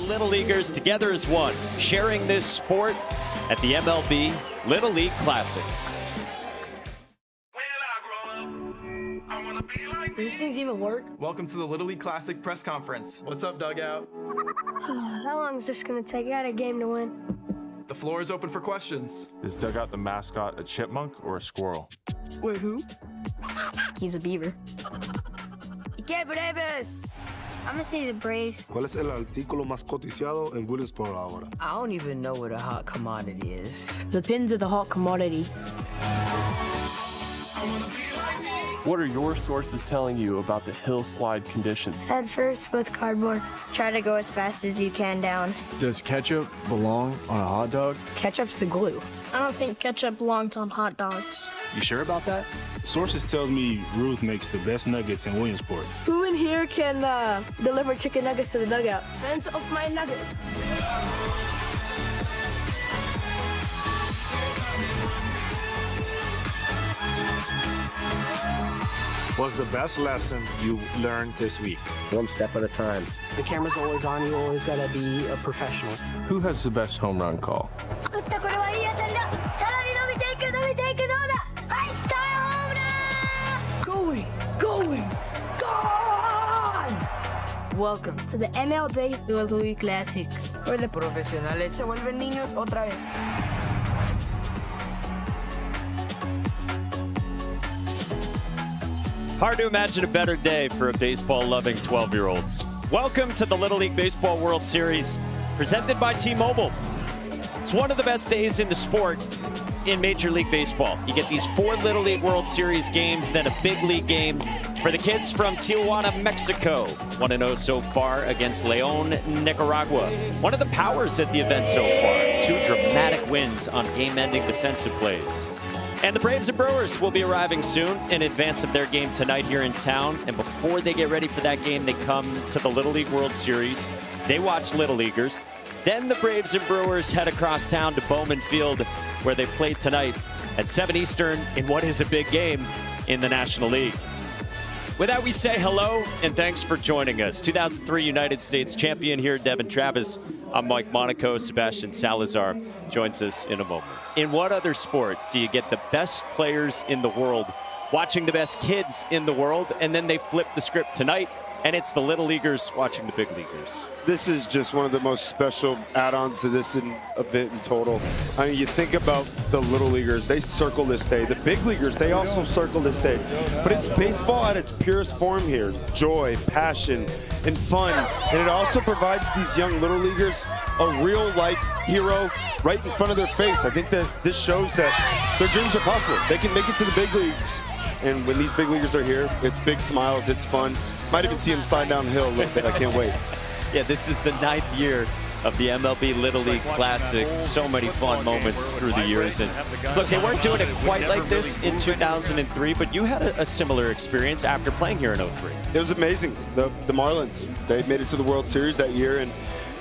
Little Leaguers together as one, sharing this sport at the MLB Little League Classic. Do these things even work? Welcome to the Little League Classic press conference. What's up, Dugout? How long is this gonna take? I got a game to win. The floor is open for questions. Is Dugout the mascot a chipmunk or a squirrel? Wait, who? He's a beaver. ¿Qué Braves? I'm gonna say the Braves. ¿Cuál es el artículo más cotizado en Williamsport ahora? I don't even know what a hot commodity is. The pins are the hot commodity. What are your sources telling you about the hillslide conditions? Head first with cardboard. Try to go as fast as you can down. Does ketchup belong on a hot dog? Ketchup's the glue. I don't think ketchup belongs on hot dogs. You sure about that? Sources tells me Ruth makes the best nuggets in Williamsport. Who in here can deliver chicken nuggets to the dugout? Fence of my nugget. What's the best lesson you learned this week? One step at a time. The camera's always on. You always gotta be a professional. Who has the best home run call? Going, gone! Welcome to the MLB Little League Classic, where the profesionales se vuelven niños otra vez. Hard to imagine a better day for a baseball-loving 12-year-olds. Welcome to the Little League Baseball World Series, presented by T-Mobile. It's one of the best days in the sport in Major League Baseball. You get these 4 Little League World Series games, then a big league game for the kids from Tijuana, Mexico. 1-0 so far against León, Nicaragua. One of the powers at the event so far. 2 dramatic wins on game-ending defensive plays. And the Braves and Brewers will be arriving soon in advance of their game tonight here in town. And before they get ready for that game, they come to the Little League World Series. They watch Little Leaguers. Then the Braves and Brewers head across town to Bowman Field, where they play tonight at 7 Eastern in what is a big game in the National League. With that, we say hello and thanks for joining us. 2003 United States champion here, Devin Travis. I'm Mike Monaco. Sebastian Salazar joins us in a moment. In what other sport do you get the best players in the world watching the best kids in the world, and then they flip the script tonight, and it's the Little Leaguers watching the big leaguers? This is just one of the most special add-ons to this event in total. I mean, you think about the Little Leaguers, they circle this day. The big leaguers, they also circle this day. But it's baseball at its purest form here. Joy, passion, and fun. And it also provides these young Little Leaguers a real-life hero right in front of their face. I think that this shows that their dreams are possible. They can make it to the big leagues. And when these big leaguers are here, it's big smiles, it's fun. Might even see them slide down the hill a little bit. I can't wait. Yeah, this is the 9th year of the MLB Little League Classic. So many fun moments through the years. And look, they weren't doing it quite like this in 2003, but you had a similar experience after playing here in 03. It was amazing. The Marlins, they made it to the World Series that year. And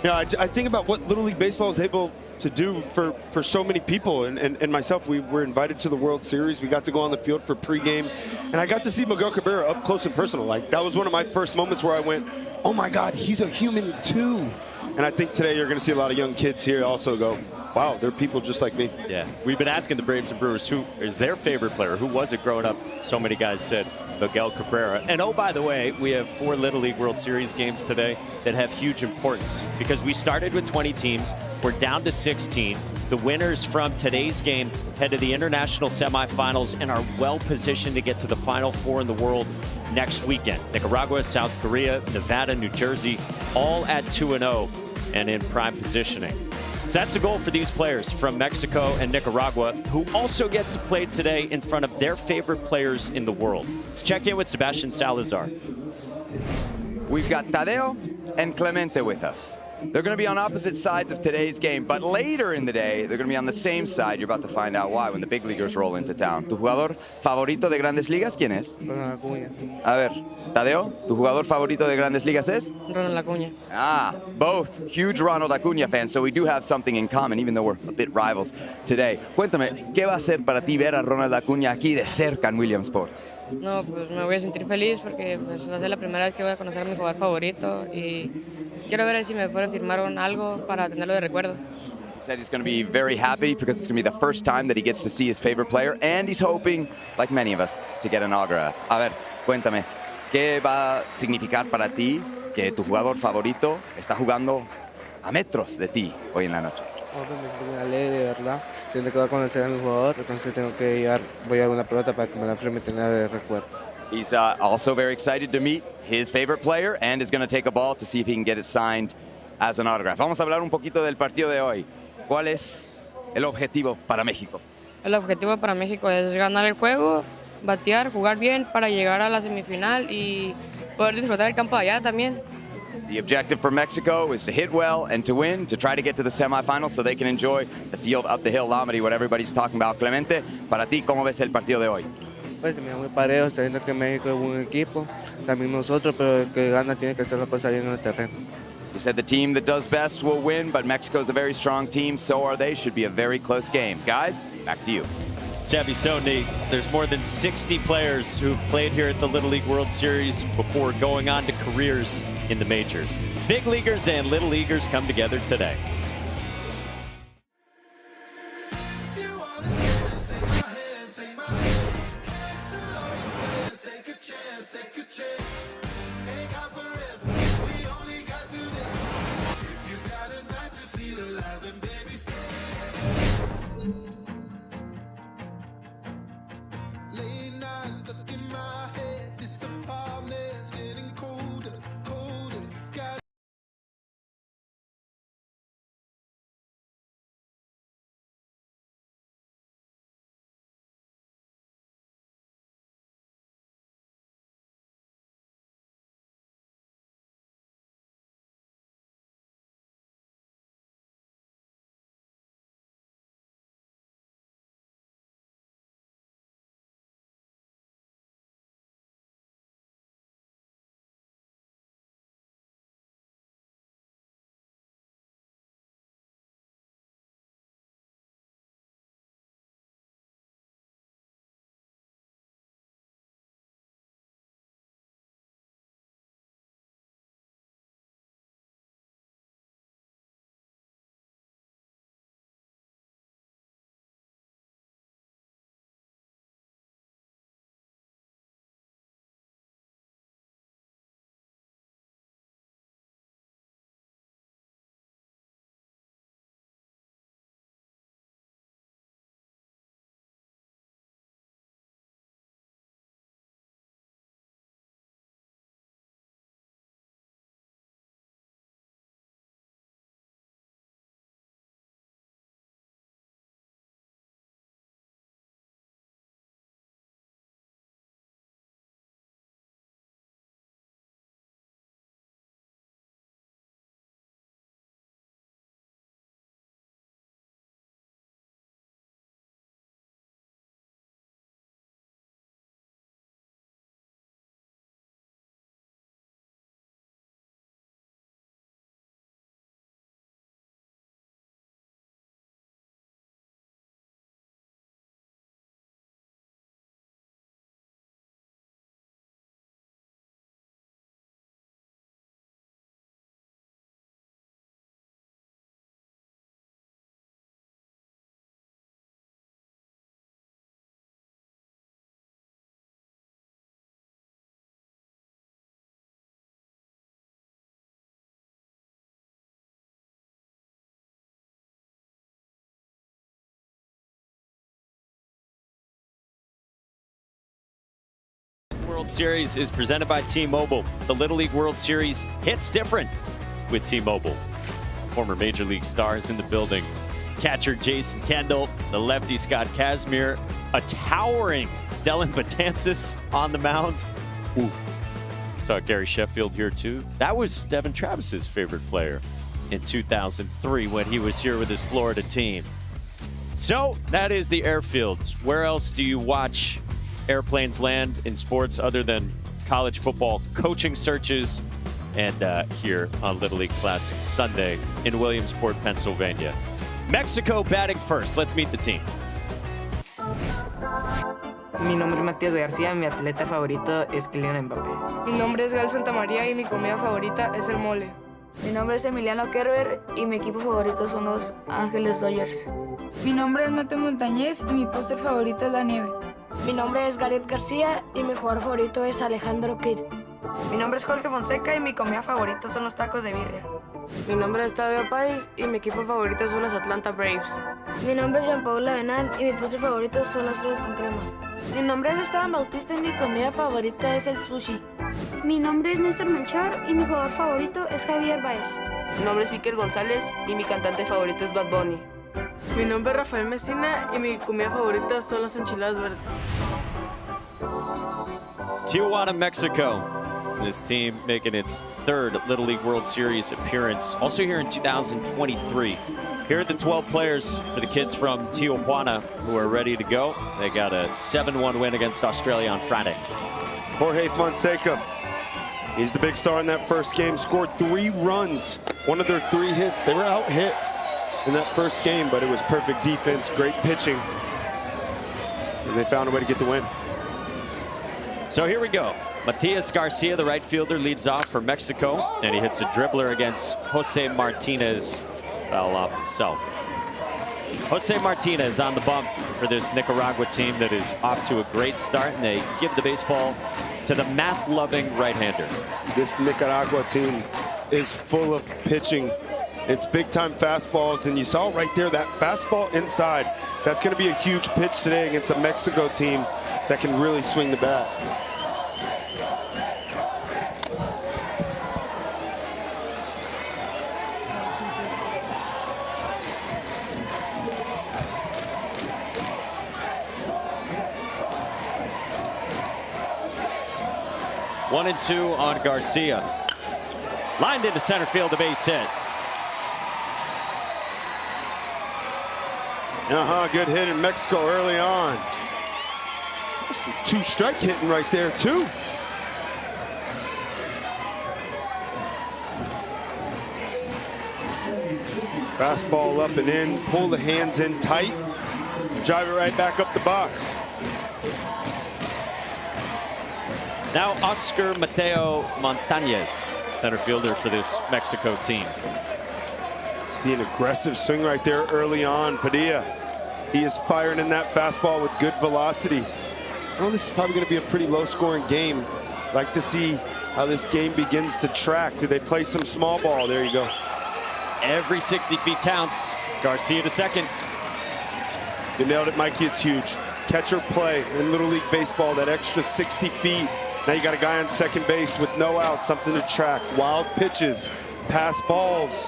you know, I think about what Little League Baseball was able to do for so many people, and myself. We were invited to the World Series. We got to go on the field for pregame, and I got to see Miguel Cabrera up close and personal. Like, that was one of my first moments where I went, oh my God, he's a human too. And I think today you're going to see a lot of young kids here also go, wow, they're people just like me. Yeah, we've been asking the Braves and Brewers who is their favorite player. Who was it growing up? So many guys said Miguel Cabrera. And oh, by the way, we have 4 Little League World Series games today that have huge importance because we started with 20 teams. We're down to 16. The winners from today's game head to the international semifinals and are well positioned to get to the Final 4 in the world next weekend. Nicaragua, South Korea, Nevada, New Jersey, all at 2-0 and in prime positioning. So that's the goal for these players from Mexico and Nicaragua, who also get to play today in front of their favorite players in the world. Let's check in with Sebastian Salazar. We've got Tadeo and Clemente with us. They're going to be on opposite sides of today's game, but later in the day, they're going to be on the same side. You're about to find out why when the big leaguers roll into town. ¿Tu jugador favorito de Grandes Ligas quién es? Ronald Acuña. A ver, Tadeo, ¿tu jugador favorito de Grandes Ligas es? Ronald Acuña. Ah, both huge Ronald Acuña fans, so we do have something in common, even though we're a bit rivals today. Cuéntame, ¿qué va a ser para ti ver a Ronald Acuña aquí de cerca en Williamsport? No, pues me voy a sentir feliz porque pues, va a ser la primera vez que voy a conocer a mi jugador favorito y quiero ver si me puede firmar algo para tenerlo de recuerdo. He said he's going to be very happy because it's going to be the first time that he gets to see his favorite player, and he's hoping, like many of us, to get an autograph. A ver, cuéntame, ¿qué va a significar para ti que tu jugador favorito está jugando a metros de ti hoy en la noche? Me siento muy alegre, de verdad. Siento que va a conocer a mi jugador, entonces tengo que voy a dar una pelota para que me la firme y tener de recuerdo. He's also very excited to meet his favorite player and is going to take a ball to see if he can get it signed as an autograph. Vamos a hablar un poquito del partido de hoy. ¿Cuál es el objetivo para México? El objetivo para México es ganar el juego, batear, jugar bien para llegar a la semifinal y poder disfrutar el campo allá también. The objective for Mexico is to hit well and to win, to try to get to the semifinals so they can enjoy the field up the hill, Lamedy, what everybody's talking about. Clemente, para ti, ¿cómo ves el partido de hoy? Pues se me da muy parejo, sabiendo que México es un buen equipo, también nosotros, pero el que gana tiene que hacer las cosas bien en el terreno. He said the team that does best will win, but Mexico's a very strong team, so are they. Should be a very close game. Guys, back to you. Savvy Sony, there's more than 60 players who've played here at the Little League World Series before going on to careers in the majors. Big leaguers and little leaguers come together today. World Series is presented by T-Mobile. The Little League World Series hits different with T-Mobile. Former Major League stars in the building. Catcher Jason Kendall, the lefty Scott Kazmir, a towering Dylan Betances on the mound. Ooh. Saw Gary Sheffield here too. That was Devin Travis's favorite player in 2003 when he was here with his Florida team. So that is the airfields. Where else do you watch airplanes land in sports other than college football coaching searches and here on Little League Classics Sunday in Williamsport, Pennsylvania? Mexico batting first. Let's meet the team. Mi nombre es Matías García, mi atleta favorito es Kylian Mbappé. Mi nombre es Gal Santamaría y mi comida favorita es el mole. Mi nombre es Emiliano Kerber y mi equipo favorito son los Ángeles Dodgers. Mi nombre es Mateo Montañez y mi póster favorito es la nieve. Mi nombre es Gareth García y mi jugador favorito es Alejandro Kid. Mi nombre es Jorge Fonseca y mi comida favorita son los tacos de birria. Mi nombre es Tadeo Páez y mi equipo favorito son los Atlanta Braves. Mi nombre es Jean-Paul Lavenán y mi postre favorito son las fresas con crema. Mi nombre es Esteban Bautista y mi comida favorita es el sushi. Mi nombre es Néstor Melchor y mi jugador favorito es Javier Baez. Mi nombre es Iker González y mi cantante favorito es Bad Bunny. Mi nombre es Rafael Messina y mi comida favorita son las enchiladas verdes. Tijuana, Mexico. This team making its third Little League World Series appearance, also here in 2023. Here are the 12 players for the kids from Tijuana who are ready to go. They got a 7-1 win against Australia on Friday. Jorge Fonseca, he's the big star in that first game, scored 3 runs, one of their 3 hits. They were out hit in that first game, but it was perfect defense, great pitching, and they found a way to get the win. So here we go. Matias Garcia, the right fielder, leads off for Mexico, and he hits a dribbler against Jose Martinez. Foul off himself. Jose Martinez on the bump for this Nicaragua team that is off to a great start, and they give the baseball to the math-loving right-hander. This Nicaragua team is full of pitching. It's big-time fastballs, and you saw right there that fastball inside. That's going to be a huge pitch today against a Mexico team that can really swing the bat. One and 2 on Garcia. Lined into center field, the base hit. Good hit in Mexico early on. Some 2-strike hitting right there, too. Fastball up and in, pull the hands in tight, drive it right back up the box. Now Oscar Mateo Montañez, center fielder for this Mexico team. See an aggressive swing right there early on. Padilla, he is firing in that fastball with good velocity. Well, this is probably going to be a pretty low-scoring game. Like to see how this game begins to track. Do they play some small ball? There you go. Every 60 feet counts. Garcia to second. You nailed it, Mikey. It's huge. Catcher play in Little League Baseball, that extra 60 feet. Now you got a guy on second base with no out, something to track. Wild pitches, pass balls.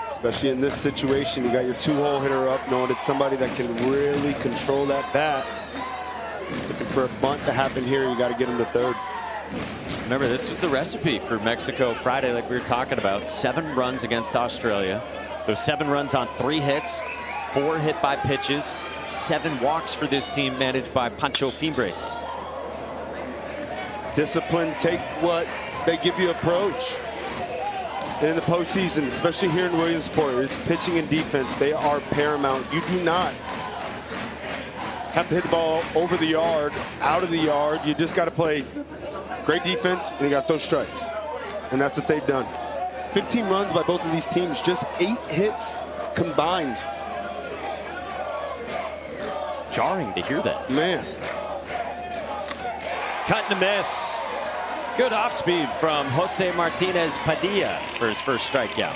Especially in this situation, you got your 2-hole hitter up, knowing it's somebody that can really control that bat. Looking for a bunt to happen here, you got to get him to third. Remember, this was the recipe for Mexico Friday, like we were talking about. 7 runs against Australia. Those 7 runs on 3 hits, 4 hit by pitches, 7 walks for this team managed by Pancho Fimbres. Discipline, take what they give you approach. And in the postseason, especially here in Williamsport, it's pitching and defense. They are paramount. You do not have to hit the ball over the yard, out of the yard. You just got to play great defense, and you got to throw strikes. And that's what they've done. 15 runs by both of these teams, just 8 hits combined. It's jarring to hear that. Man. Cut and a miss. Good off speed from Jose Martinez Padilla for his first strikeout.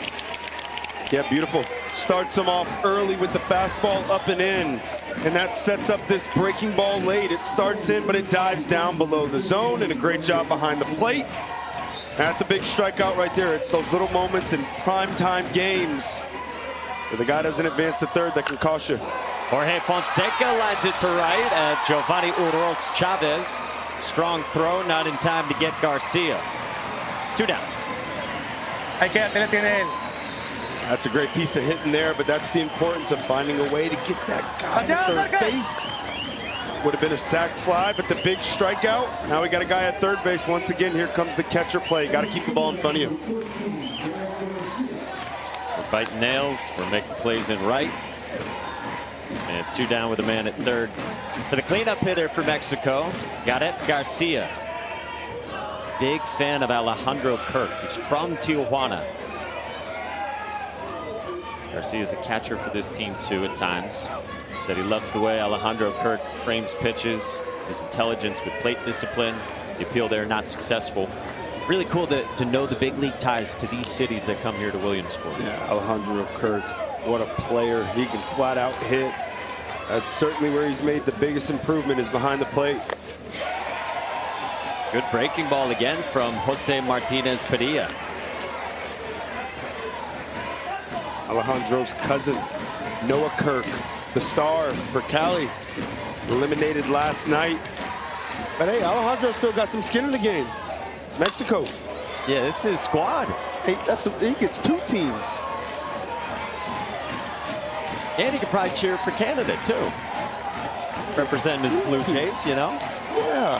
Yeah, beautiful. Starts him off early with the fastball up and in. And that sets up this breaking ball late. It starts in, but it dives down below the zone, and a great job behind the plate. That's a big strikeout right there. It's those little moments in primetime games where the guy doesn't advance to third that can cost you. Jorge Fonseca lines it to right at Giovanni Uros Chavez. Strong throw, not in time to get Garcia. 2 down. That's a great piece of hitting there, but that's the importance of finding a way to get that guy to third base. Would have been a sac fly, but the big strikeout. Now we got a guy at third base. Once again, here comes the catcher play. Got to keep the ball in front of you. We're biting nails. We're making plays in right. And 2 down with a man at third. For the cleanup hitter for Mexico, Gareth Garcia. Big fan of Alejandro Kirk. He's from Tijuana. Garcia is a catcher for this team too at times. Said he loves the way Alejandro Kirk frames pitches, his intelligence with plate discipline. The appeal there not successful. Really cool to know the big league ties to these cities that come here to Williamsport. Yeah, Alejandro Kirk, what a player. He can flat out hit. That's certainly where he's made the biggest improvement, is behind the plate. Good breaking ball again from Jose Martinez Padilla. Alejandro's cousin, Noah Kirk, the star for Cali, eliminated last night. But hey, Alejandro still got some skin in the game. Mexico. Yeah, this is squad. Hey, he gets 2 teams. And he could probably cheer for Canada too. Representing his Blue Jays, you know? Yeah.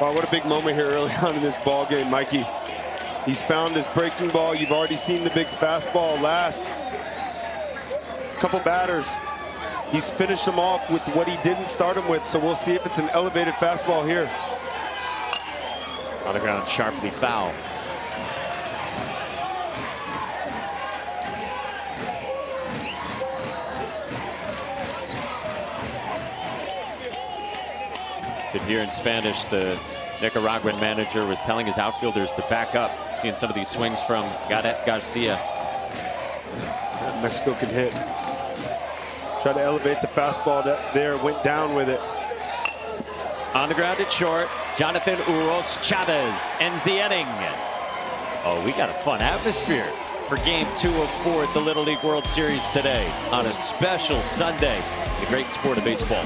Wow, what a big moment here early on in this ball game, Mikey. He's found his breaking ball. You've already seen the big fastball last couple batters. He's finished them off with what he didn't start him with, so we'll see if it's an elevated fastball here. On the ground, sharply foul. Could hear in Spanish the Nicaraguan manager was telling his outfielders to back up, seeing some of these swings from Garcia. Mexico can hit. Try to elevate the fastball that there, went down with it. On the ground at short, Jonathan Uros Chavez ends the inning. Oh, we got a fun atmosphere for game 2 of 4 at the Little League World Series today on a special Sunday, the great sport of baseball.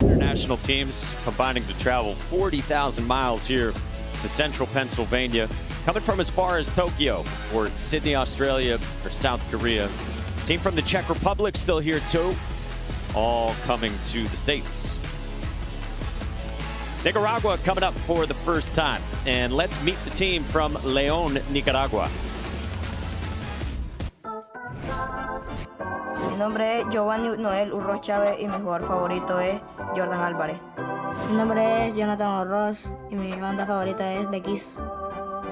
International teams combining to travel 40,000 miles here to central Pennsylvania, coming from as far as Tokyo or Sydney, Australia, or South Korea. Team from the Czech Republic still here too, all coming to the States. Nicaragua coming up for the first time, and let's meet the team from León, Nicaragua. Mi nombre es Giovanni Noel Urros Chávez y mi jugador favorito es Jordan Álvarez. Mi nombre es Jonathan Orroz y mi banda favorita es The Kiss.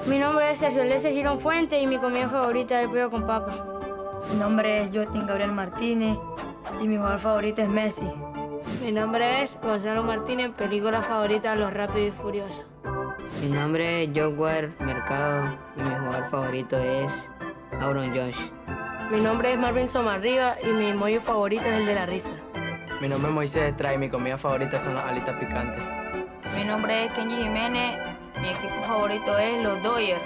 Mi nombre es Sergio Lese Girón Fuente y mi comida favorita es el pollo con papa. Mi nombre es Justin Gabriel Martínez y mi jugador favorito es Messi. Mi nombre es Gonzalo Martínez, película favorita Los Rápidos y Furiosos. Mi nombre es Joguer Mercado y mi jugador favorito es Aaron Josh. Mi nombre es Marvin Somarriba y mi mollo favorito es el de la risa. Mi nombre es Moisés Estrada y mi comida favorita son las alitas picantes. Mi nombre es Kenji Jiménez, mi equipo favorito es los Dodgers.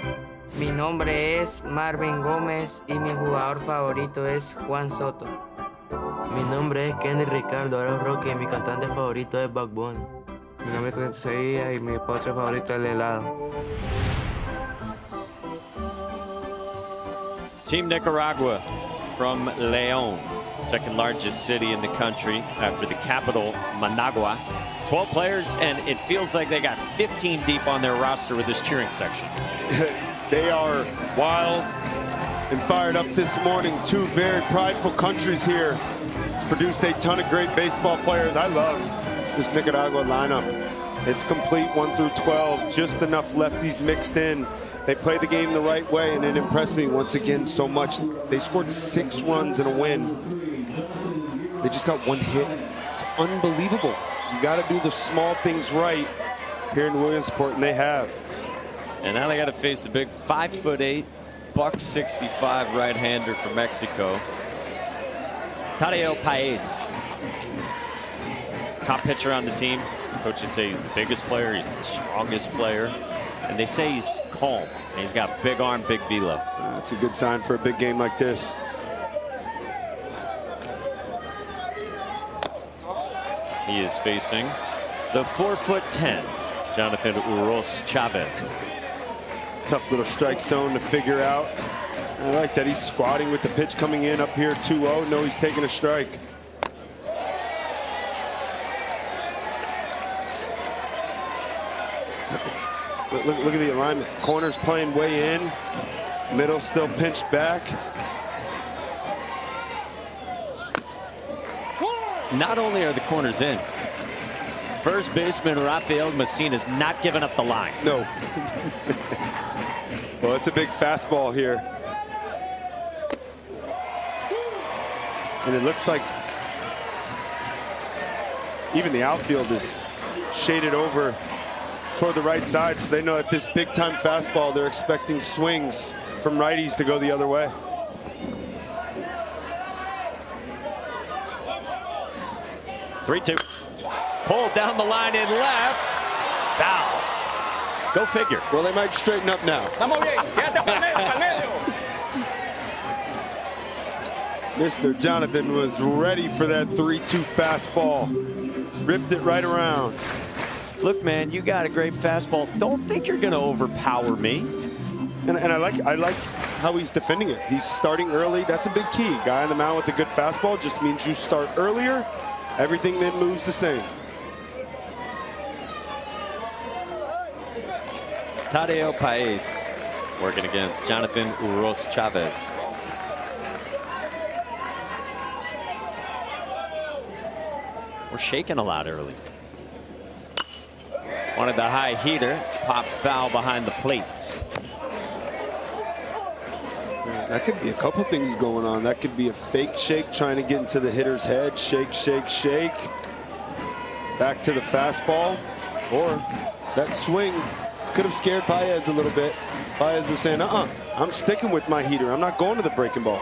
Mi nombre es Marvin Gómez y mi jugador favorito es Juan Soto. Mi nombre es Kenny Ricardo Aro Roque y mi cantante favorito es Bad Bunny. Mi nombre es Clemente Sevilla y mi postre favorito es el helado. Team Nicaragua from León, second largest city in the country after the capital, Managua. 12 players, and it feels like they got 15 deep on their roster with this cheering section. They are wild and fired up this morning. Two very prideful countries here. It's produced a ton of great baseball players. I love this Nicaragua lineup. It's complete 1 through 12, just enough lefties mixed in. They played the game the right way, and it impressed me once again so much. They scored 6 runs in a win. They just got 1 hit. It's unbelievable. You got to do the small things right here in Williamsport, and they have. And now they got to face the big 5'8", $165 right-hander from Mexico, Tadeo Paez. Top pitcher on the team. Coaches say he's the biggest player, he's the strongest player, and they say he's calm. And he's got big arm, big velo. That's a good sign for a big game like this. He is facing the 4'10", Jonathan Uros Chavez. Tough little strike zone to figure out. I like that he's squatting with the pitch coming in up here 2-0. No, he's taking a strike. Look at the alignment. Corner's playing way in. Middle still pinched back. Not only are the corners in, first baseman Rafael Messina's not giving up the line. No. Well, it's a big fastball here. And it looks like even the outfield is shaded over toward the right side, so they know at this big time fastball they're expecting swings from righties to go the other way. Three-two. Pulled down the line in left. Foul. Go figure. Well, they might straighten up now. Mr. Jonathan was ready for that 3-2 fastball. Ripped it right around. Look, man, you got a great fastball. Don't think you're going to overpower me. And I like how he's defending it. He's starting early. That's a big key. Guy on the mound with a good fastball just means you start earlier. Everything then moves the same. Tadeo Paez working against Jonathan Uros Chavez. We're shaking a lot early. Wanted the high heater, pop foul behind the plates. That could be a couple things going on. That could be a fake shake trying to get into the hitter's head. Shake, shake, shake. Back to the fastball. Or that swing could have scared Paez a little bit. Paez was saying, I'm sticking with my heater. I'm not going to the breaking ball.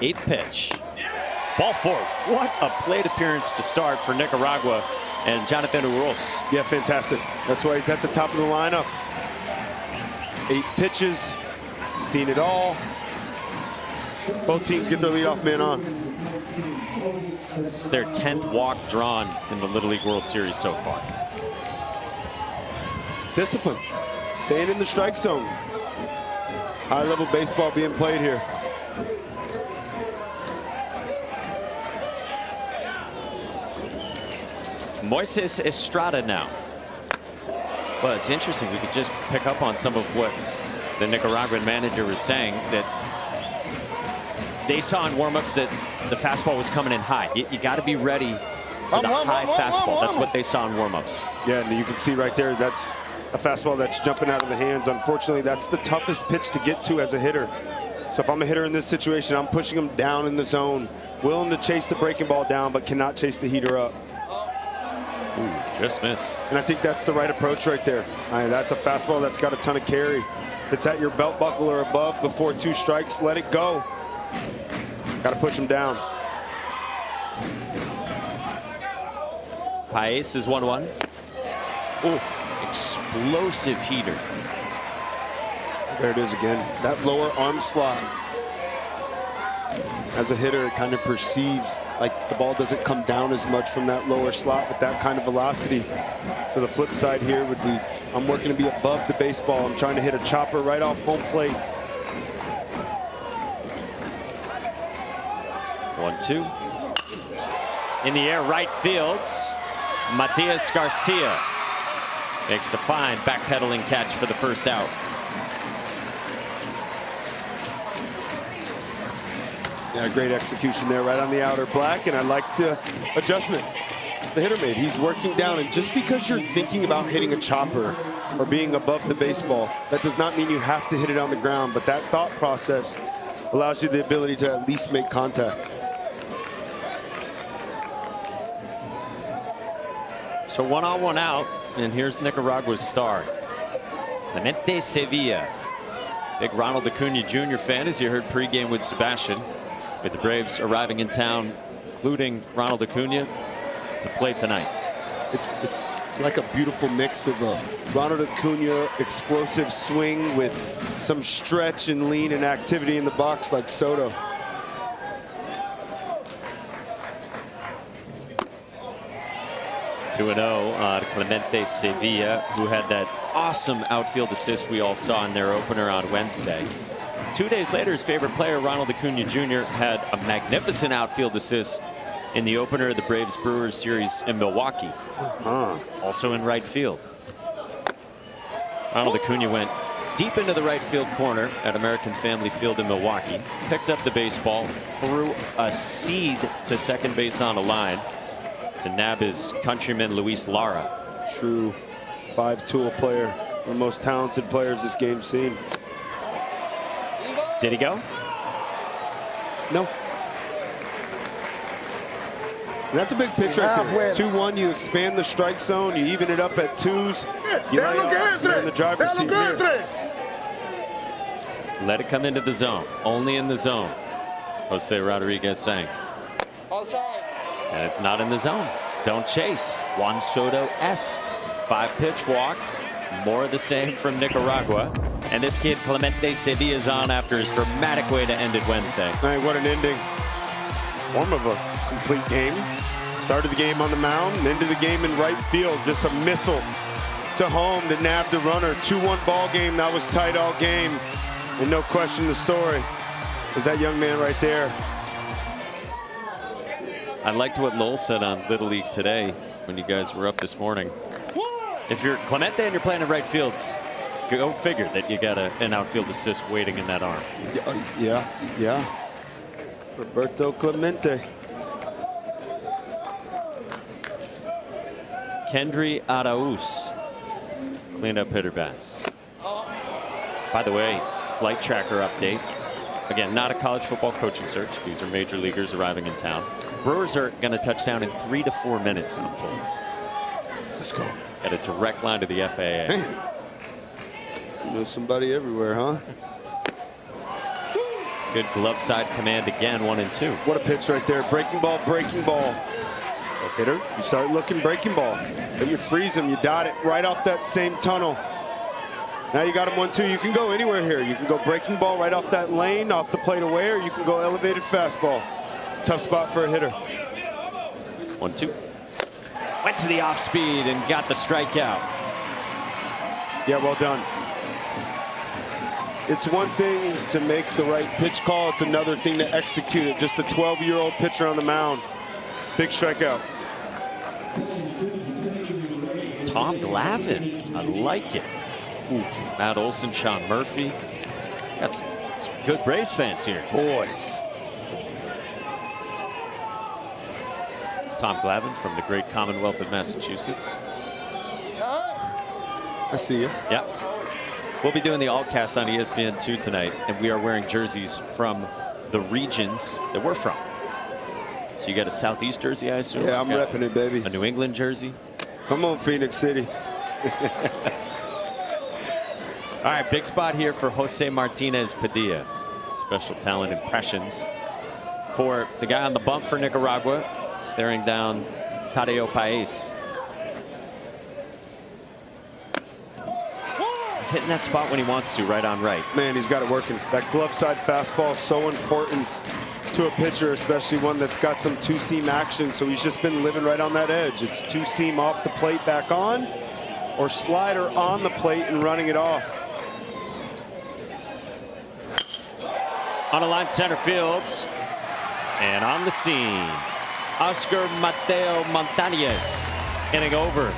8th pitch. Ball 4. What a plate appearance to start for Nicaragua and Jonathan Uros. Yeah, fantastic. That's why he's at the top of the lineup. 8 pitches, seen it all. Both teams get their leadoff man on. It's their 10th walk drawn in the Little League World Series so far. Discipline, staying in the strike zone. High-level baseball being played here. Moises Estrada now. Well, it's interesting. We could just pick up on some of what the Nicaraguan manager was saying, that they saw in warmups that the fastball was coming in high. You got to be ready for the high fastball. That's what they saw in warmups. Yeah, and you can see right there, that's a fastball that's jumping out of the hands. Unfortunately, that's the toughest pitch to get to as a hitter. So if I'm a hitter in this situation, I'm pushing him down in the zone, willing to chase the breaking ball down, but cannot chase the heater up. Ooh, just missed. And I think that's the right approach right there. That's a fastball that's got a ton of carry. If it's at your belt buckle or above before 2 strikes, let it go. Got to push him down. Paez is 1-1. Ooh, explosive heater. There it is again. That lower arm slot. As a hitter, it kind of perceives like the ball doesn't come down as much from that lower slot with that kind of velocity. So the flip side here would be, I'm working to be above the baseball. I'm trying to hit a chopper right off home plate. 1-2. In the air, right field. Matias Garcia makes a fine backpedaling catch for the first out. Yeah, great execution there, right on the outer black, and I like the adjustment the hitter made. He's working down, and just because you're thinking about hitting a chopper or being above the baseball, that does not mean you have to hit it on the ground, but that thought process allows you the ability to at least make contact. So 1 on 1 out, and here's Nicaragua's star, Clemente Sevilla. Big Ronald Acuna Jr. fan, as you heard pregame with Sebastian, with the Braves arriving in town, including Ronald Acuna, to play tonight. It's like a beautiful mix of a Ronald Acuna explosive swing with some stretch and lean and activity in the box like Soto. Two 2-0 on Clemente Sevilla, who had that awesome outfield assist we all saw in their opener on Wednesday. 2 days later, his favorite player, Ronald Acuna Jr., had a magnificent outfield assist in the opener of the Braves-Brewers series in Milwaukee. Also in right field. Ronald Acuna went deep into the right field corner at American Family Field in Milwaukee, picked up the baseball, threw a seed to second base on a line to nab his countryman Luis Lara. True five-tool player, one of the most talented players this game's seen. Did he go? No. And that's a big pitch right there. 2-1, you expand the strike zone, you even it up at twos. You lay off, you're in the driver's seat here. Let it come into the zone. Only in the zone, Jose Rodriguez saying. And it's not in the zone. Don't chase. Juan Soto-esque. 5-pitch walk. More of the same from Nicaragua. And this kid, Clemente Sevilla, is on after his dramatic way to end it Wednesday. Man, what an ending. Form of a complete game. Started the game on the mound and into the game in right field. Just a missile to home to nab the runner. 2-1 ball game. That was tight all game. And no question the story is that young man right there. I liked what Lowell said on Little League today when you guys were up this morning. If you're Clemente and you're playing in right field, go figure that you got an outfield assist waiting in that arm. Yeah. Roberto Clemente. Kendry Arauz, cleanup hitter bats. By the way, flight tracker update. Again, not a college football coaching search. These are major leaguers arriving in town. Brewers are going to touch down in 3 to 4 minutes, I'm told. Let's go. Got a direct line to the FAA. Man. You know somebody everywhere, huh? Good glove side command again, 1-2. What a pitch right there. Breaking ball, breaking ball. Hitter, you start looking breaking ball. Then you freeze him, you dot it right off that same tunnel. Now you got him 1-2. You can go anywhere here. You can go breaking ball right off that lane, off the plate away, or you can go elevated fastball. Tough spot for a hitter. 1-2. Went to the off speed and got the strikeout. Yeah, well done. It's one thing to make the right pitch call. It's another thing to execute it. Just a 12-year-old pitcher on the mound. Big strikeout. Tom Glavine. I like it. Oof. Matt Olson, Sean Murphy. Got some good Braves fans here. Boys. Tom Glavine from the great Commonwealth of Massachusetts. I see you. Yeah. We'll be doing the Allcast on ESPN2 tonight, and we are wearing jerseys from the regions that we're from. So you got a Southeast jersey, I assume? Yeah, I'm repping it, baby. A New England jersey? Come on, Phoenix City. All right, big spot here for Jose Martinez Padilla. Special talent impressions for the guy on the bump for Nicaragua, staring down Tadeo Paez. He's hitting that spot when he wants to, right on right. Man, he's got it working. That glove side fastball is so important to a pitcher, especially one that's got some two-seam action. So he's just been living right on that edge. It's two-seam off the plate back on, or slider on the plate and running it off. On a line center fields, and on the scene, Oscar Mateo Montañez, inning over.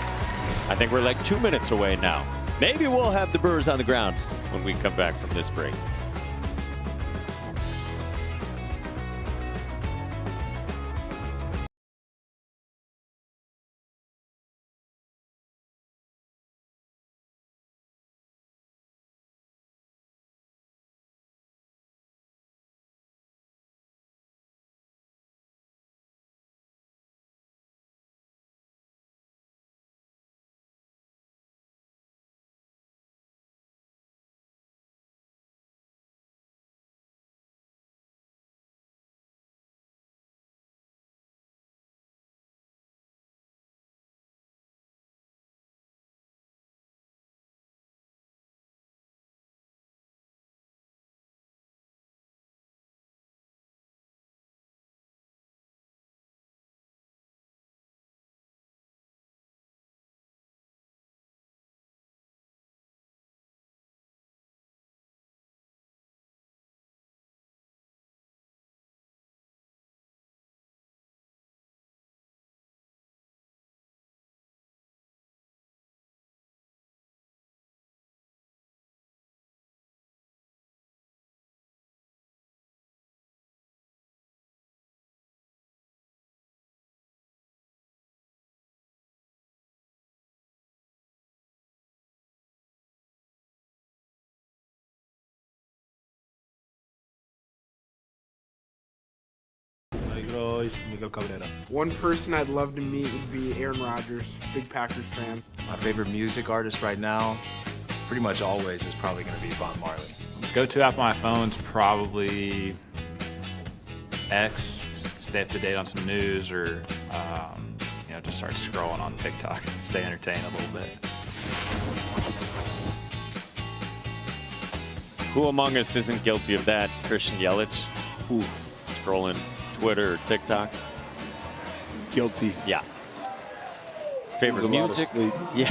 I think we're like 2 minutes away now. Maybe we'll have the Brewers on the ground when we come back from this break. otro es Miguel Cabrera. One person I'd love to meet would be Aaron Rodgers, big Packers fan. My favorite music artist right now, pretty much always, is probably going to be Bob Marley. Go-to app on my phone's probably X. Stay up to date on some news, or you know, just start scrolling on TikTok. Stay entertained a little bit. Who among us isn't guilty of that? Christian Yelich, scrolling Twitter or TikTok. Guilty. Yeah. Favorite music? Yeah.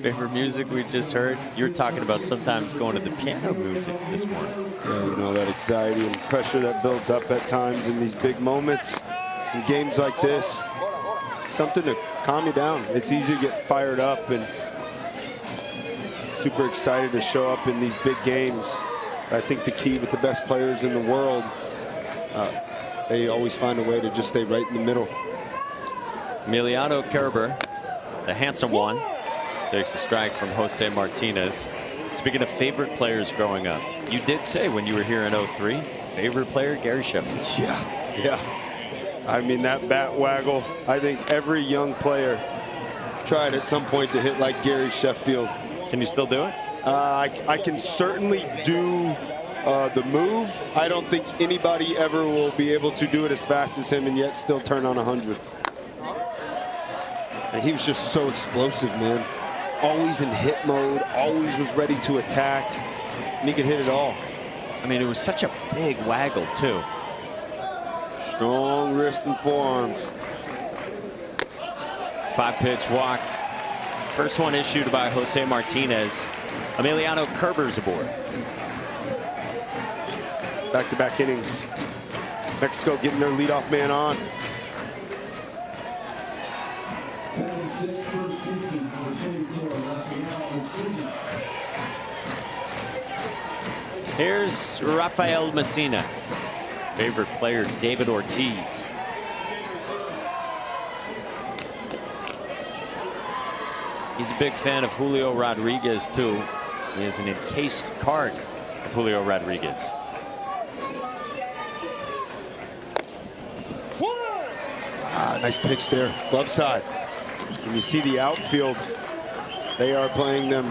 Favorite music we just heard? You were talking about sometimes going to the piano music this morning. Yeah, you know, that anxiety and pressure that builds up at times in these big moments, in games like this. Something to calm you down. It's easy to get fired up and super excited to show up in these big games. I think the key with the best players in the world, they always find a way to just stay right in the middle. Emiliano Kerber, the handsome one, takes a strike from Jose Martinez. Speaking of favorite players growing up, you did say when you were here in '03, favorite player, Gary Sheffield. Yeah. I mean, that bat waggle, I think every young player tried at some point to hit like Gary Sheffield. Can you still do it? I can certainly do the move. I don't think anybody ever will be able to do it as fast as him and yet still turn on 100. And he was just so explosive, man. Always in hit mode, always was ready to attack, and he could hit it all. I mean, it was such a big waggle, too. Strong wrist and forearms. 5-pitch walk. First one issued by Jose Martinez. Emiliano Kerber's aboard. Back-to-back innings. Mexico getting their leadoff man on. Here's Rafael Messina. Favorite player, David Ortiz. He's a big fan of Julio Rodriguez, too. He has an encased card of Julio Rodriguez. Nice pitch there, glove side. When you see the outfield, they are playing them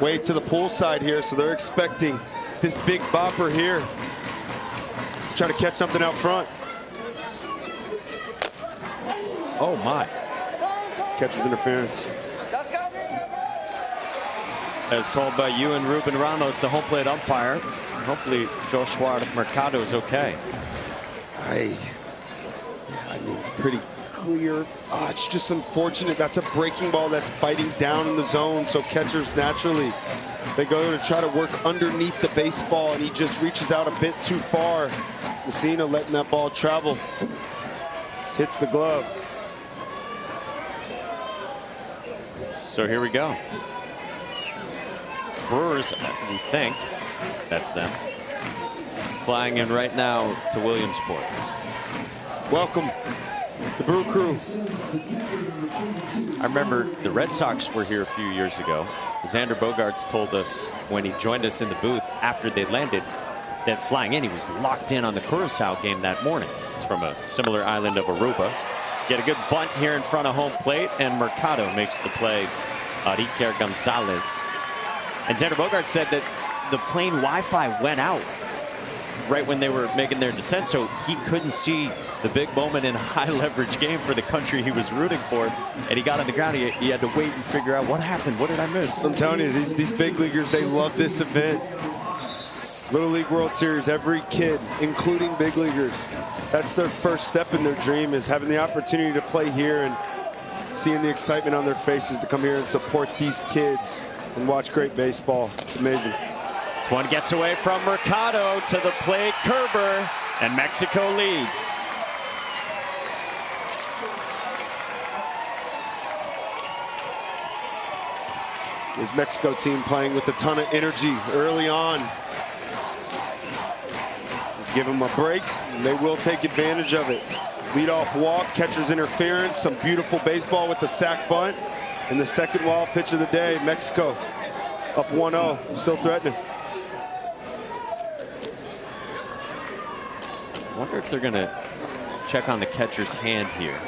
way to the pool side here, so they're expecting this big bopper here. Try to catch something out front. Oh my. Catcher's interference. As called by you and Ruben Ramos, the home plate umpire. Hopefully Joshua Mercado is okay. I mean, pretty clear. It's just unfortunate. That's a breaking ball that's biting down in the zone, so catchers naturally, they go to try to work underneath the baseball, and he just reaches out a bit too far. Messina letting that ball travel. Hits the glove. So here we go. Brewers, we think, that's them, flying in right now to Williamsport. Welcome, the Brew Crew. I remember the Red Sox were here a few years ago. Xander Bogaerts told us when he joined us in the booth after they landed that flying in, he was locked in on the Curaçao game that morning. It's from a similar island of Aruba. Get a good bunt here in front of home plate, and Mercado makes the play. Iker Gonzalez. And Xander Bogaerts said that the plane Wi-Fi went out right when they were making their descent, so he couldn't see the big moment in a high leverage game for the country he was rooting for. And he got on the ground, he had to wait and figure out what happened. What did I miss? I'm telling you, these big leaguers, they love this event. Little League World Series, every kid, including big leaguers, that's their first step in their dream, is having the opportunity to play here and seeing the excitement on their faces to come here and support these kids and watch great baseball. It's amazing. This one gets away from Mercado to the plate, Kerber, and Mexico leads. This Mexico team playing with a ton of energy early on. Give them a break, and they will take advantage of it. Leadoff walk, catcher's interference, some beautiful baseball with the sac bunt. And the second wild pitch of the day, Mexico up 1-0, still threatening. I wonder if they're going to check on the catcher's hand here.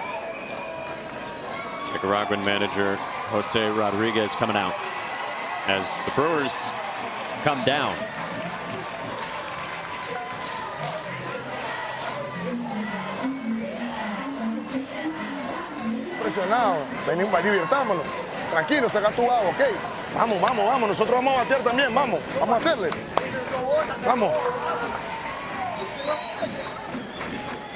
Nicaraguan manager Jose Rodriguez coming out as the Brewers come down. Presionado, venimos, divirtámonos. Tranquilo, saca tu agua, ¿ok? Vamos, vamos, vamos. Nosotros vamos a batear también, vamos. Vamos a hacerle. Vamos.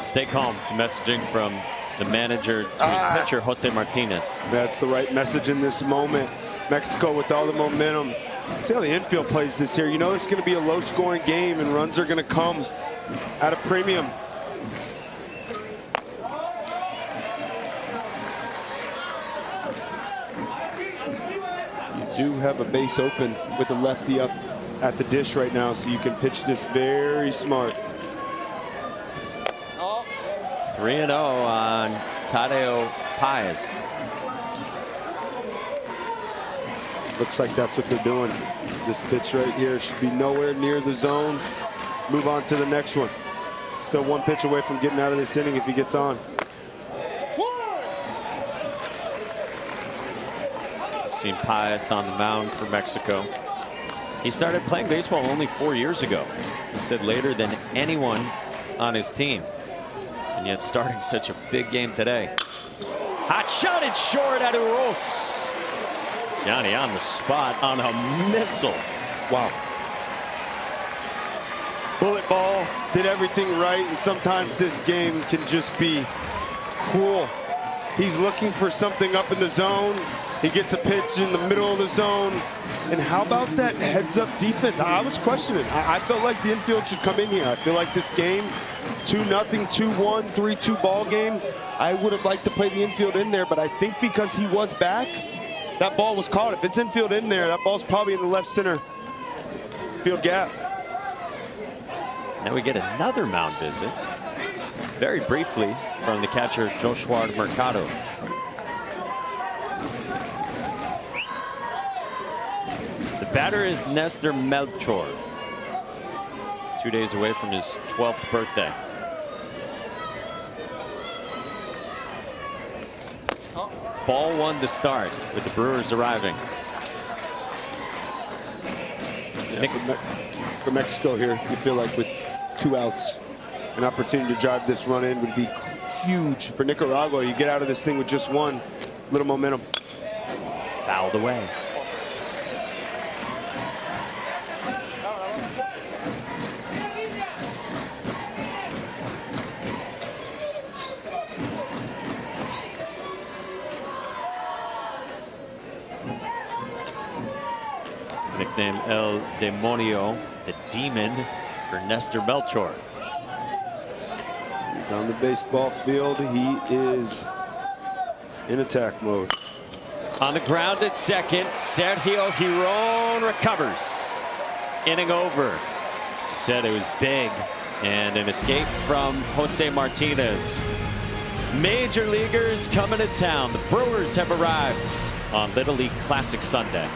Stay calm. Messaging from the manager to his pitcher, Jose Martinez. That's the right message in this moment. Mexico with all the momentum. See how the infield plays this here. You know it's going to be a low-scoring game, and runs are going to come at a premium. You do have a base open with the lefty up at the dish right now, so you can pitch this very smart. 3-0 on Tadeo Paez. Looks like that's what they're doing. This pitch right here should be nowhere near the zone. Move on to the next one. Still one pitch away from getting out of this inning if he gets on. I've seen Paez on the mound for Mexico. He started playing baseball only 4 years ago. He said later than anyone on his team. And yet starting such a big game today. Hot shot and short at Uros. Johnny on the spot on a missile. Wow. Bullet ball, did everything right, and sometimes this game can just be cruel. He's looking for something up in the zone. He gets a pitch in the middle of the zone. And how about that heads-up defense? I was questioning. I felt like the infield should come in here. I feel like this game, 2-0, 2-1, 3-2 ball game, I would have liked to play the infield in there, but I think because he was back, that ball was caught. If it's infield in there, that ball's probably in the left center field gap. Now we get another mound visit, very briefly, from the catcher Joshua Mercado. The batter is Nestor Melchor, 2 days away from his 12th birthday. Ball one to start with the Brewers arriving. For Mexico here, you feel like with 2 outs, an opportunity to drive this run in would be huge. For Nicaragua, you get out of this thing with just one, little momentum. Fouled away. Nickname El Demonio, the demon, for Nestor Melchor. He's on the baseball field. He is in attack mode. On the ground at second, Sergio Giron recovers. Inning over. He said it was big, and an escape from Jose Martinez. Major leaguers coming to town. The Brewers have arrived on Little League Classic Sunday.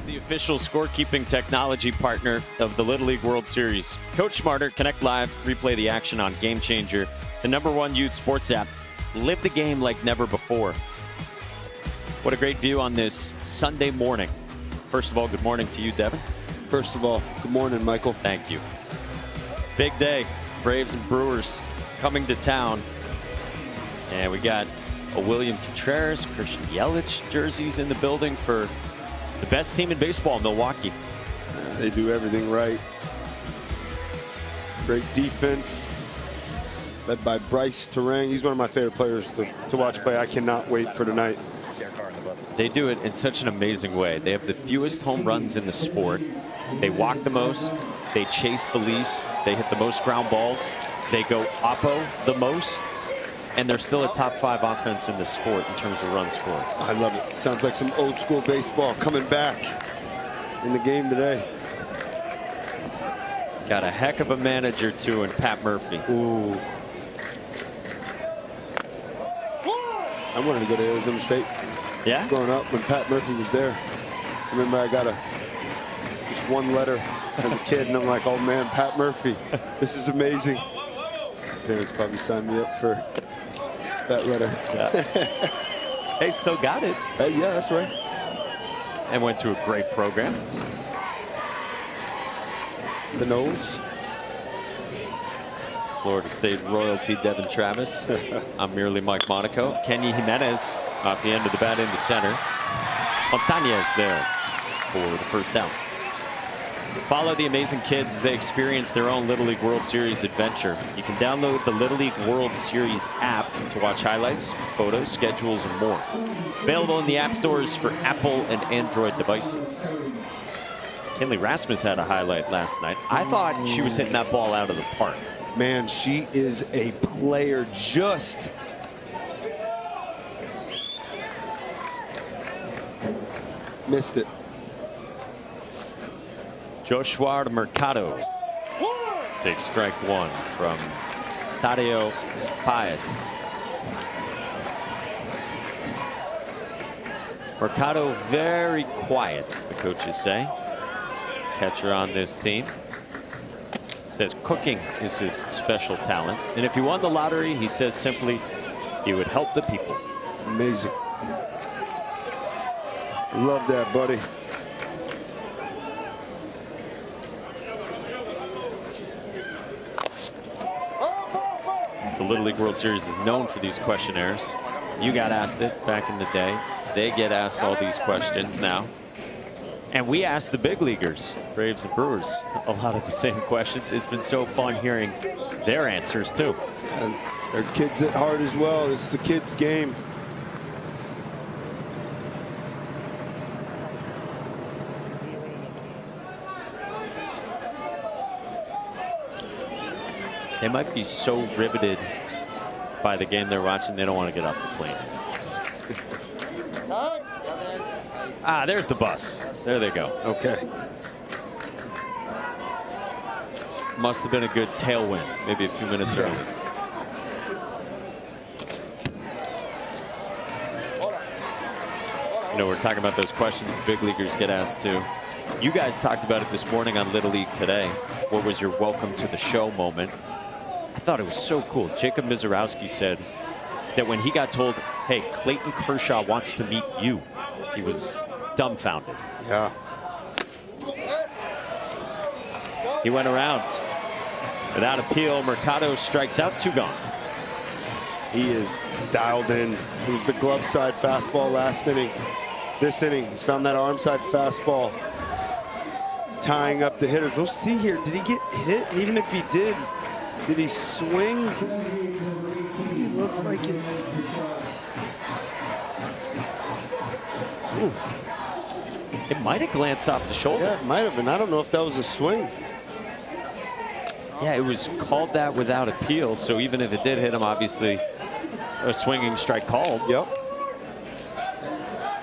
The official scorekeeping technology partner of the Little League World Series. Coach Smarter, connect live, replay the action on Game Changer, the #1 youth sports app. Live the game like never before. What a great view on this Sunday morning. First of all, good morning to you, Devin. First of all, good morning, Michael. Thank you. Big day. Braves and Brewers coming to town. And we got a William Contreras, Christian Yelich jerseys in the building for the best team in baseball, Milwaukee. They do everything right. Great defense, led by Bryce Terang. He's one of my favorite players to watch play. I cannot wait for tonight. They do it in such an amazing way. They have the fewest home runs in the sport. They walk the most. They chase the least. They hit the most ground balls. They go oppo the most. And they're still a top 5 offense in the sport in terms of runs scored. I love it. Sounds like some old school baseball coming back in the game today. Got a heck of a manager too in Pat Murphy. Ooh. I wanted to go to Arizona State. Yeah? Growing up when Pat Murphy was there. I remember I got just one letter as a kid and I'm like, oh man, Pat Murphy, this is amazing. Parents probably signed me up for that letter. Yeah. They still got it. Yeah, that's right. And went to a great program. The nose. Florida State royalty Devin Travis. I'm merely Mike Monaco. Kenny Jimenez off the end of the bat into center. Montañez there for the first down. Follow the amazing kids as they experience their own Little League World Series adventure. You can download the Little League World Series app to watch highlights, photos, schedules, and more. Available in the app stores for Apple and Android devices. Kinley Rasmus had a highlight last night. I thought she was hitting that ball out of the park. Man, she is a player. Just missed it. Joshua Mercado takes strike 1 from Tadeo Paez. Mercado very quiet, the coaches say. Catcher on this team. Says cooking is his special talent. And if he won the lottery, he says simply, he would help the people. Amazing. Love that, buddy. The Little League World Series is known for these questionnaires. You got asked it back in the day. They get asked all these questions now. And we asked the big leaguers, Braves and Brewers, a lot of the same questions. It's been so fun hearing their answers too. And they're kids at heart as well. This is a kid's game. They might be so riveted by the game they're watching, they don't want to get off the plane. Ah, there's the bus. There they go. Okay. Must have been a good tailwind, maybe a few minutes early. You know, we're talking about those questions the big leaguers get asked too. You guys talked about it this morning on Little League Today. What was your welcome to the show moment? I thought it was so cool. Jacob Mizorowski said that when he got told, hey, Clayton Kershaw wants to meet you, he was dumbfounded. Yeah. He went around. Without appeal, Mercado strikes out, 2 gone. He is dialed in. It was the glove side fastball last inning. This inning, he's found that arm side fastball, tying up the hitters. We'll see here. Did he get hit? Even if he did he swing? He looked like it. Ooh. It might have glanced off the shoulder. Yeah, it might have been. I don't know if that was a swing. Yeah, it was called that without appeal. So even if it did hit him, obviously a swinging strike called. Yep.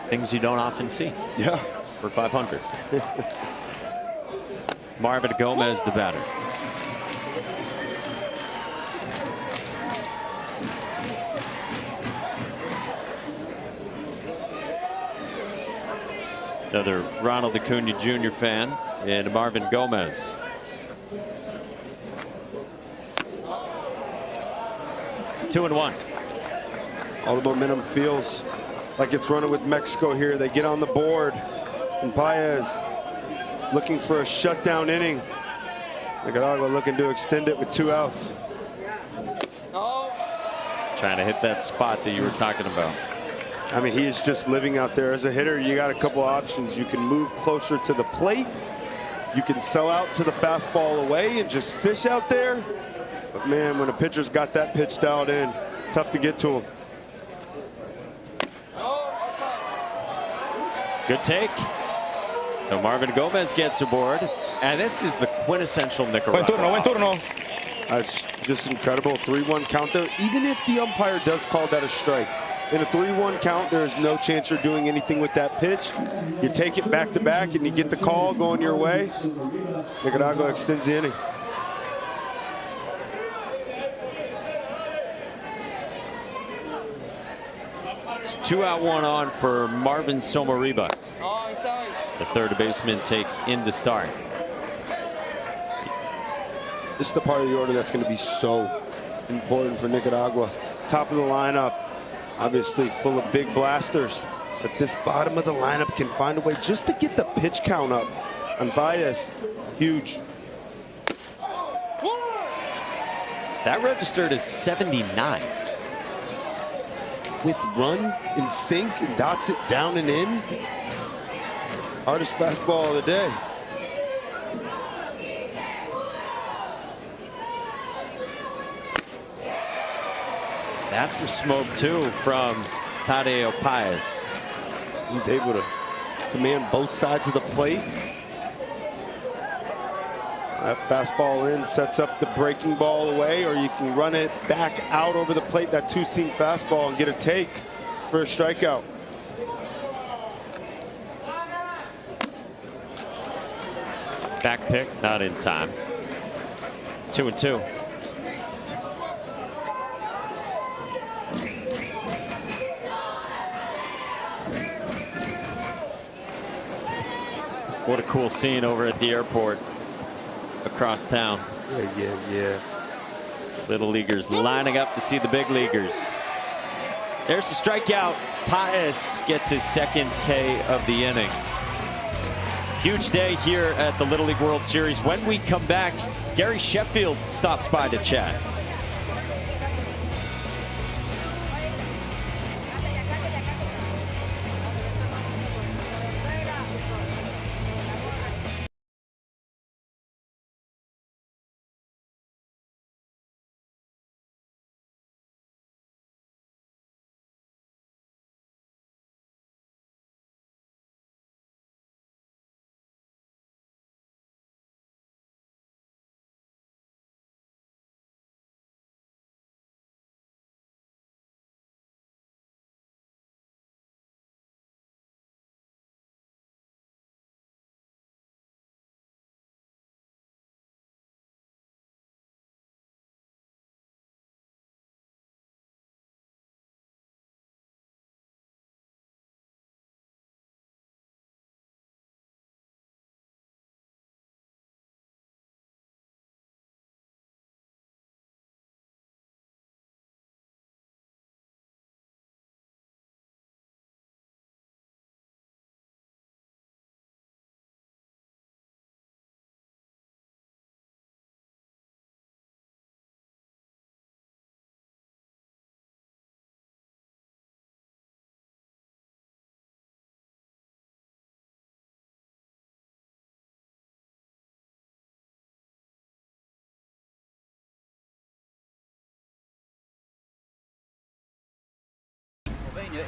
Things you don't often see. Yeah. For 500. Marvin Gomez, the batter. Another Ronald Acuna Jr. fan and Marvin Gomez. Two and one. All the momentum feels like it's running with Mexico here. They get on the board, and Paez looking for a shutdown inning. Nicaragua looking to extend it with 2 outs. Trying to hit that spot that you were talking about. I mean, he is just living out there. As a hitter, you got a couple options. You can move closer to the plate. You can sell out to the fastball away and just fish out there. But man, when a pitcher's got that pitch dialed in, tough to get to him. Good take. So Marvin Gomez gets aboard. And this is the quintessential Nicaragua. Buen turno. It's just incredible. 3-1 count there. Even if the umpire does call that a strike, in a 3-1 count, there is no chance you're doing anything with that pitch. You take it back to back and you get the call going your way. Nicaragua extends the inning. It's 2 out, 1 on for Marvin Somariba. The third baseman takes in the start. This is the part of the order that's going to be so important for Nicaragua. Top of the lineup, obviously full of big blasters. If this bottom of the lineup can find a way just to get the pitch count up on Baez, huge. That registered as 79. With run in sync and dots it down and in. Hardest fastball of the day. That's some smoke too from Tadeo Paez. He's able to command both sides of the plate. That fastball in sets up the breaking ball away, or you can run it back out over the plate, that 2-seam fastball, and get a take for a strikeout. Back pick, not in time. 2-2. What a cool scene over at the airport across town. Yeah. Little leaguers lining up to see the big leaguers. There's the strikeout. Paez gets his second K of the inning. Huge day here at the Little League World Series. When we come back, Gary Sheffield stops by to chat.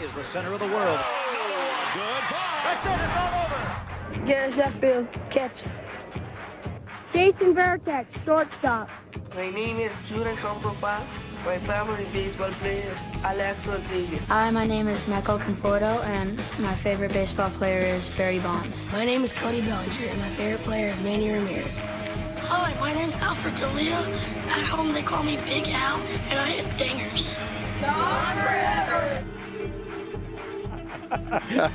Is the center of the world. Good ball. That's it. It's all over. Gary Sheffield, catcher. Jason Veritek, shortstop. My name is Julian Somprofa. My favorite baseball player is Alex Rodriguez. Hi, my name is Michael Conforto, and my favorite baseball player is Barry Bonds. My name is Cody Bellinger, and my favorite player is Manny Ramirez. Hi, my name is Alfred D'Elia. At home, they call me Big Al, and I hit dingers. Gone forever.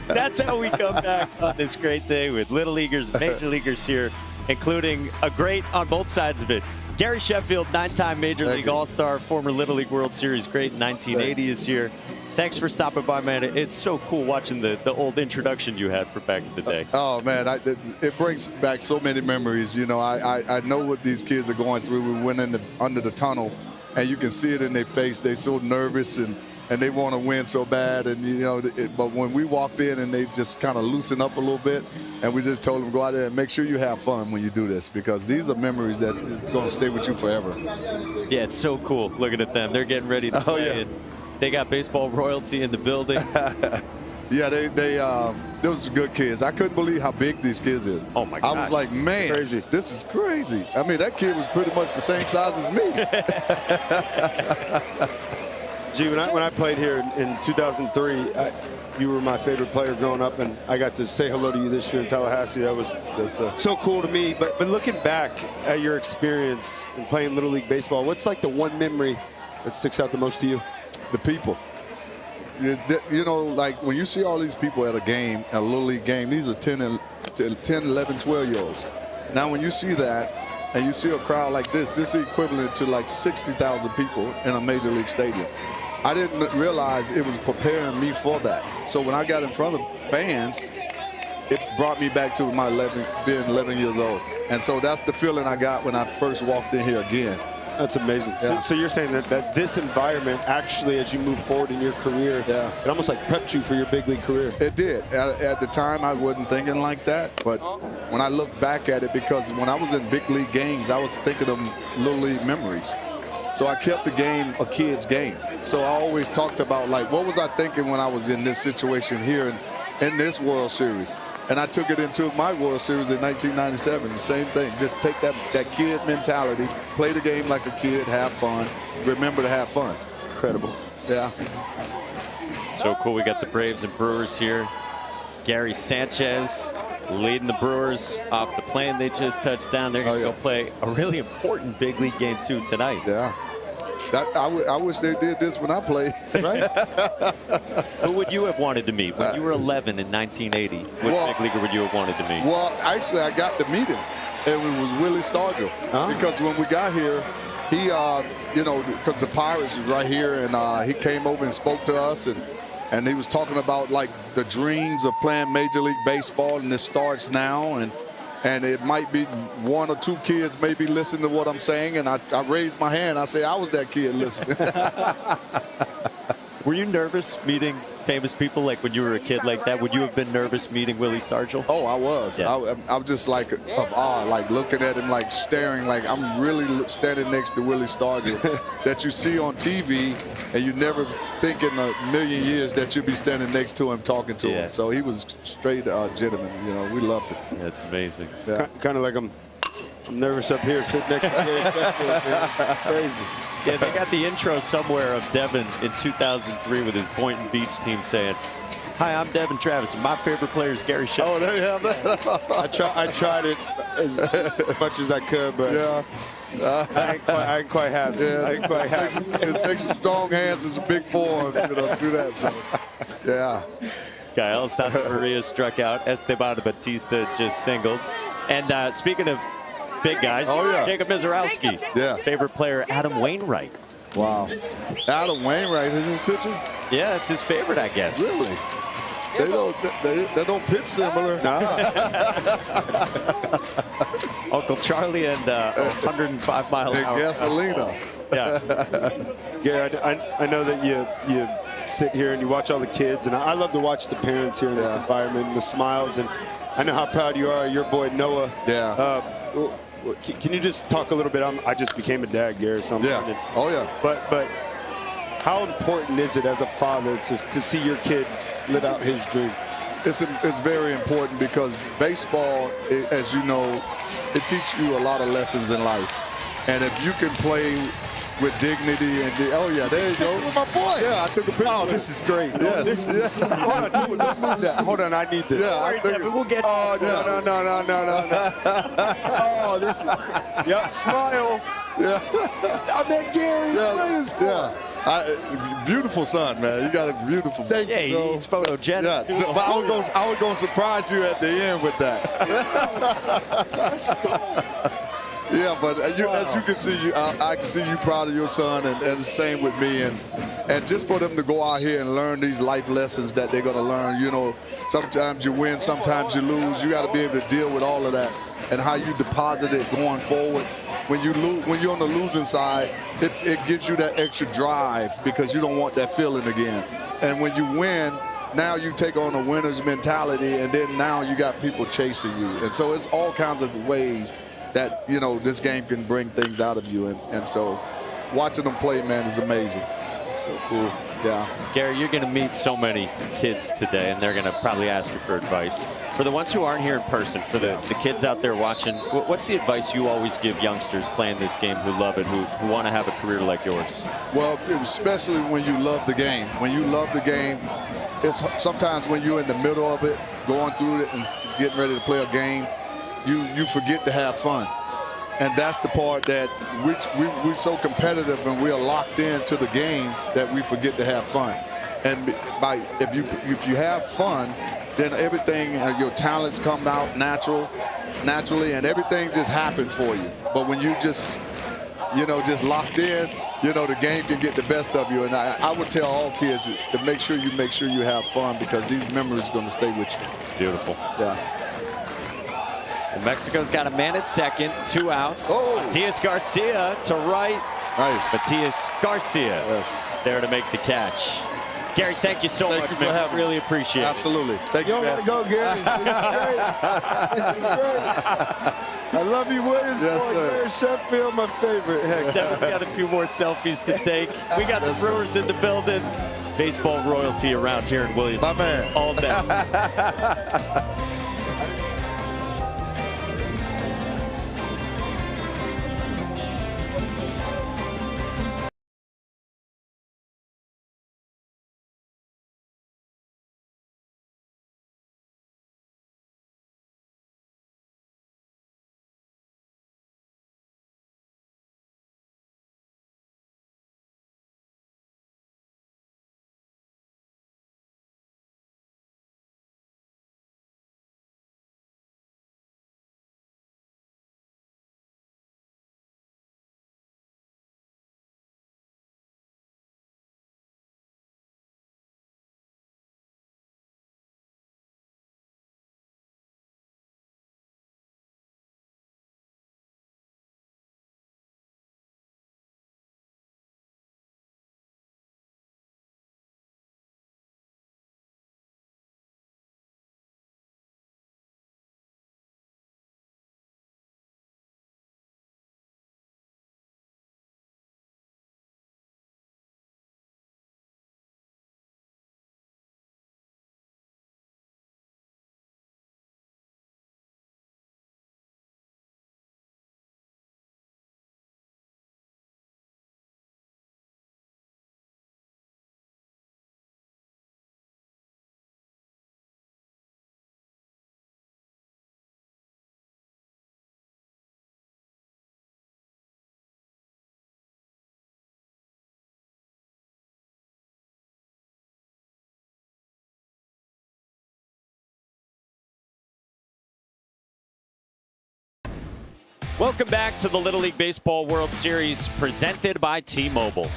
That's how we come back on this great day with Little Leaguers, Major Leaguers here, including a great on both sides of it. Gary Sheffield, 9-time Major League All-Star, former Little League World Series great in 1980 is here. Thanks for stopping by, man. It's so cool watching the old introduction you had for back in the day. Oh, man, it brings back so many memories. You know, I know what these kids are going through. We went under the tunnel, and you can see it in their face. They're so nervous, and they want to win so bad. And, you know, but when we walked in and they just kind of loosened up a little bit, and we just told them, go out there and make sure you have fun when you do this, because these are memories that are going to stay with you forever. Yeah, it's so cool looking at them. They're getting ready to play. They got baseball royalty in the building. Yeah, they was good kids. I couldn't believe how big these kids are. Oh my God! I was like, man, this is crazy. I mean, that kid was pretty much the same size as me. Gee, when I played here in 2003, you were my favorite player growing up, and I got to say hello to you this year in Tallahassee. That's so cool to me. But looking back at your experience in playing Little League baseball, what's like the one memory that sticks out the most to you? The people. You know, like when you see all these people at a game, a Little League game, these are 10, 11, 12-year-olds. Now, when you see that and you see a crowd like this is equivalent to like 60,000 people in a Major League stadium. I didn't realize it was preparing me for that. So when I got in front of fans, it brought me back to being 11 years old. And so that's the feeling I got when I first walked in here again. That's amazing. Yeah. So you're saying that this environment actually, as you move forward in your career, it almost like prepped you for your big league career. It did. At the time, I wasn't thinking like that. But when I look back at it, because when I was in big league games, I was thinking of Little League memories. So I kept the game a kid's game. So I always talked about, like, what was I thinking when I was in this situation here in this World Series? And I took it into my World Series in 1997, the same thing. Just take that kid mentality, play the game like a kid, have fun, remember to have fun. Incredible. Yeah. So cool. We got the Braves and Brewers here. Gary Sanchez leading the Brewers off the plane. They just touched down. They're going to go play a really important big league game, too, tonight. Yeah. I wish they did this when I played. Right? Who would you have wanted to meet when you were 11 in 1980? Which big leaguer would you have wanted to meet? Well, actually, I got to meet him, and it was Willie Stargell. Because when we got here, he, you know, because the Pirates was right here, and he came over and spoke to us, and he was talking about, like, the dreams of playing Major League Baseball, and it starts now, and it might be one or two kids maybe listening to what I'm saying, and I raised my hand. I say I was that kid listening. Were you nervous meeting famous people, like when you were a kid like that? Would you have been nervous meeting Willie Stargell? Oh, I was. Yeah. I was just like of awe, like looking at him, like staring, like I'm really standing next to Willie Stargell that you see on TV, and you never think in a million years that you'd be standing next to him talking to him. So he was straight gentleman. You know, we loved it. That's amazing. Yeah. Kind of like I'm nervous up here, sitting next to Gary Sheffield. Crazy. Yeah, they got the intro somewhere of Devin in 2003 with his Boynton Beach team saying, "Hi, I'm Devin Travis, and my favorite player is Gary Sheffield." Oh, they have that. I tried it as much as I could, but I ain't quite happy. Yeah, I ain't quite happy. It takes some strong hands and some big form, you know, to do that. So, yeah. Gael Santa Maria struck out. Esteban Batista just singled. And speaking of big guys, Jacob Mizorowski. Yes. Favorite player, Adam Wainwright. Wow. Adam Wainwright is his pitcher? Yeah, it's his favorite, I guess. Really? They don't pitch similar. Uncle Charlie and 105 mile an hour. Gasolina. Yeah. Gary, I know that you sit here and you watch all the kids, and I love to watch the parents here in this environment and the smiles, and I know how proud you are of your boy Noah. Yeah. Can you just talk a little bit? I just became a dad, Gary. So I'm But how important is it as a father to see your kid live out his dream? It's very important because baseball, as you know, it teaches you a lot of lessons in life. And if you can play with dignity and there you go. With my boy. Yeah, I took a picture. Oh, this is great. Yes. Hold on, I need this. Yeah, we'll get. Oh no. Oh, this is. Yep. Smile. Yeah. I met Gary. Yeah. Beautiful son, man. You got a beautiful. Yeah, he's photogenic. Yeah, too. but I was going to surprise you at the end with that. Yeah, but as you can see, I can see you proud of your son, and the same with me. And just for them to go out here and learn these life lessons that they're going to learn. You know, sometimes you win, sometimes you lose. You got to be able to deal with all of that and how you deposit it going forward. When you lose, when you're on the losing side, it gives you that extra drive because you don't want that feeling again. And when you win, now you take on a winner's mentality, and then now you got people chasing you. And so it's all kinds of ways that, you know, this game can bring things out of you. And so watching them play, man, is amazing. So cool. Yeah. Gary, you're going to meet so many kids today, and they're going to probably ask you for advice. For the ones who aren't here in person, for the kids out there watching, what's the advice you always give youngsters playing this game who love it, who want to have a career like yours? Well, especially when you love the game. When you love the game, it's sometimes when you're in the middle of it, going through it and getting ready to play a game, you forget to have fun. And that's the part that we're so competitive and we're locked into the game that we forget to have fun. And if you have fun, then everything, your talents come out naturally, and everything just happens for you. But when you just locked in, you know, the game can get the best of you. And I would tell all kids to make sure you have fun, because these memories are going to stay with you. Beautiful. Yeah. Well, Mexico's got a man at second, 2 outs. Oh. Matias Garcia to right. Nice. Matias Garcia there to make the catch. Gary, thank you so much, man. Really appreciate it. Absolutely. Thank you, man. Go, Gary. This is great. I love you, Williams. Yes, sir. Gary Sheffield, my favorite. Heck, Devin's got a few more selfies to take. We got the Brewers in the building. Baseball royalty around here in Williams. My man. All day. Welcome back to the Little League Baseball World Series presented by T-Mobile.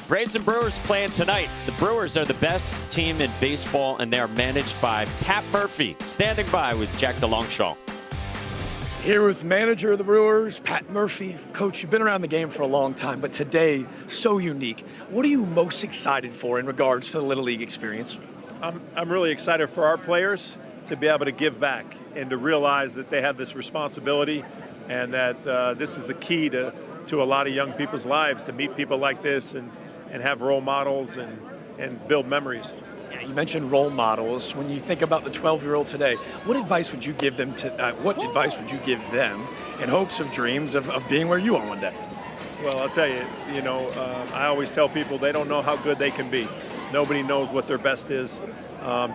Braves and Brewers playing tonight. The Brewers are the best team in baseball, and they are managed by Pat Murphy. Standing by with Jack DeLongchamp. Here with manager of the Brewers, Pat Murphy. Coach, you've been around the game for a long time, but today, so unique. What are you most excited for in regards to the Little League experience? I'm really excited for our players to be able to give back and to realize that they have this responsibility, and that this is a key to a lot of young people's lives, to meet people like this and have role models and build memories. Yeah, you mentioned role models. When you think about the 12-year-old today, what advice would you give them in hopes of dreams of being where you are one day? Well, I'll tell you, I always tell people they don't know how good they can be. Nobody knows what their best is.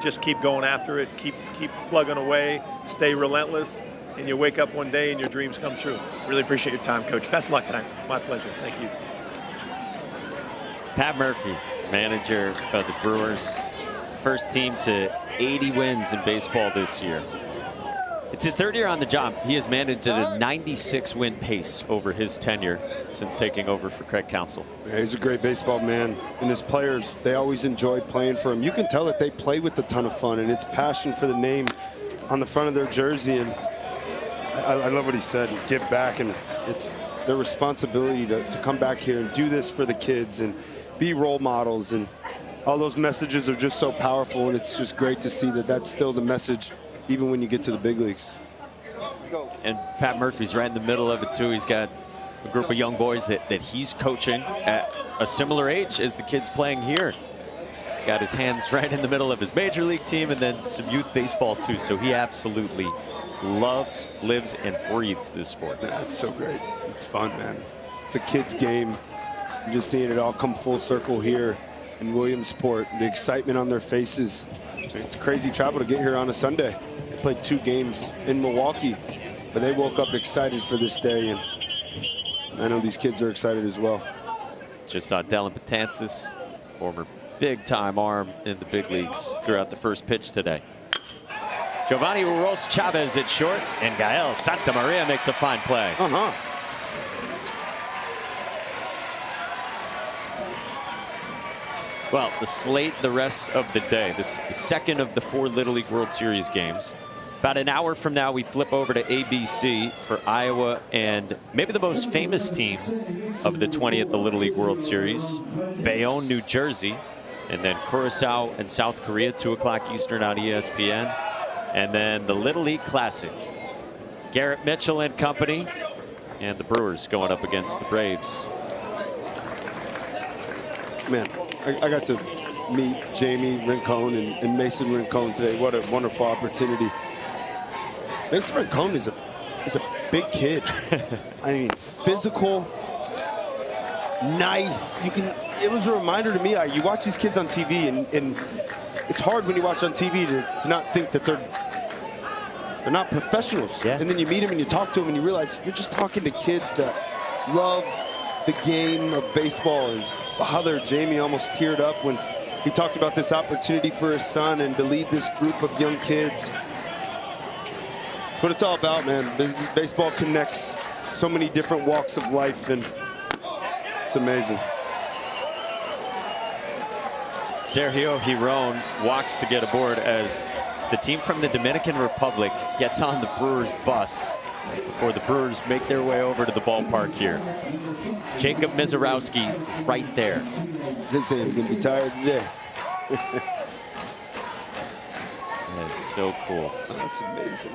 Just keep going after it, keep plugging away, stay relentless, and you wake up one day and your dreams come true. Really appreciate your time, Coach. Best of luck tonight. My pleasure. Thank you. Pat Murphy, manager of the Brewers. First team to 80 wins in baseball this year. It's his third year on the job. He has managed at a 96 win pace over his tenure since taking over for Craig Counsell. Yeah, he's a great baseball man, and his players, they always enjoy playing for him. You can tell that they play with a ton of fun, and it's passion for the name on the front of their jersey. And I love what he said, give back, and it's their responsibility to come back here and do this for the kids and be role models. And all those messages are just so powerful, and it's just great to see that that's still the message even when you get to the big leagues. Let's go. And Pat Murphy's right in the middle of it too. He's got a group of young boys that he's coaching at a similar age as the kids playing here. He's got his hands right in the middle of his major league team and then some youth baseball too. So he absolutely loves, lives, and breathes this sport. That's so great. It's fun, man. It's a kid's game. I'm just seeing it all come full circle here in Williamsport. The excitement on their faces. It's crazy travel to get here on a Sunday. They played 2 games in Milwaukee, but they woke up excited for this day, and I know these kids are excited as well. Just saw Dellin Betances, former big-time arm in the big leagues, threw out the first pitch today. Giovanni Uros Chavez at short, and Gael Santamaria makes a fine play. Well, the slate the rest of the day. This is the second of the 4 Little League World Series games. About an hour from now, we flip over to ABC for Iowa and maybe the most famous team of the 20th Little League World Series, Bayonne, New Jersey, and then Curaçao and South Korea, 2 o'clock Eastern on ESPN. And then the Little League Classic, Garrett Mitchell and company, and the Brewers going up against the Braves. Man, I got to meet Jamie Rincon and Mason Rincon today. What a wonderful opportunity. Mason Rincon is a big kid. I mean, physical, nice. It was a reminder to me. You watch these kids on TV, and it's hard when you watch on TV to not think that they're not professionals. Yeah. And then you meet them and you talk to them and you realize you're just talking to kids that love the game of baseball. And Father Jamie almost teared up when he talked about this opportunity for his son and to lead this group of young kids. That's what it's all about, man. Baseball connects so many different walks of life, and it's amazing. Sergio Giron walks to get aboard as the team from the Dominican Republic gets on the Brewers bus before the Brewers make their way over to the ballpark here. Jacob Mizorowski right there. This hand's gonna be tired today. That is so cool. That's amazing.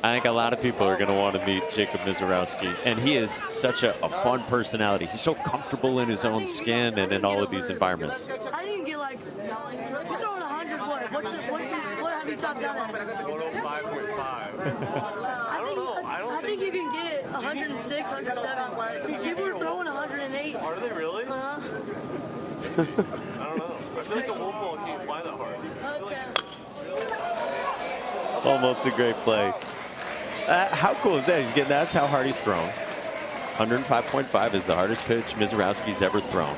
I think a lot of people are going to want to meet Jacob Mizorowski, and he is such a fun personality. He's so comfortable in his own skin and in all of these environments. I didn't get like, you're throwing 100 what? What have you topped down at? 105.5. I think you can get 106, 107. People were throwing 108. Are they really? I don't know. I feel like a wolf ball can't fly that hard. Almost a great play. How cool is that? He's getting, that's how hard he's thrown. 105.5 is the hardest pitch Mizorowski's ever thrown.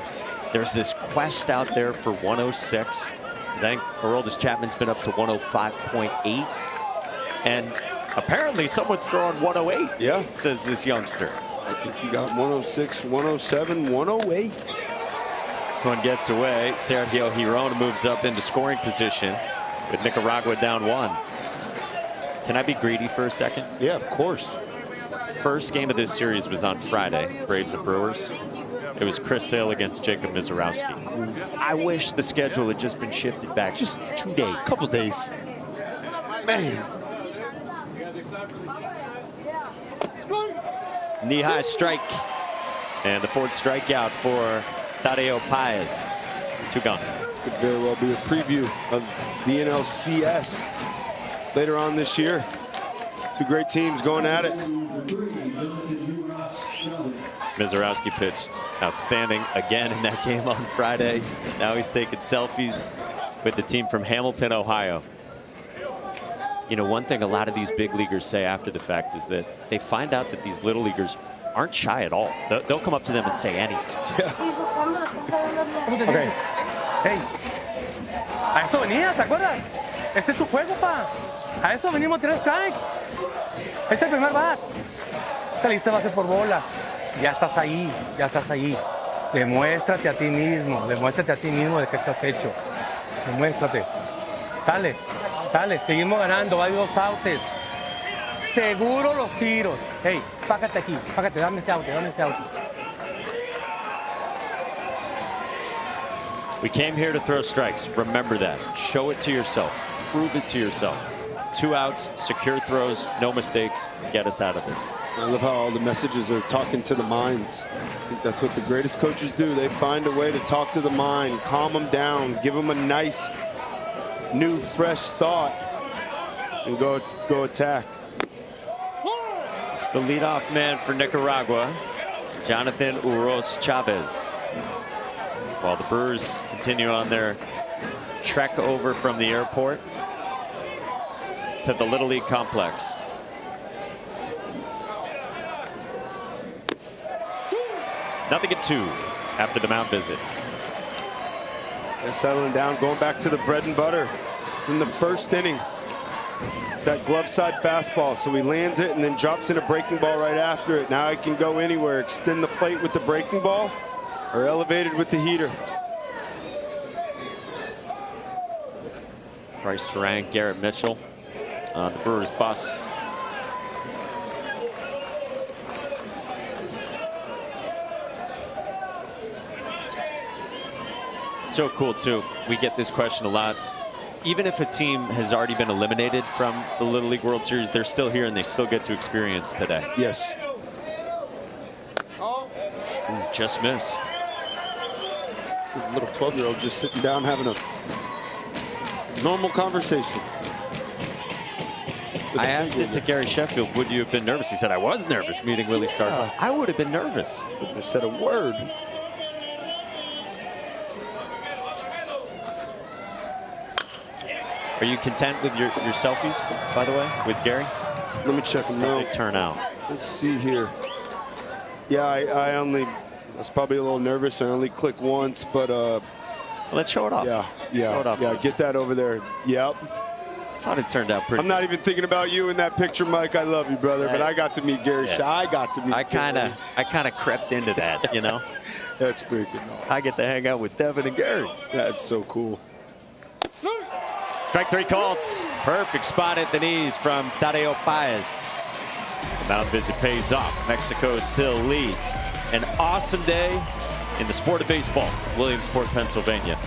There's this quest out there for 106. I think Aroldis Chapman's been up to 105.8. And apparently someone's throwing 108. Yeah. Says this youngster. I think you got 106, 107, 108. This one gets away. Sergio Giron moves up into scoring position with Nicaragua down 1. Can I be greedy for a second? Yeah, of course. First game of this series was on Friday, Braves and Brewers. It was Chris Sale against Jacob Mizorowski. I wish the schedule had just been shifted back just 2 days. Couple days. Man. Knee-high strike. And the 4th strikeout for Tadeo Paez. 2 gone. Could very well be a preview of the NLCS later on this year. 2 great teams going at it. Mizorowski pitched outstanding again in that game on Friday. Now he's taking selfies with the team from Hamilton, Ohio. You know, one thing a lot of these big leaguers say after the fact is that they find out that these little leaguers aren't shy at all. They'll come up to them and say anything. Okay. Hey, a eso venías, ¿te acuerdas? Este es tu juego, pa. A eso venimos a tirar strikes. Es el primer bat. Te lista base por bola. Ya estás ahí, ya estás ahí. Demuéstrate a ti mismo de que estás hecho. Demuéstrate. Sale, seguimos ganando, va a haber 2 outs. Seguro los tiros. Hey, págate aquí, dame este out. We came here to throw strikes. Remember that. Show it to yourself. Prove it to yourself. 2 outs, secure throws, no mistakes. Get us out of this. I love how all the messages are talking to the minds. I think that's what the greatest coaches do. They find a way to talk to the mind, calm them down, give them a nice, new, fresh thought, and go attack. It's the leadoff man for Nicaragua, Jonathan Uros Chavez. While the Brewers continue on their trek over from the airport to the Little League complex. Nothing at 2 after the mound visit. They're settling down, going back to the bread and butter in the first inning. It's that glove side fastball, so he lands it and then drops in a breaking ball right after it. Now he can go anywhere, extend the plate with the breaking ball or elevate it with the heater. Bryce Terang, Garrett Mitchell on the Brewers bus. So cool too. We get this question a lot. Even if a team has already been eliminated from the Little League World Series, they're still here and they still get to experience today. Yes. Ooh, just missed. A little 12-year-old just sitting down having a normal conversation. I asked it to Gary Sheffield, would you have been nervous? He said, I was nervous meeting Willie Stargell. I would have been nervous. Wouldn't have said a word. Are you content with your selfies, by the way, with Gary? Let me check them out. They turn out. Let's see here. Yeah, I was probably a little nervous. I only clicked once, but let's show it off. Yeah, Show it off. yeah. Get that over there. Yep. Thought it turned out pretty. I'm not even thinking about you in that picture, Mike. I love you, brother, but I got to meet Gary. Yeah. I got to meet. I kind of crept into that, you know. That's freaking awesome. I get to hang out with Devin and Gary. That's so cool. Strike 3 called. Perfect spot at the knees from Tadeo Paez. The mound visit pays off. Mexico still leads. An awesome day in the sport of baseball, Williamsport, Pennsylvania.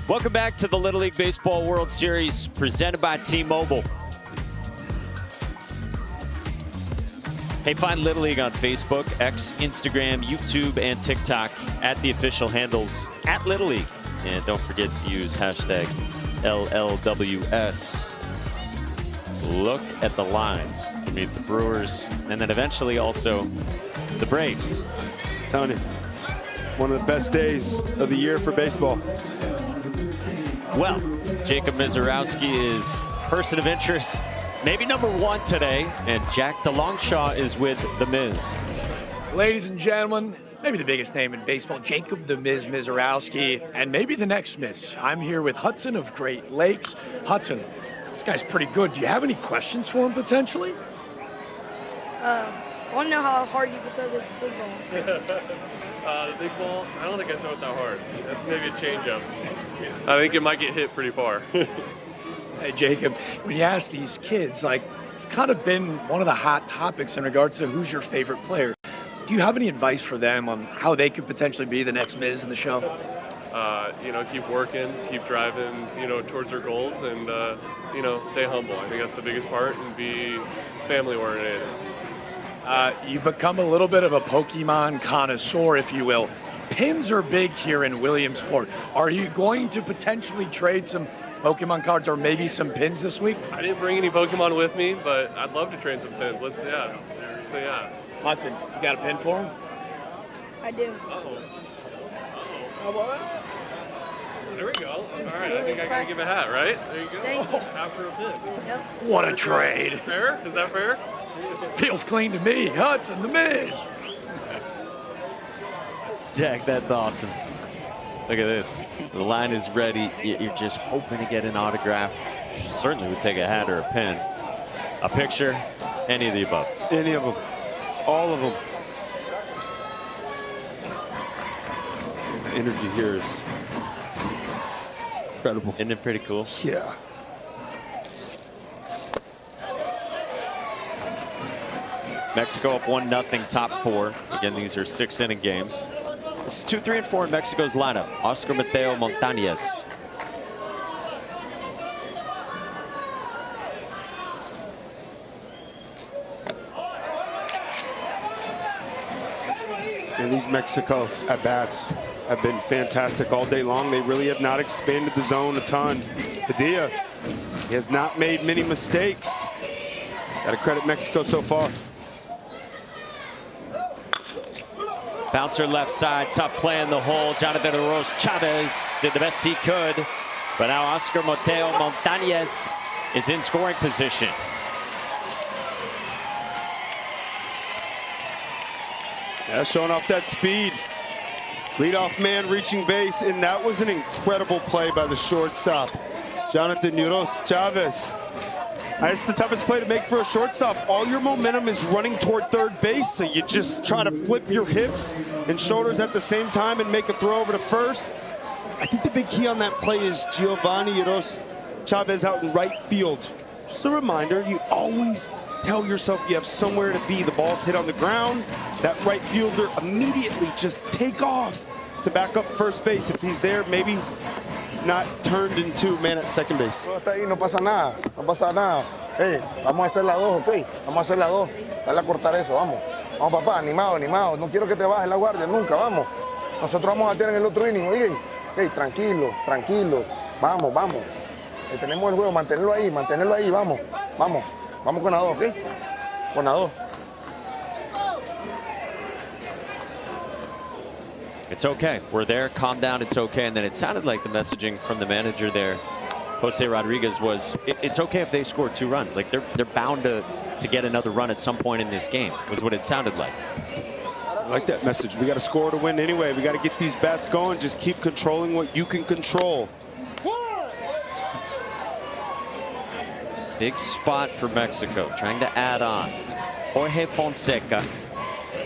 Welcome back to the Little League Baseball World Series presented by T-Mobile. Hey, find Little League on Facebook, X, Instagram, YouTube, and TikTok at the official handles at Little League. And don't forget to use hashtag LLWS look at the lines to meet the Brewers and then eventually also the Braves. I'm telling you, one of the best days of the year for baseball. Well, Jacob Misiorowski is person of interest, maybe #1 today, and Jack DeLongchamp is with The Miz. Ladies and gentlemen, maybe the biggest name in baseball, Jacob the Miz Misiorowski, and maybe the next Miz. I'm here with Hudson of Great Lakes. Hudson, this guy's pretty good. Do you have any questions for him potentially? I want to know how hard you can throw this big ball. The big ball, I don't think I throw it that hard. That's maybe a changeup. I think it might get hit pretty far. Hey, Jacob, when you ask these kids, like, it's kind of been one of the hot topics in regards to who's your favorite player. Do you have any advice for them on how they could potentially be the next Miz in the show? Keep working, keep driving, towards their goals, and, stay humble. I think that's the biggest part, and be family-oriented. You've become a little bit of a Pokemon connoisseur, if you will. Pins are big here in Williamsport. Are you going to potentially trade some Pokemon cards or maybe some pins this week? I didn't bring any Pokemon with me, but I'd love to trade some pins. Hudson, you got a pin for him? I do. There we go. All right, I think I gotta give a hat, right? There you go. Thank you. Hat for a pin. Yep. What a trade. Fair? Is that fair? Feels clean to me. Hudson, the Miz. Jack, that's awesome. Look at this. The line is ready. You're just hoping to get an autograph. Certainly would take a hat or a pin. A picture, any of the above. Any of them. All of them. The energy here is incredible. Isn't it pretty cool? Yeah. Mexico up 1-0, top 4. Again, these are 6-inning games. This is 2, 3, and 4 in Mexico's lineup. Oscar Mateo Montañez. And these Mexico at-bats have been fantastic all day long. They really have not expanded the zone a ton. Padilla, he has not made many mistakes. Got to credit Mexico so far. Bouncer left side, tough play in the hole. Jonathan Arroz Chavez did the best he could. But now Oscar Mateo Montañez is in scoring position. Yeah, showing off that speed. Leadoff man reaching base, and that was an incredible play by the shortstop, Jonathan Arroz Chavez. That's the toughest play to make for a shortstop. All your momentum is running toward third base, so you just try to flip your hips and shoulders at the same time and make a throw over to first. I think the big key on that play is Giovanni Arroz Chavez out in right field. Just a reminder, you always tell yourself you have somewhere to be. The ball's hit on the ground. That right fielder immediately just take off to back up first base. If he's there, maybe it's not turned into a man at second base. Está ahí, no pasa nada, no pasa nada. Hey, vamos a hacer la 2, ¿ok? Vamos a hacer la 2. Dale a cortar eso, vamos. Vamos, papá, animado, animado. No quiero que te bajes la guardia, nunca, vamos. Nosotros vamos a batear en el otro inning, oye. Hey, tranquilo, tranquilo. Vamos, vamos. Tenemos el juego, mantenerlo ahí, vamos. Vamos, vamos con la 2, ¿ok? Con la 2. It's okay. We're there. Calm down. It's okay. And then it sounded like the messaging from the manager there, Jose Rodriguez, was it's okay if they score 2 runs. Like they're bound to get another run at some point in this game, was what it sounded like. I like that message. We got to score to win anyway. We got to get these bats going. Just keep controlling what you can control. Big spot for Mexico, trying to add on. Jorge Fonseca,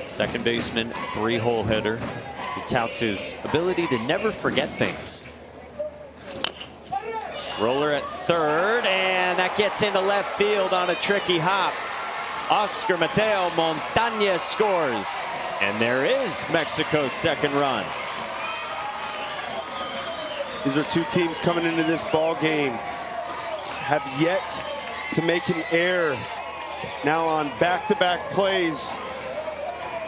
second baseman, 3-hole hitter. He touts his ability to never forget things. Roller at third, and that gets into left field on a tricky hop. Oscar Mateo Montañez scores, and there is Mexico's second run. These are 2 teams coming into this ball game, have yet to make an error. Now on back-to-back plays,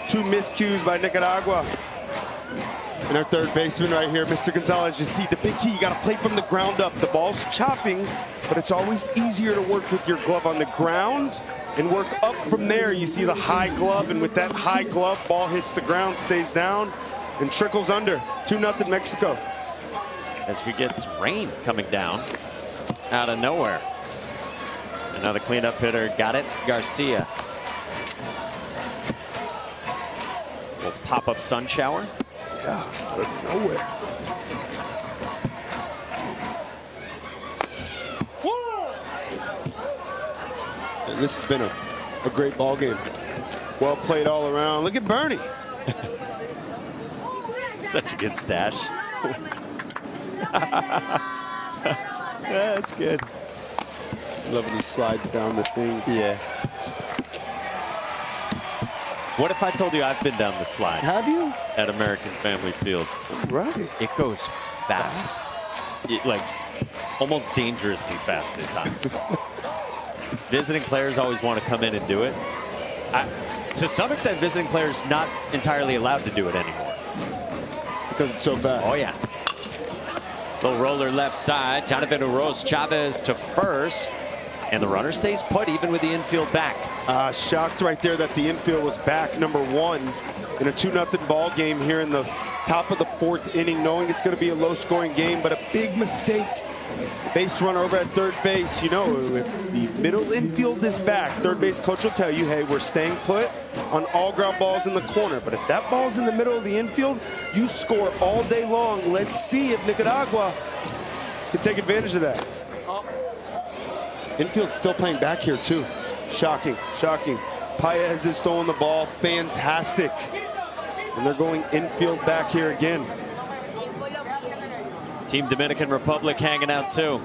2 miscues by Nicaragua. And our third baseman right here, Mr. Gonzalez, you see the big key, you gotta play from the ground up. The ball's chopping, but it's always easier to work with your glove on the ground and work up from there. You see the high glove, and with that high glove, ball hits the ground, stays down, and trickles under. 2-0 Mexico. As we get some rain coming down out of nowhere. Another cleanup hitter, got it, Garcia. Little pop-up sun shower. Yeah, out of nowhere. And this has been a great ball game. Well played all around. Look at Bernie. Such a good stash. That's good. Love when he slides down the thing. Yeah. What if I told you I've been down the slide? Have you? At American Family Field. Right. It goes fast. Like, almost dangerously fast at times. Visiting players always want to come in and do it. To some extent, visiting players not entirely allowed to do it anymore. Because it's so fast. Oh, yeah. Little roller left side. Jonathan Uroz Chavez to first. And the runner stays put even with the infield back. Shocked right there that the infield was back, number one, in a 2-0 ball game here in the top of the fourth inning, knowing it's going to be a low-scoring game, but a big mistake. Base runner over at third base. You know, if the middle infield is back, third base coach will tell you, hey, we're staying put on all ground balls in the corner. But if that ball's in the middle of the infield, you score all day long. Let's see if Nicaragua can take advantage of that. Infield still playing back here too. Shocking, shocking. Paez is throwing the ball, fantastic. And they're going infield back here again. Team Dominican Republic hanging out too.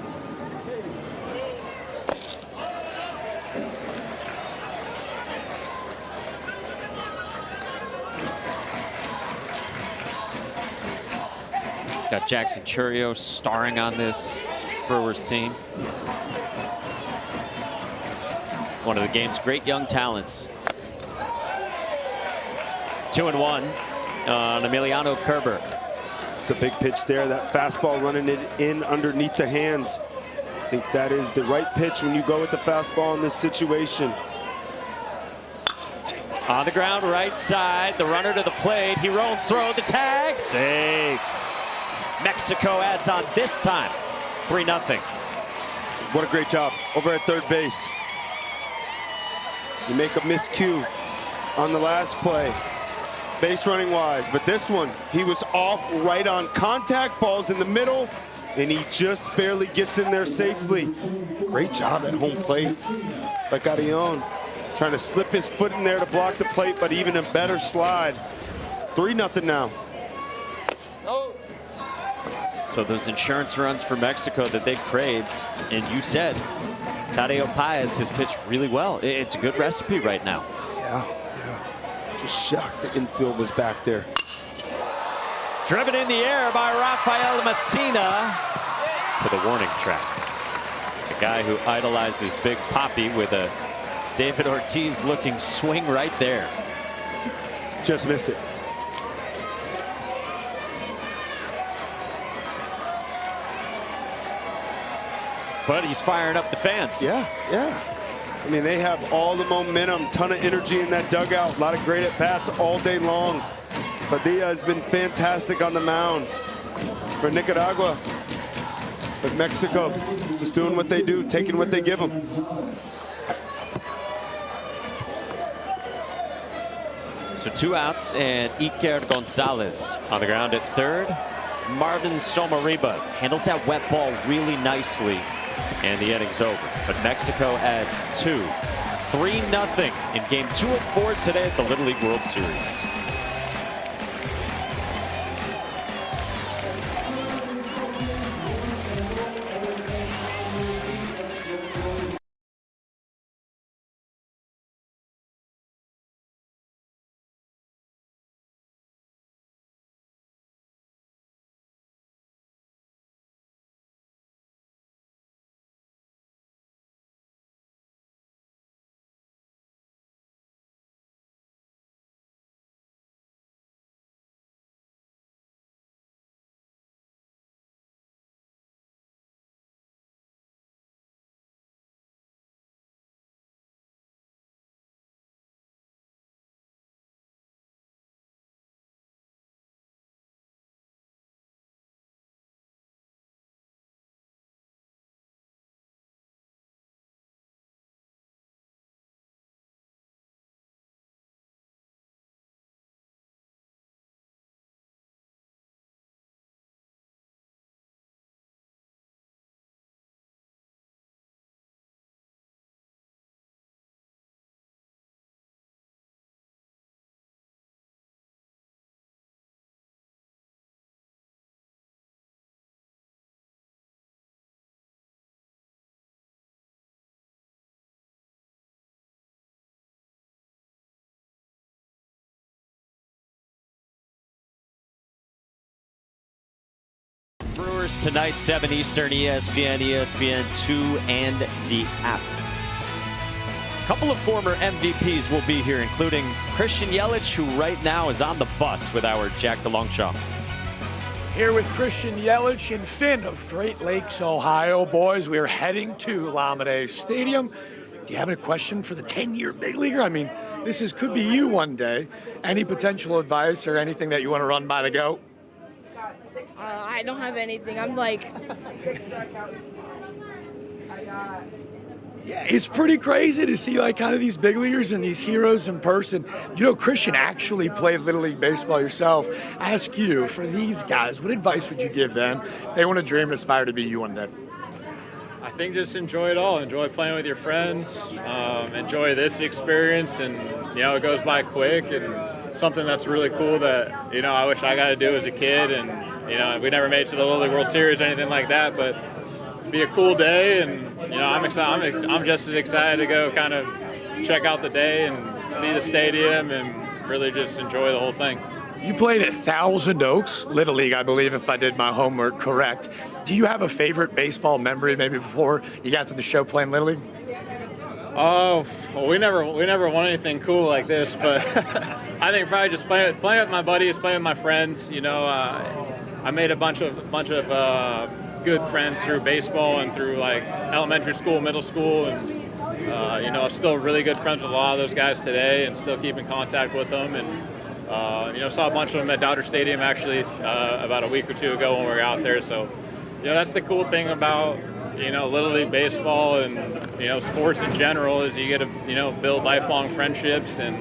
Got Jackson Churio starring on this Brewers team. One of the game's great young talents. 2-1 on Emiliano Kerber. It's a big pitch there. That fastball running it in underneath the hands. I think that is the right pitch when you go with the fastball in this situation. On the ground, right side. The runner to the plate. He rolls, throw the tag. Safe. Mexico adds on this time. 3-0. What a great job over at third base. You make a miscue on the last play, base running wise, but this one, he was off right on contact, balls in the middle, and he just barely gets in there safely. Great job at home plate by Carrion, trying to slip his foot in there to block the plate, but even a better slide. 3-0 now. So those insurance runs for Mexico that they craved, and you said Tadeo Paez has pitched really well. It's a good recipe right now. Yeah, yeah. Just shocked the infield was back there. Driven in the air by Rafael Messina to the warning track. The guy who idolizes Big Papi with a David Ortiz looking swing right there. Just missed it. But he's firing up the fans. Yeah, yeah. I mean, they have all the momentum, ton of energy in that dugout, a lot of great at-bats all day long. Padilla has been fantastic on the mound for Nicaragua. But Mexico just doing what they do, taking what they give them. So 2 outs and Iker Gonzalez on the ground at third. Marvin Somariba handles that wet ball really nicely. And the inning's over. But Mexico adds 2. 3-0 in game 2 of 4 today at the Little League World Series. Brewers tonight, 7 Eastern, ESPN, ESPN2, and the app. A couple of former MVPs will be here, including Christian Yelich, who right now is on the bus with our Jack DeLongchamp. Here with Christian Yelich and Finn of Great Lakes, Ohio. Boys, we are heading to Lamade Stadium. Do you have a question for the 10-year big leaguer? I mean, could be you one day. Any potential advice or anything that you want to run by the GOAT? I don't have anything. I'm like... Yeah, it's pretty crazy to see like kind of these big leaguers and these heroes in person. You know, Christian actually played Little League Baseball yourself. I ask you, for these guys, what advice would you give them if they want to dream and aspire to be you one day? I think just enjoy it all. Enjoy playing with your friends. Enjoy this experience, and it goes by quick. And something that's really cool that I wish I got to do as a kid. And we never made it to the Little League World Series or anything like that, but it'd be a cool day. And I'm excited. I'm just as excited to go kind of check out the day and see the stadium and really just enjoy the whole thing. You played at Thousand Oaks, Little League, I believe, if I did my homework correct. Do you have a favorite baseball memory maybe before you got to the show playing Little League? Oh, well, we never won anything cool like this, but I think probably just playing with my buddies, playing with my friends. I made a bunch of good friends through baseball and through like elementary school, middle school, and I'm still really good friends with a lot of those guys today, and still keep in contact with them. And saw a bunch of them at Dodger Stadium actually about a week or two ago when we were out there. So, that's the cool thing about Little League Baseball and sports in general is you get to build lifelong friendships and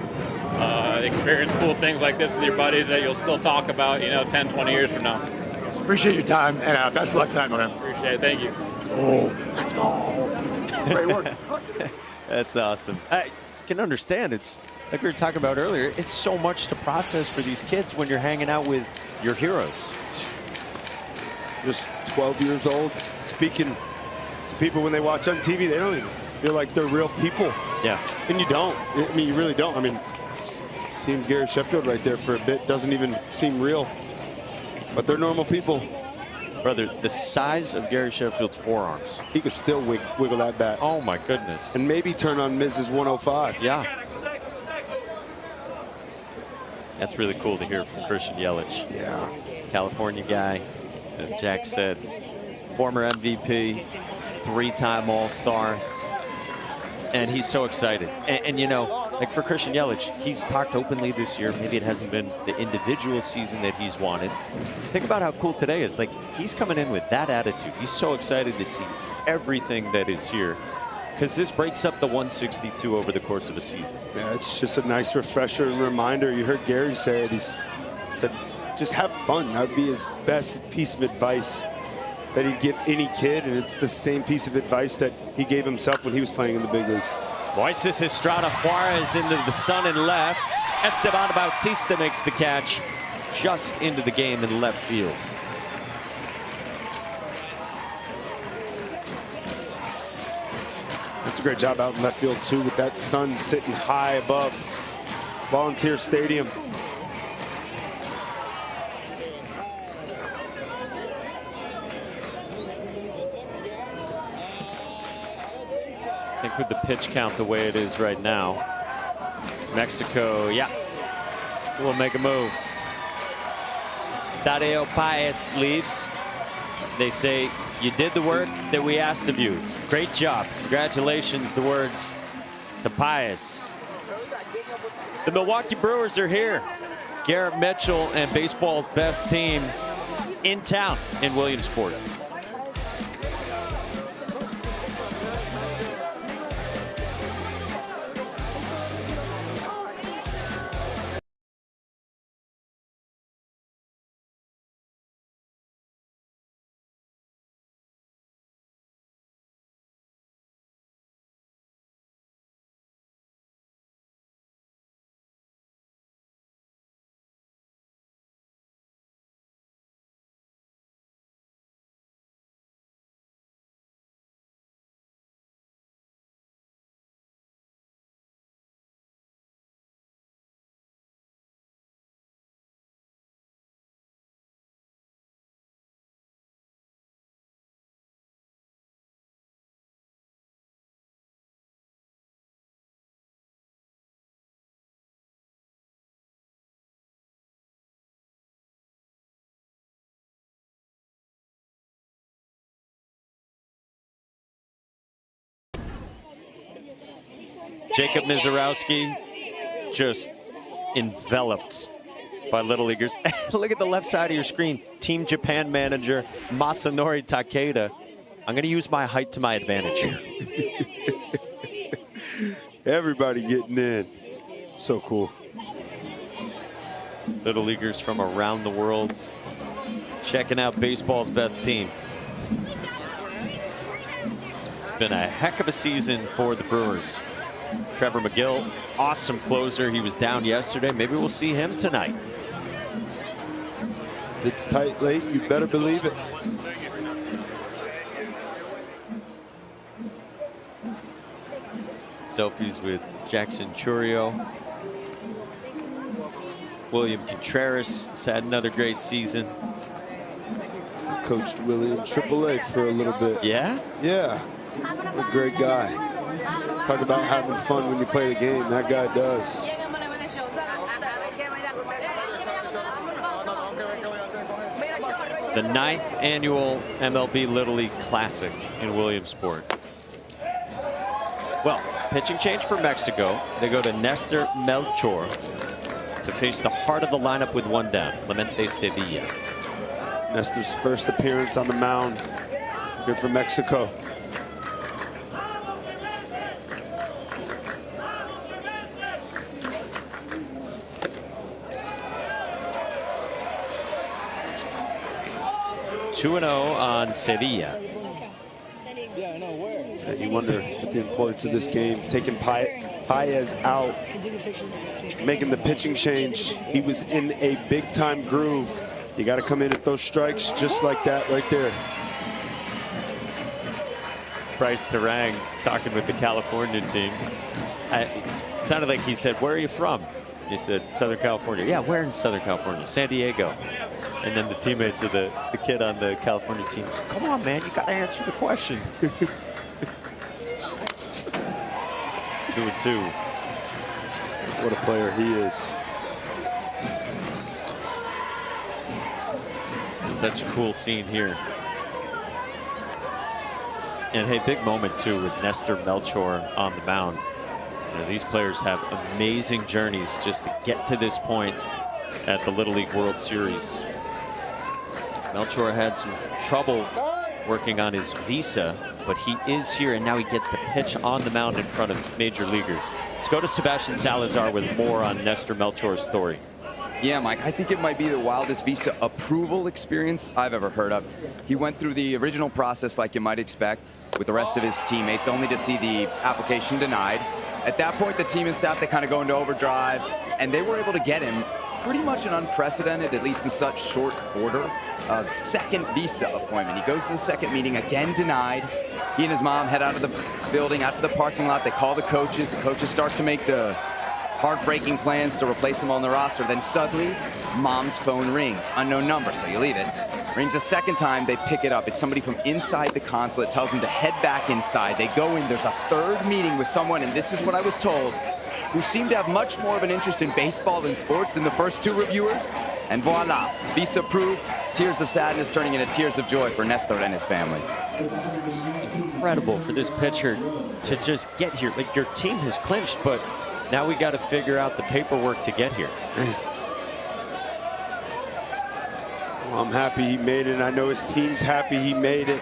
experience cool things like this with your buddies that you'll still talk about 10, 20 years from now. Appreciate your time, and best of luck tonight, my man. Appreciate it. Thank you. Oh, let's go. Great work. That's awesome. I can understand. It's like we were talking about earlier. It's so much to process for these kids when you're hanging out with your heroes. Just 12 years old, speaking to people when they watch on TV, they don't even feel like they're real people. Yeah. And you don't. I mean, you really don't. I mean, seeing Gary Sheffield right there for a bit doesn't even seem real. But they're normal people. Brother, the size of Gary Sheffield's forearms. He could still wiggle that bat. Oh, my goodness. And maybe turn on Mrs. 105. Yeah. That's really cool to hear from Christian Yelich. Yeah. California guy, as Jack said, former MVP, 3-time All-Star. And he's so excited. And like for Christian Yelich, he's talked openly this year. Maybe it hasn't been the individual season that he's wanted. Think about how cool today is. Like, he's coming in with that attitude. He's so excited to see everything that is here, because this breaks up the 162 over the course of a season. Yeah, it's just a nice refresher and reminder. You heard Gary say it. He said, just have fun. That would be his best piece of advice that he'd give any kid, and it's the same piece of advice that he gave himself when he was playing in the big leagues. Moises Estrada Juarez into the sun and left. Esteban Bautista makes the catch just into the game in left field. That's a great job out in left field, too, with that sun sitting high above Volunteer Stadium. I think with the pitch count the way it is right now, Mexico, yeah, will make a move. Tadeo Paez leaves. They say, you did the work that we asked of you. Great job. Congratulations, the words to Paez. The Milwaukee Brewers are here. Garrett Mitchell and baseball's best team in town in Williamsport. Jacob Mizorowski just enveloped by Little Leaguers. Look at the left side of your screen. Team Japan manager Masanori Takeda. I'm going to use my height to my advantage here. Everybody getting in. So cool. Little Leaguers from around the world checking out baseball's best team. It's been a heck of a season for the Brewers. Trevor McGill, awesome closer. He was down yesterday. Maybe we'll see him tonight. If it's tight late, you better believe it. Selfies with Jackson Churio. William Contreras has had another great season. Coached Willie in AAA for a little bit. Yeah? Yeah. What a great guy. Talk about having fun when you play the game. That guy does. The 9th annual MLB Little League Classic in Williamsport. Well, pitching change for Mexico. They go to Nestor Melchor to face the heart of the lineup with one down, Clemente Sevilla. Nestor's first appearance on the mound here for Mexico. Two 2-0 on Sevilla. You wonder what the importance of this game. Taking Paez out, making the pitching change. He was in a big-time groove. You got to come in at those strikes just like that right there. Bryce Terang talking with the California team. It sounded like he said, "Where are you from?" He said, "Southern California." "Yeah, where in Southern California?" "San Diego." And then the teammates of the kid on the California team, "Come on, man, you got to answer the question." 2-2. What a player he is. Such a cool scene here. And hey, big moment too with Nestor Melchor on the mound. You know, these players have amazing journeys just to get to this point at the Little League World Series. Melchor had some trouble working on his visa, but he is here, and now he gets to pitch on the mound in front of major leaguers. Let's go to Sebastian Salazar with more on Nestor Melchor's story. Yeah, Mike, I think it might be the wildest visa approval experience I've ever heard of. He went through the original process like you might expect with the rest of his teammates, only to see the application denied. At that point, the team and staff, they kind of go into overdrive, and they were able to get him pretty much an unprecedented, at least in such short order, second visa appointment. He goes to the second meeting, again denied. He and his mom head out of the building, out to the parking lot. They call the coaches. The coaches start to make the heartbreaking plans to replace him on the roster. Then suddenly, mom's phone rings. Unknown number, so you leave it. Rings a second time, they pick it up. It's somebody from inside the consulate, tells them to head back inside. They go in, there's a third meeting with someone, and this is what I was told, who seemed to have much more of an interest in baseball than sports than the first two reviewers. And voila, visa approved, tears of sadness turning into tears of joy for Nestor and his family. It's incredible for this pitcher to just get here. Like, your team has clinched, but now we got to figure out the paperwork to get here. Well, I'm happy he made it, and I know his team's happy he made it.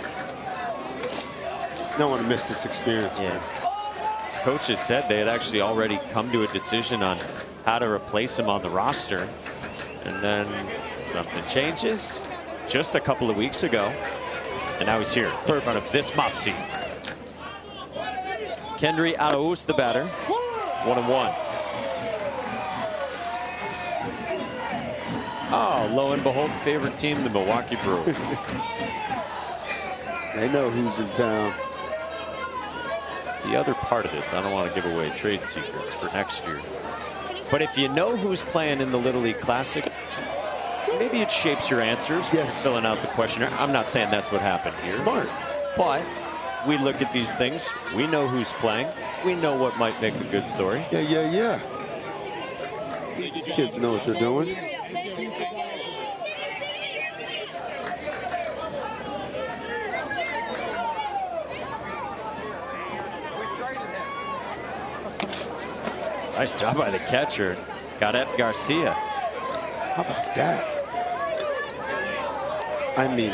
Don't want to miss this experience. Yeah. Coaches said they had actually already come to a decision on how to replace him on the roster. And then something changes just a couple of weeks ago. And now he's here in front of this mop seat. Kendry Arauz, the batter. 1-1. Oh, lo and behold, favorite team, the Milwaukee Brewers. They know who's in town. The other part of this, I don't want to give away trade secrets for next year. But if you know who's playing in the Little League Classic, maybe it shapes your answers. Yes. Filling out the questionnaire. I'm not saying that's what happened here. Smart. But we look at these things. We know who's playing. We know what might make a good story. Yeah. These kids know what they're doing. Nice job by the catcher. Gareth Garcia. How about that? I mean,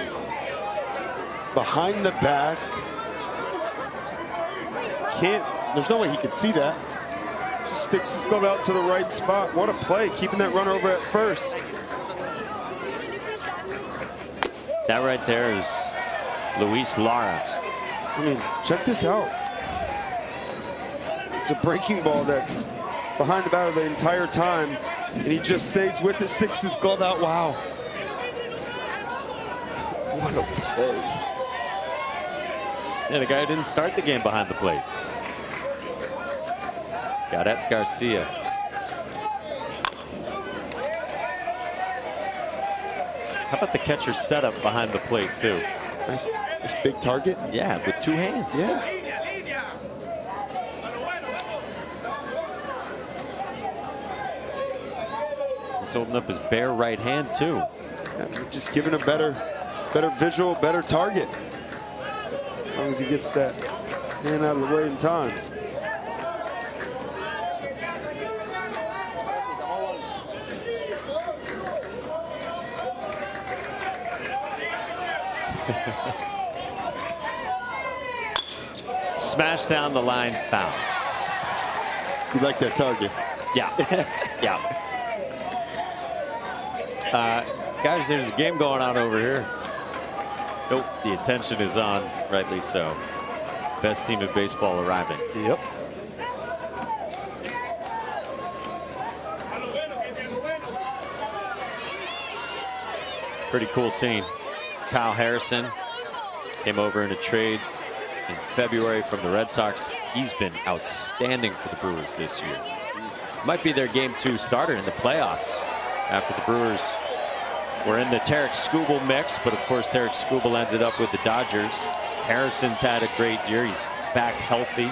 behind the back. There's no way he could see that. Just sticks his glove out to the right spot. What a play, keeping that run over at first. That right there is Luis Lara. I mean, check this out. It's a breaking ball that's behind the batter the entire time, and he just stays with it, sticks his glove out. Wow. What a play. Yeah, the guy didn't start the game behind the plate. Gareth Garcia. How about the catcher's setup behind the plate, too? Nice big target. Yeah, with 2 hands. Yeah. He's holding up his bare right hand, too. Yeah, just giving a better visual, better target. As long as he gets that hand out of the way in time. Smash down the line, foul. You like that target? Yeah. Yeah. Guys, there's a game going on over here. Nope, the attention is on, rightly so. Best team in baseball arriving. Yep. Pretty cool scene. Kyle Harrison came over in a trade in February from the Red Sox. He's been outstanding for the Brewers this year. Might be their Game 2 starter in the playoffs after the Brewers were in the Tarek Skubal mix, but of course Tarek Skubal ended up with the Dodgers. Harrison's had a great year. He's back healthy,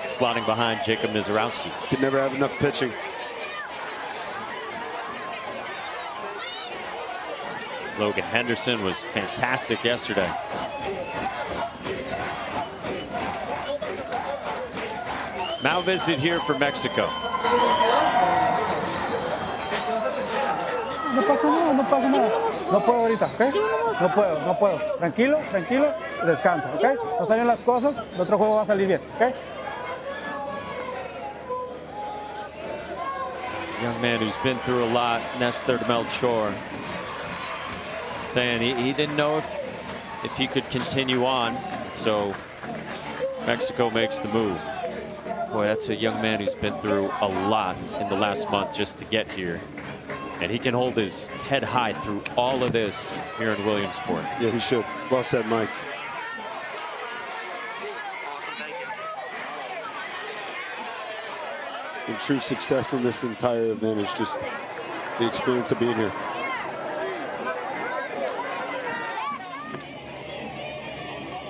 slotting behind Jacob Mizorowski. Could never have enough pitching. Logan Henderson was fantastic yesterday. Now visit here for Mexico. No pasa nada, no pasa nada. No puedo ahorita, ¿ok? No puedo. Tranquilo, descansa, ¿ok? No salen las cosas, el otro juego va a salir bien, ¿ok? Young man who's been through a lot, Nestor Melchor, saying he didn't know if he could continue on, so Mexico makes the move. Boy, that's a young man who's been through a lot in the last month just to get here. And he can hold his head high through all of this here in Williamsport. Yeah, he should. Well said, Mike. And true success in this entire event is just the experience of being here.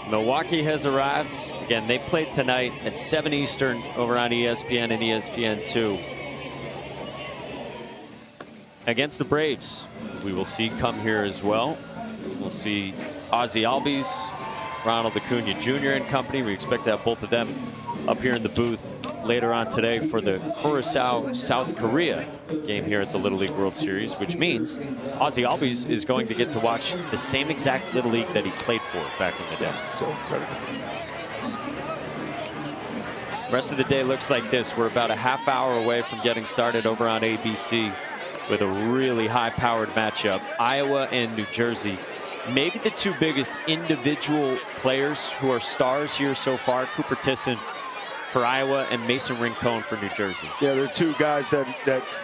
Milwaukee has arrived. Again, they played tonight at 7 Eastern over on ESPN and ESPN2. Against the Braves, we will see come here as well. We'll see Ozzie Albies, Ronald Acuna Jr. and company. We expect to have both of them up here in the booth later on today for the Curaçao, South Korea game here at the Little League World Series, which means Ozzie Albies is going to get to watch the same exact Little League that he played for back in the day. That's so incredible. Rest of the day looks like this. We're about a half hour away from getting started over on ABC with a really high-powered matchup. Iowa and New Jersey. Maybe the two biggest individual players who are stars here so far. Cooper Tisson for Iowa and Mason Rincon for New Jersey. Yeah, they're two guys that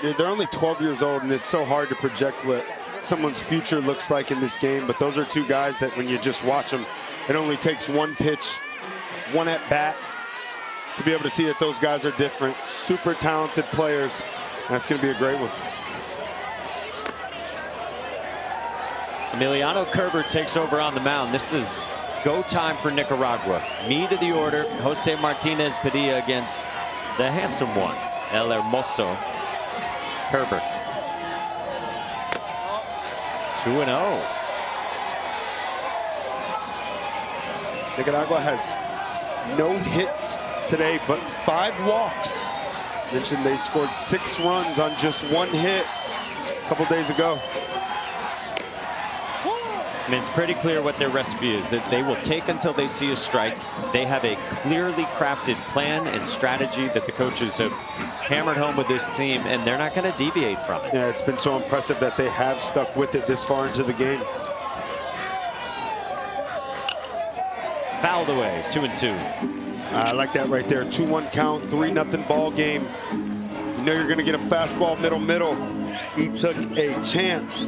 they're only 12 years old, and it's so hard to project what someone's future looks like in this game. But those are two guys that when you just watch them, it only takes one pitch, one at bat to be able to see that those guys are different. Super talented players. That's going to be a great one. Emiliano Kerber takes over on the mound. This is go time for Nicaragua. Me to the order. Jose Martinez Padilla against the handsome one, El Hermoso Kerber. 2-0. Nicaragua has no hits today, but 5 walks. Mentioned they scored 6 runs on just 1 hit a couple days ago. I mean, it's pretty clear what their recipe is, that they will take until they see a strike. They have a clearly crafted plan and strategy that the coaches have hammered home with this team, and they're not going to deviate from it. Yeah, it's been so impressive that they have stuck with it this far into the game. Fouled away, 2-2. I like that right there. 2-1 count, 3-0 ball game. You know you're going to get a fastball middle. He took a chance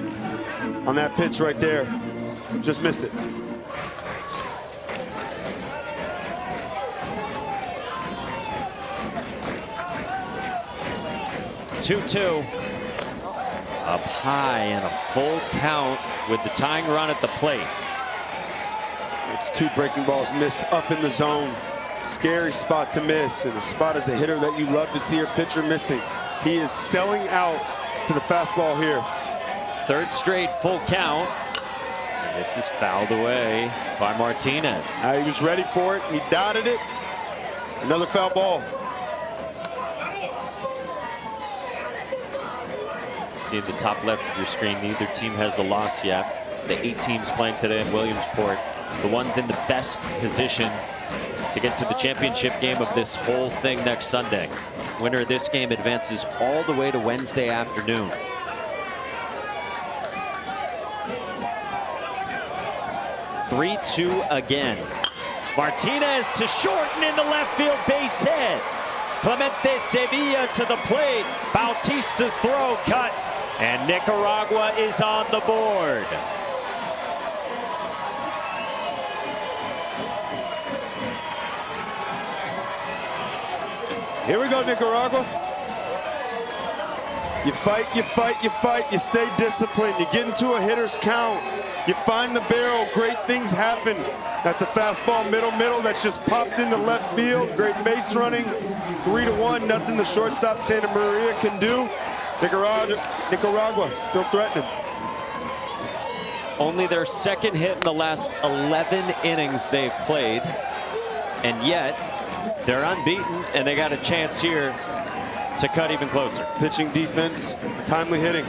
on that pitch right there. Just missed it. Two-two. Up high and a full count with the tying run at the plate. It's 2 breaking balls missed up in the zone. Scary spot to miss, and a spot as a hitter that you love to see your pitcher missing. He is selling out to the fastball here. 3rd straight full count. And this is fouled away by Martinez. He was ready for it. He dotted it. Another foul ball. See in the top left of your screen, neither team has a loss yet. The 8 teams playing today in Williamsport, the ones in the best position to get to the championship game of this whole thing next Sunday. Winner of this game advances all the way to Wednesday afternoon. Three-two again. Martinez to shorten in the left field base hit. Clemente Sevilla to the plate. Bautista's throw cut, and Nicaragua is on the board. Here we go, Nicaragua. You fight, you fight, you fight. You stay disciplined. You get into a hitter's count. You find the barrel. Great things happen. That's a fastball middle. That's just popped into left field. Great base running. 3-1. Nothing the shortstop Santa Maria can do. Nicaragua still threatening. Only their 2nd hit in the last 11 innings they've played, and yet they're unbeaten, and they got a chance here to cut even closer. Pitching defense, timely hitting.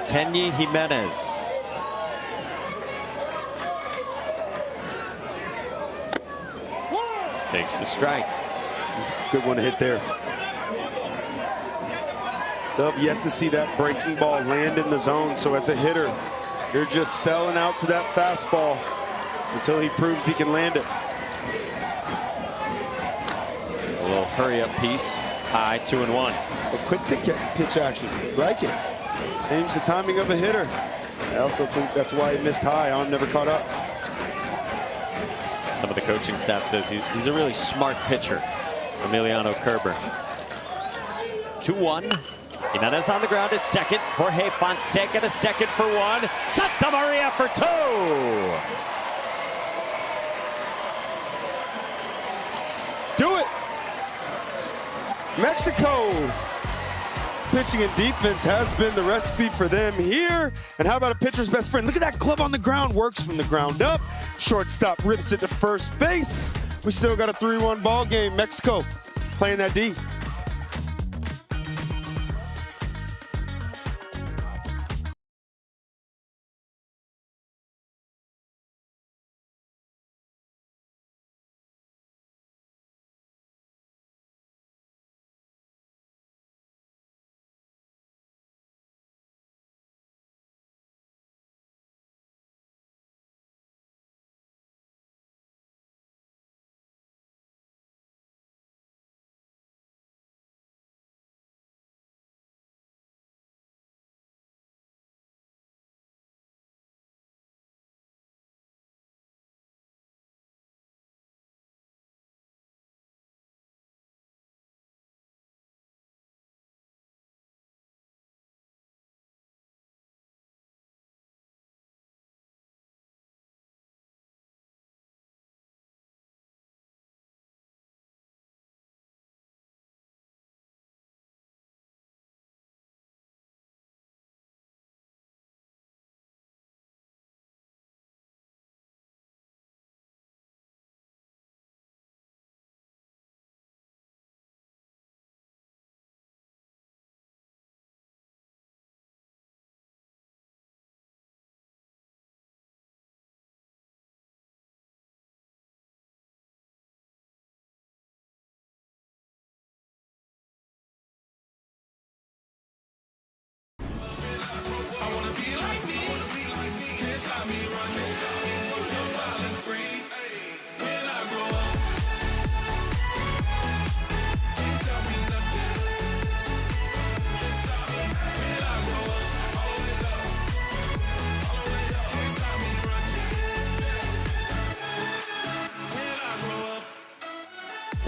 Kenny Jimenez. Takes the strike. Good one to hit there. Still have yet to see that breaking ball land in the zone, so as a hitter, you're just selling out to that fastball until he proves he can land it. A little hurry-up piece. High, 2-1. A quick pitch action. Like it. Change the timing of a hitter. I also think that's why he missed high. On never caught up. Some of the coaching staff says he's a really smart pitcher, Emiliano Kerber. 2-1. Jimenez on the ground at second. Jorge Fonseca to second for 1. Santa Maria for 2. Do it. Mexico. Pitching and defense has been the recipe for them here. And how about a pitcher's best friend? Look at that glove on the ground. Works from the ground up. Shortstop rips it to first base. We still got a 3-1 ball game. Mexico playing that D.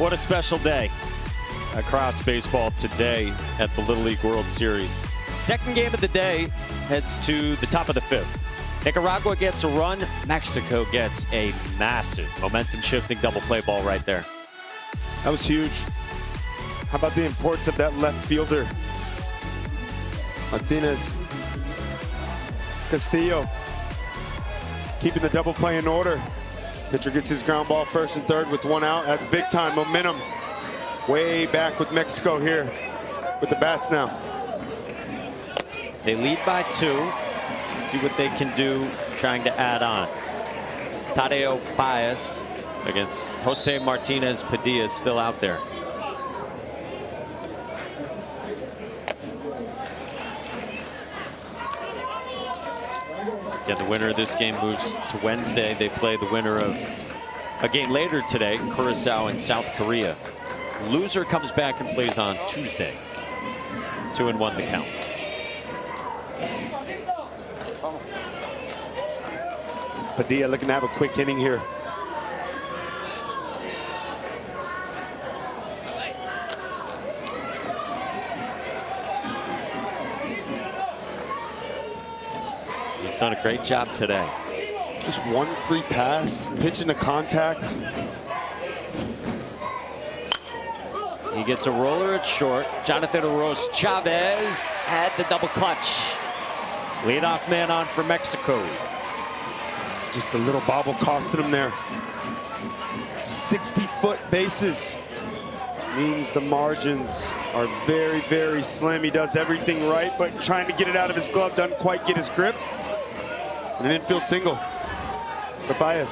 What a special day across baseball today at the Little League World Series. Second game of the day heads to the top of the 5th. Nicaragua gets a run. Mexico gets a massive momentum-shifting double play ball right there. That was huge. How about the importance of that left fielder? Martinez. Castillo. Keeping the double play in order. Pitcher gets his ground ball first and third with 1 out. That's big time momentum. Way back with Mexico here with the bats now. They lead by 2. Let's see what they can do trying to add on. Tadeo Baez against Jose Martinez Padilla still out there. Yeah, the winner of this game moves to Wednesday. They play the winner of a game later today, Curacao and South Korea. Loser comes back and plays on Tuesday. 2-1 the count. Padilla looking to have a quick inning here. He's done a great job today. Just 1 free pass, pitch into contact. He gets a roller at short. Jonathan Oroz Chavez had the double clutch. Leadoff man on for Mexico. Just a little bobble costed him there. 60-foot bases means the margins are very, very slim. He does everything right, but trying to get it out of his glove, doesn't quite get his grip. And an infield single for Baez.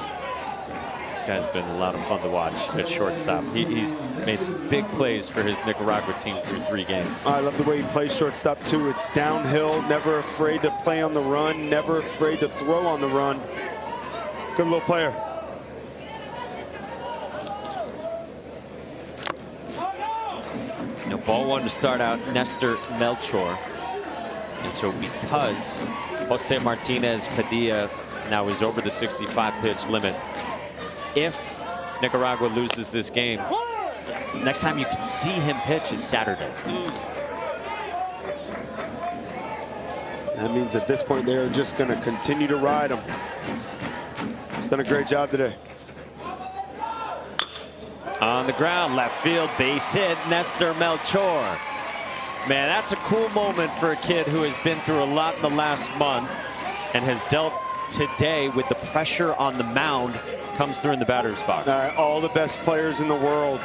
This guy's been a lot of fun to watch at shortstop. He's made some big plays for his Nicaragua team through 3 games. I love the way he plays shortstop too. It's downhill, never afraid to play on the run, never afraid to throw on the run. Good little player. Now ball 1 to start out, Nestor Melchor. And so because Jose Martinez Padilla now is over the 65 pitch limit, if Nicaragua loses this game, next time you can see him pitch is Saturday. That means at this point they are just going to continue to ride him. He's done a great job today. On the ground, left field, base hit, Nestor Melchor. Man, that's a cool moment for a kid who has been through a lot in the last month and has dealt today with the pressure on the mound. Comes through in the batter's box. All the best players in the world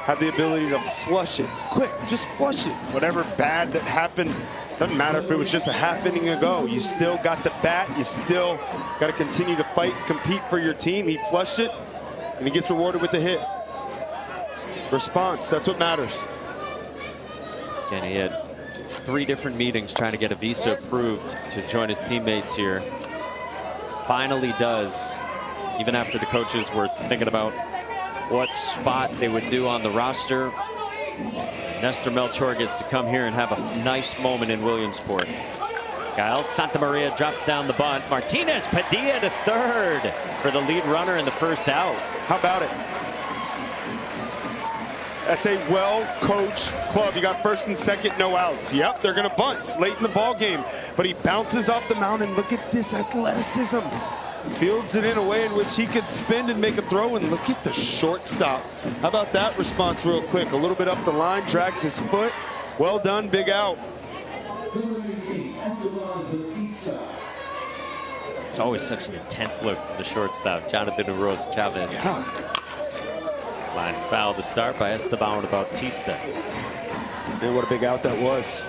have the ability to flush it quick. Just flush it. Whatever bad that happened, doesn't matter if it was just a half inning ago. You still got the bat. You still got to continue to fight, compete for your team. He flushed it, and he gets rewarded with the hit. Response, that's what matters. Again, he had 3 different meetings trying to get a visa approved to join his teammates here. Finally does. Even after the coaches were thinking about what spot they would do on the roster, Nestor Melchor gets to come here and have a nice moment in Williamsport. Kyle Santamaria drops down the bunt. Martinez Padilla to third for the lead runner in the first out. How about it? That's a well-coached club. You got first and second, no outs. Yep, they're going to bunt. It's late in the ball game, but he bounces off the mound, and look at this athleticism. Fields it in a way in which he could spin and make a throw, and look at the shortstop. How about that response real quick? A little bit up the line, drags his foot. Well done, big out. It's always such an intense look from the shortstop, Jonathan Oroz Chavez. Yeah. Line foul to start by Esteban Bautista. Man, what a big out that was.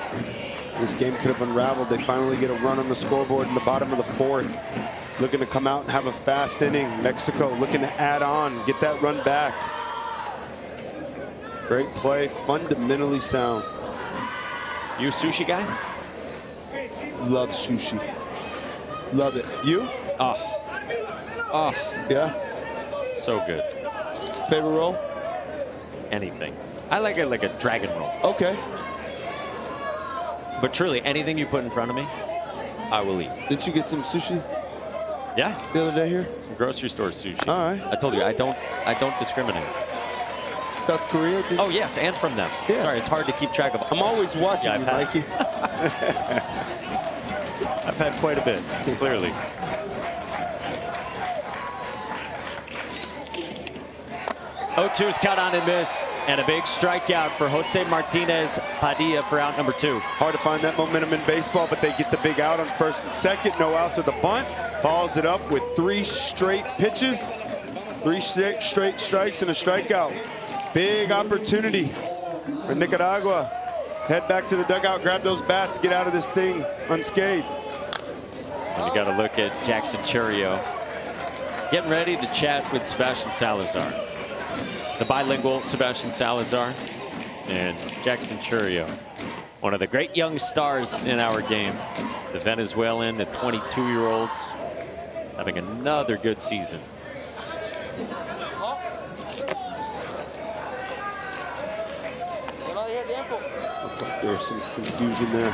This game could have unraveled. They finally get a run on the scoreboard in the bottom of the 4th. Looking to come out and have a fast inning. Mexico looking to add on, get that run back. Great play, fundamentally sound. You a sushi guy? Love sushi. Love it. You? Oh, yeah. So good. Favorite roll? Anything. I like it like a dragon roll. Okay. But truly, anything you put in front of me, I will eat. Didn't you get some sushi? Yeah. The other day here? Some grocery store sushi. All right. I told you, I don't discriminate. South Korea? Oh, yes, and from them. Yeah. Sorry, it's hard to keep track of. I'm always watching you, Mikey. I've had quite a bit, clearly. O2's cut on and miss, and a big strikeout for Jose Martinez Padilla for out number 2. Hard to find that momentum in baseball, but they get the big out on first and second. No outs with the bunt. Follows it up with 3 straight pitches, 3 straight strikes and a strikeout. Big opportunity for Nicaragua. Head back to the dugout, grab those bats, get out of this thing unscathed. And you got to look at Jackson Churio getting ready to chat with Sebastian Salazar. The bilingual Sebastian Salazar and Jackson Churio, one of the great young stars in our game. The Venezuelan, the 22-year-olds, having another good season. Looks like there was some confusion there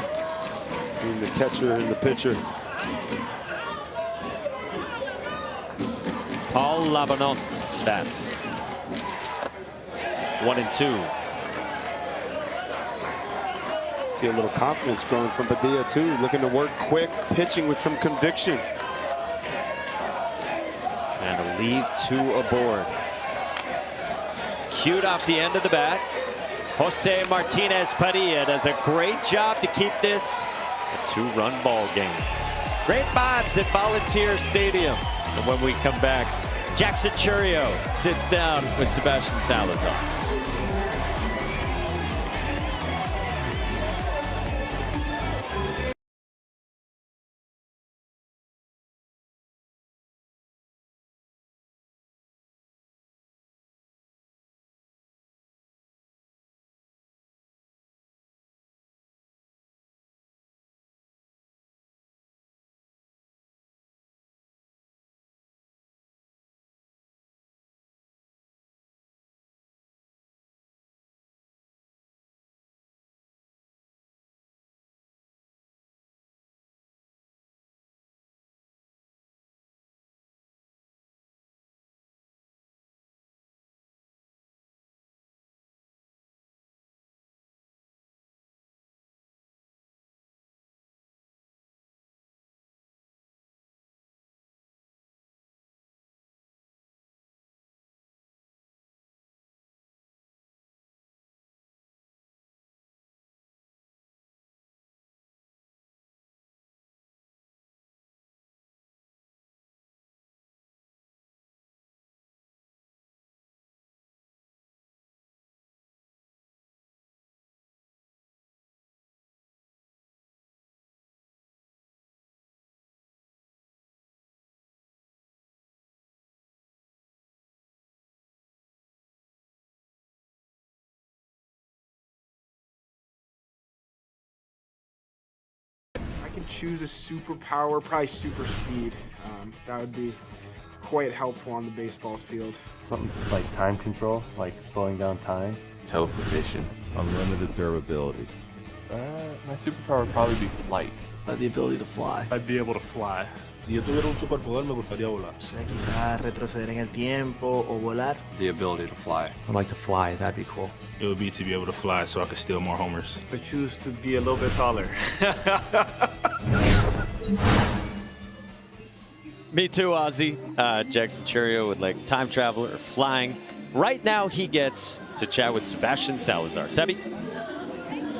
between the catcher and the pitcher. Paul Labanon bats. 1-2. See a little confidence growing from Padilla too, looking to work quick, pitching with some conviction. And a leave 2 aboard. Cued off the end of the bat. Jose Martinez Padilla does a great job to keep this a 2-run ball game. Great vibes at Volunteer Stadium. And when we come back, Jackson Churio sits down with Sebastian Salazar. I can choose a superpower, probably super speed. That would be quite helpful on the baseball field. Something like time control, like slowing down time. Teleportation. Unlimited durability. My superpower would probably be flight. The ability to fly. I'd be able to fly. Si yo tuviera un superpoder, me gustaría volar. Quizás retroceder en el tiempo o volar. The ability to fly. I'd like to fly. That'd be cool. It would be to be able to fly so I could steal more homers. I choose to be a little bit taller. Me too, Ozzy. Jackson Churio would like time travel or flying. Right now, he gets to chat with Sebastian Salazar. Sebi?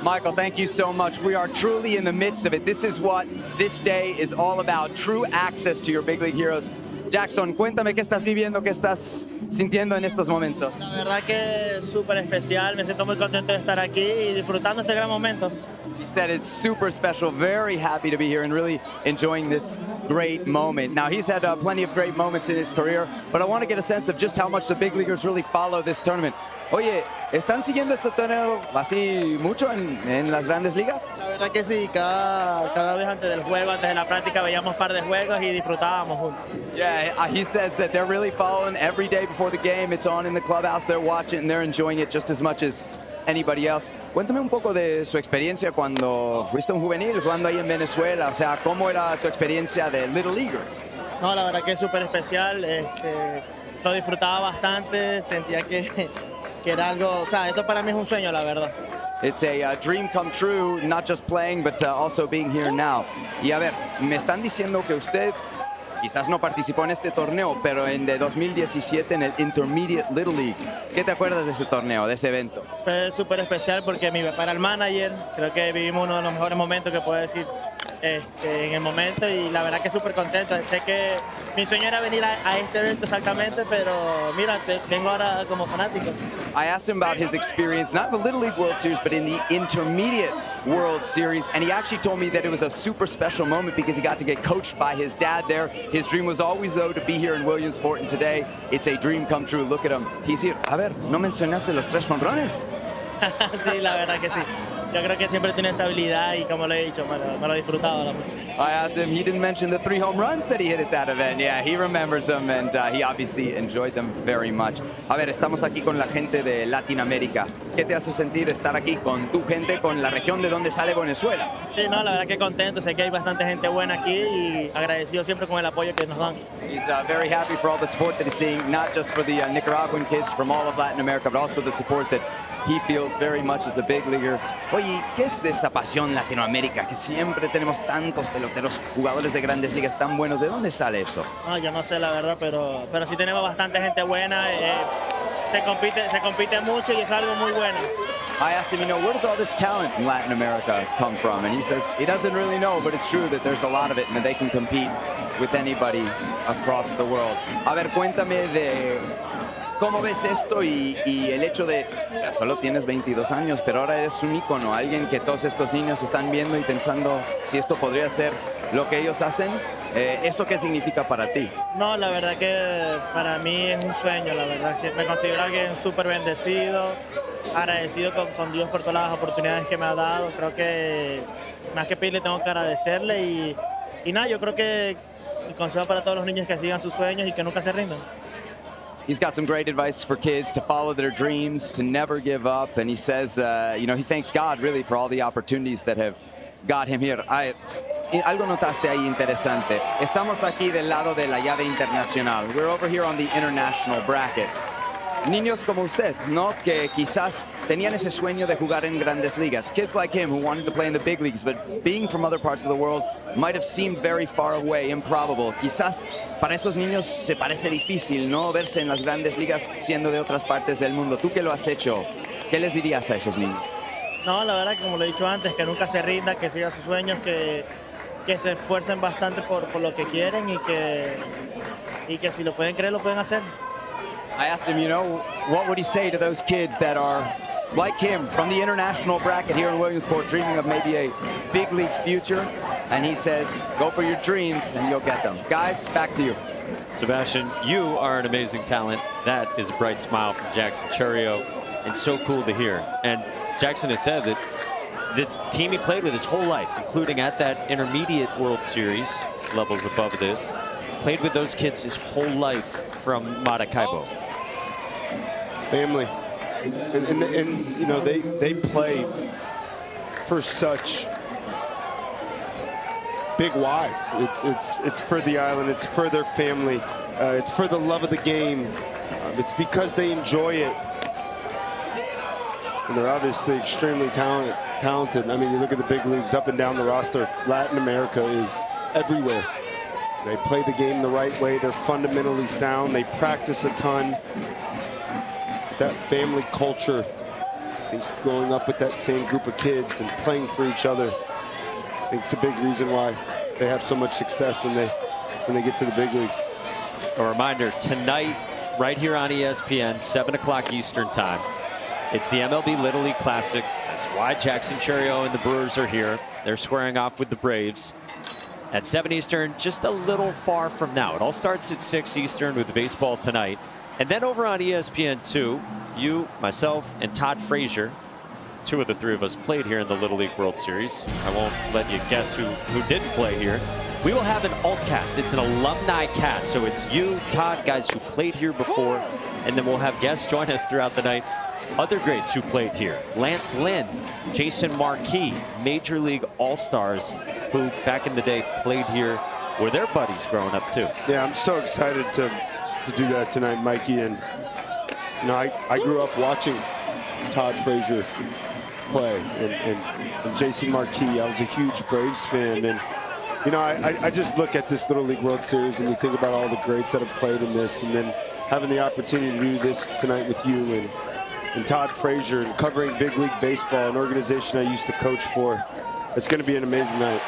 Michael, thank you so much. We are truly in the midst of it. This is what this day is all about, true access to your big league heroes. Jackson, cuéntame qué estás viviendo, qué estás sintiendo en estos momentos. La verdad que es súper especial. Me siento muy contento de estar aquí y disfrutando este gran momento. He said it's super special, very happy to be here and really enjoying this great moment. Now, he's had plenty of great moments in his career, but I want to get a sense of just how much the big leaguers really follow this tournament. Oye, ¿están siguiendo este torneo así mucho en las grandes ligas? La verdad que sí, cada vez antes del juego, antes de la práctica, veíamos un par de juegos y disfrutábamos juntos. Yeah, he says that they're really following every day before the game. It's on in the clubhouse, they're watching, and they're enjoying it just as much as anybody else. Cuéntame un poco de su experiencia cuando fuiste un juvenil, jugando ahí en Venezuela. O sea, ¿cómo era tu experiencia de Little Leaguer? No, la verdad que es súper especial. Lo disfrutaba bastante, sentía que era algo, o sea, esto para mí es un sueño, la verdad. It's a dream come true, not just playing, but also being here now. Y a ver, me están diciendo que usted quizás no participó en este torneo, pero en de 2017 en el Intermediate Little League. ¿Qué te acuerdas de ese torneo, de ese evento? Fue súper especial porque mi papá era el manager. Creo que vivimos uno de los mejores momentos que puedo decir en el momento y la verdad que súper contento. Sé que mi sueño era venir a este evento exactamente, pero mira, vengo ahora como fanático. I asked him about his experience, not in the Little League World Series, but in the Intermediate World Series, and he actually told me that it was a super special moment because he got to get coached by his dad there. His dream was always, though, to be here in Williamsport, and today it's a dream come true. Look at him. He's here. A ver, ¿no mencionaste los 3 jonrones? Sí, la verdad que sí. Yo creo que siempre tiene esa habilidad y como lo he dicho, me lo he disfrutado mucho. I asked him, he didn't mention the 3 home runs that he hit at that event. Yeah, he remembers them and he obviously enjoyed them very much. A ver, estamos aquí con la gente de Latinoamérica. ¿Qué te hace sentir estar aquí con tu gente, con la región de donde sale Venezuela? Sí, no, la verdad que contento. Sé que hay bastante gente buena aquí y agradecido siempre con el apoyo que nos dan. He's very happy for all the support that he's seeing, not just for the Nicaraguan kids from all of Latin America, but also the support that he feels very much as a big leaguer. Oye, ¿qué es de esa pasión Latinoamérica? Que siempre tenemos tantos peloteros, jugadores de grandes ligas tan buenos. ¿De dónde sale eso? No, yo no sé la verdad, pero sí tenemos bastante gente buena. Se compite mucho y es algo muy bueno. I asked him, where does all this talent in Latin America come from? And he says he doesn't really know, but it's true that there's a lot of it and that they can compete with anybody across the world. A ver, cuéntame de cómo ves esto y el hecho de, o sea, solo tienes 22 años, pero ahora eres un ícono, alguien que todos estos niños están viendo y pensando si esto podría ser lo que ellos hacen. ¿Eso qué significa para ti? No, la verdad que para mí es un sueño, la verdad. Me considero alguien súper bendecido, agradecido con Dios por todas las oportunidades que me ha dado. Creo que más que pedirle tengo que agradecerle y nada, yo creo que el consejo para todos los niños es que sigan sus sueños y que nunca se rindan. He's got some great advice for kids to follow their dreams, to never give up. And he says, he thanks God really for all the opportunities that have got him here. Algo notaste ahí interesante. Estamos aquí del lado de la llave internacional. We're over here on the international bracket. Niños como usted, ¿no? Que quizás tenían ese sueño de jugar en grandes ligas. Kids like him who wanted to play in the big leagues, but being from other parts of the world might have seemed very far away, improbable. Quizás para esos niños se parece difícil, ¿no? Verse en las grandes ligas siendo de otras partes del mundo. Tú que lo has hecho, ¿qué les dirías a esos niños? No, la verdad que como lo he dicho antes, que nunca se rinda, que sigan sus sueños, que se esfuercen bastante por lo que quieren y que si lo pueden creer, lo pueden hacer. I asked him, what would he say to those kids that are like him from the international bracket here in Williamsport, dreaming of maybe a big league future? And he says, go for your dreams and you'll get them. Guys, back to you. Sebastian, you are an amazing talent. That is a bright smile from Jackson Churio, and so cool to hear. And Jackson has said that the team he played with his whole life, including at that Intermediate World Series, levels above this, played with those kids his whole life from Maracaibo. Family. And they play for such big whys. It's for the island, it's for their family, it's for the love of the game. It's because they enjoy it. And they're obviously extremely talented. I mean, you look at the big leagues up and down the roster, Latin America is everywhere. They play the game the right way. They're fundamentally sound. They practice a ton. That family culture, I think growing up with that same group of kids and playing for each other, I think it's a big reason why they have so much success when they get to the big leagues. A reminder, tonight, right here on ESPN, 7 o'clock Eastern time, it's the MLB Little League Classic. That's why Jackson Churio and the Brewers are here. They're squaring off with the Braves. At 7 Eastern, just a little far from now. It all starts at 6 Eastern with the baseball tonight. And then over on ESPN2, you, myself, and Todd Frazier, 2 of the 3 of us played here in the Little League World Series. I won't let you guess who didn't play here. We will have an alt cast. It's an alumni cast. So it's you, Todd, guys who played here before, and then we'll have guests join us throughout the night. Other greats who played here: Lance Lynn, Jason Marquis, Major League All-Stars who back in the day played here, were their buddies growing up too. Yeah, I'm so excited to do that tonight, Mikey. And You know, I grew up watching Todd Frazier play and Jason Marquis. I was a huge Braves fan, and you know, I just look at this Little League World Series and you think about all the greats that have played in this, and then having the opportunity to do this tonight with you and Todd Frazier and covering big league baseball, an organization I used to coach for. It's going to be an amazing night.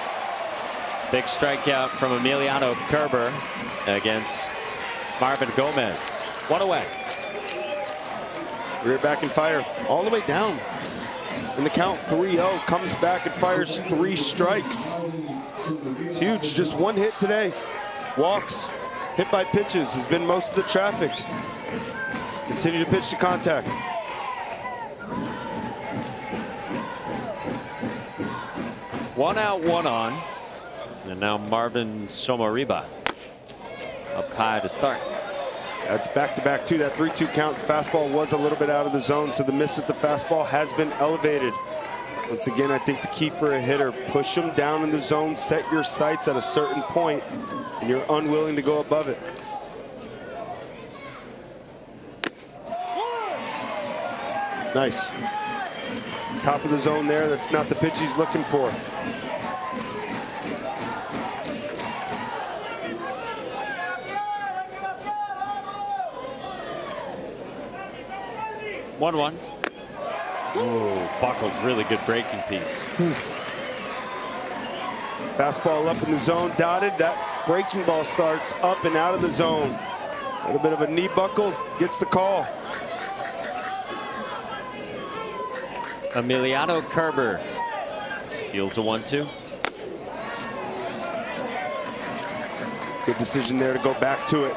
Big strikeout from Emiliano Kerber against Marvin Gomez. One away. Rear back and fire all the way down. In the count, 3-0, comes back and fires 3 strikes. It's huge, just 1 hit today. Walks, hit by pitches, has been most of the traffic. Continue to pitch to contact. One out, one on. And now Marvin Somariba up high to start. That's back-to-back too. That 3-2 count. Fastball was a little bit out of the zone, so the miss with the fastball has been elevated. Once again, I think the key for a hitter, push them down in the zone, set your sights at a certain point, and you're unwilling to go above it. Nice. Top of the zone there. That's not the pitch he's looking for. One. Ooh, Buckle's really good breaking piece. Fastball up in the zone, dotted. That breaking ball starts up and out of the zone. A little bit of a knee buckle, gets the call. Emiliano Kerber deals a 1-2. Good decision there to go back to it.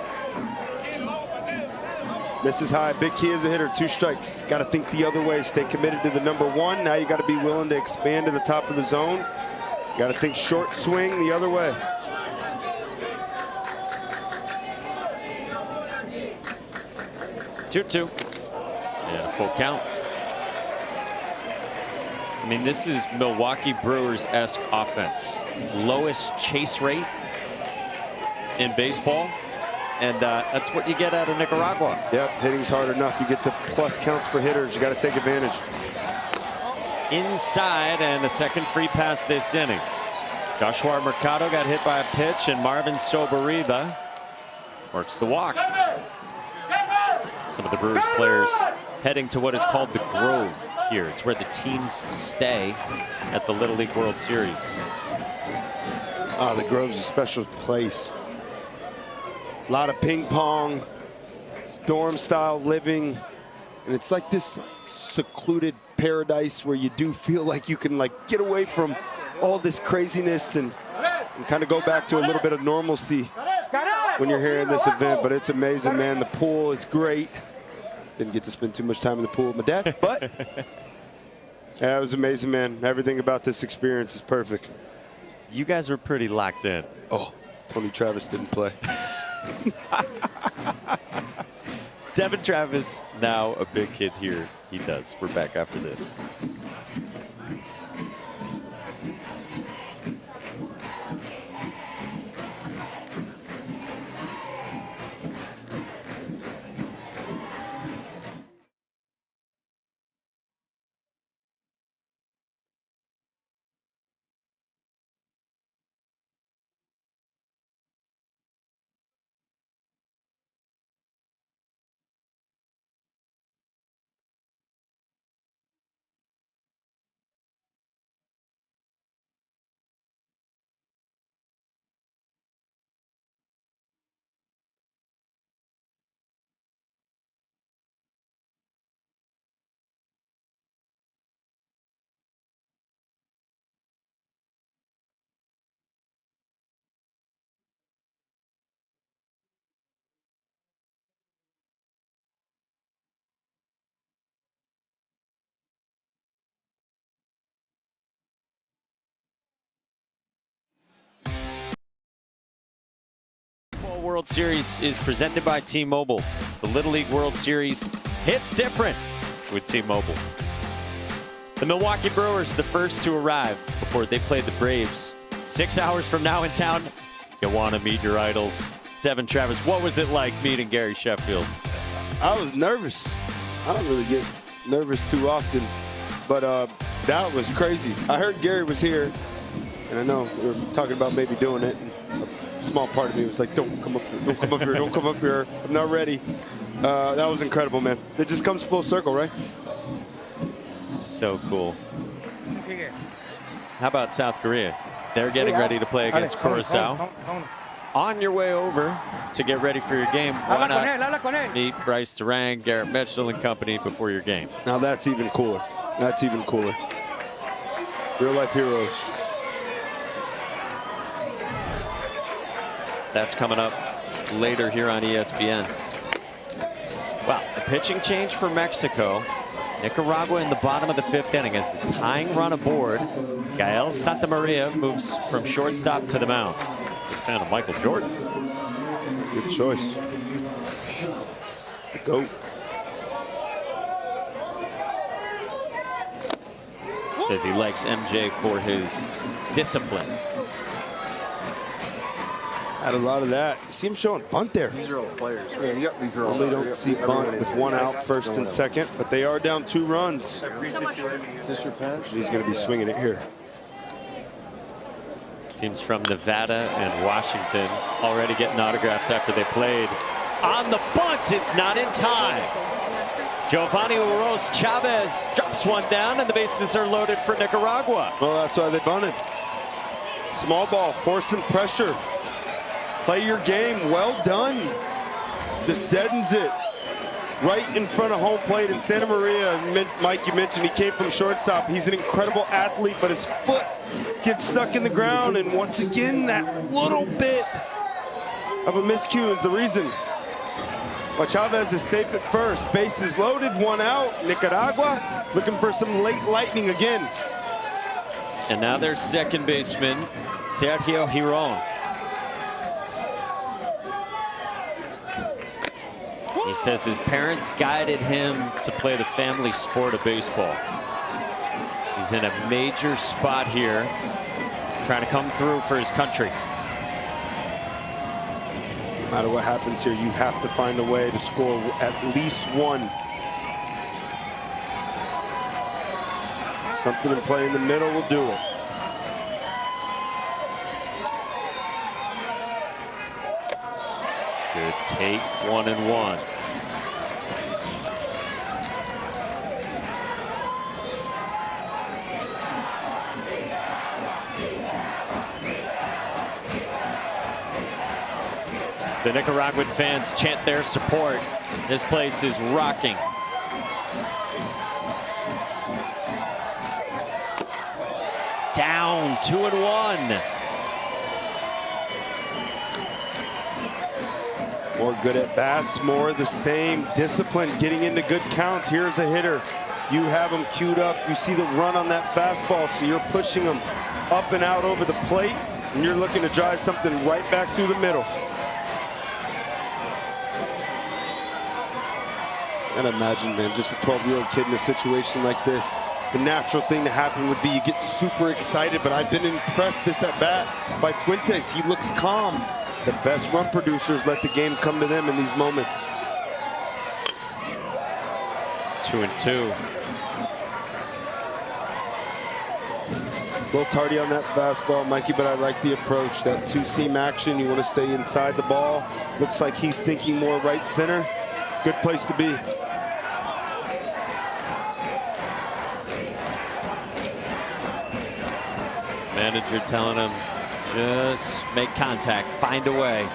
Misses high, big key as a hitter, 2 strikes. Got to think the other way, stay committed to the number 1. Now you got to be willing to expand to the top of the zone. Got to think short swing the other way. Two. And a full count. I mean, this is Milwaukee Brewers-esque offense. Lowest chase rate in baseball. And that's what you get out of Nicaragua. Yep, hitting's hard enough. You get to plus counts for hitters. You got to take advantage. Inside, and the second free pass this inning. Joshua Mercado got hit by a pitch, and Marvin Somariba works the walk. Some of the Brewers players heading to what is called the Grove here. It's where the teams stay at the Little League World Series. The Grove's a special place. A lot of ping pong, dorm style living, and it's like this secluded paradise where you do feel like you can get away from all this craziness and kind of go back to a little bit of normalcy when you're here in this event. But it's amazing, man. The pool is great. Didn't get to spend too much time in the pool with my dad, but yeah, it was amazing, man. Everything about this experience is perfect. You guys were pretty locked in. Oh, Tony Travis didn't play. Devin Travis, now a big kid here. He does. We're back after this. World Series is presented by T-Mobile. The Little League World Series hits different with T-Mobile. The Milwaukee Brewers, the first to arrive before they play the Braves. 6 hours from now in town, you want to meet your idols. Devin Travis, what was it like meeting Gary Sheffield? I was nervous. I don't really get nervous too often, but that was crazy. I heard Gary was here, and I know we were talking about maybe doing it. And a small part of me was like, don't come up here, don't come up here, don't come up here. I'm not ready. That was incredible, man. It just comes full circle, right? So cool. How about South Korea? They're getting ready to play against Curacao. On your way over to get ready for your game, why not meet Bryce Durang, Garrett Mitchell and company before your game? Now that's even cooler. That's even cooler. Real life heroes. That's coming up later here on ESPN. Wow, a pitching change for Mexico. Nicaragua in the bottom of the 5th inning as the tying run aboard. Gael Santamaria moves from shortstop to the mound. Big fan of Michael Jordan. Good choice. The GOAT. Says he likes MJ for his discipline. Had a lot of that. You see him showing bunt there. These are all players. Yeah, these are all. Normally don't see bunt with one out, first and second, but they are down 2 runs. Is this your pitch? He's going to be swinging it here. Teams from Nevada and Washington already getting autographs after they played. On the bunt, it's not in time. Giovanni Uros Chavez drops one down, and the bases are loaded for Nicaragua. Well, that's why they bunted. Small ball, forcing pressure. Play your game, well done. Just deadens it right in front of home plate. And Santa Maria, Mike, you mentioned he came from shortstop. He's an incredible athlete, but his foot gets stuck in the ground. And once again, that little bit of a miscue is the reason. But Chavez is safe at first. Bases loaded, 1 out. Nicaragua looking for some late lightning again. And now their second baseman, Sergio Giron. He says his parents guided him to play the family sport of baseball. He's in a major spot here, trying to come through for his country. No matter what happens here, you have to find a way to score at least 1. Something in play in the middle will do it. Good take, 1-1. The Nicaraguan fans chant their support. This place is rocking. Down 2-1. More good at bats, more the same discipline, getting into good counts. Here's a hitter. You have him queued up. You see the run on that fastball, so you're pushing him up and out over the plate, and you're looking to drive something right back through the middle. And imagine, man, just a 12-year-old kid in a situation like this. The natural thing to happen would be you get super excited, but I've been impressed this at bat by Fuentes. He looks calm. The best run producers let the game come to them in these moments. 2-2. A little tardy on that fastball, Mikey, but I like the approach. That 2-seam action, you want to stay inside the ball. Looks like he's thinking more right center. Good place to be. Manager telling him, just make contact, find a way.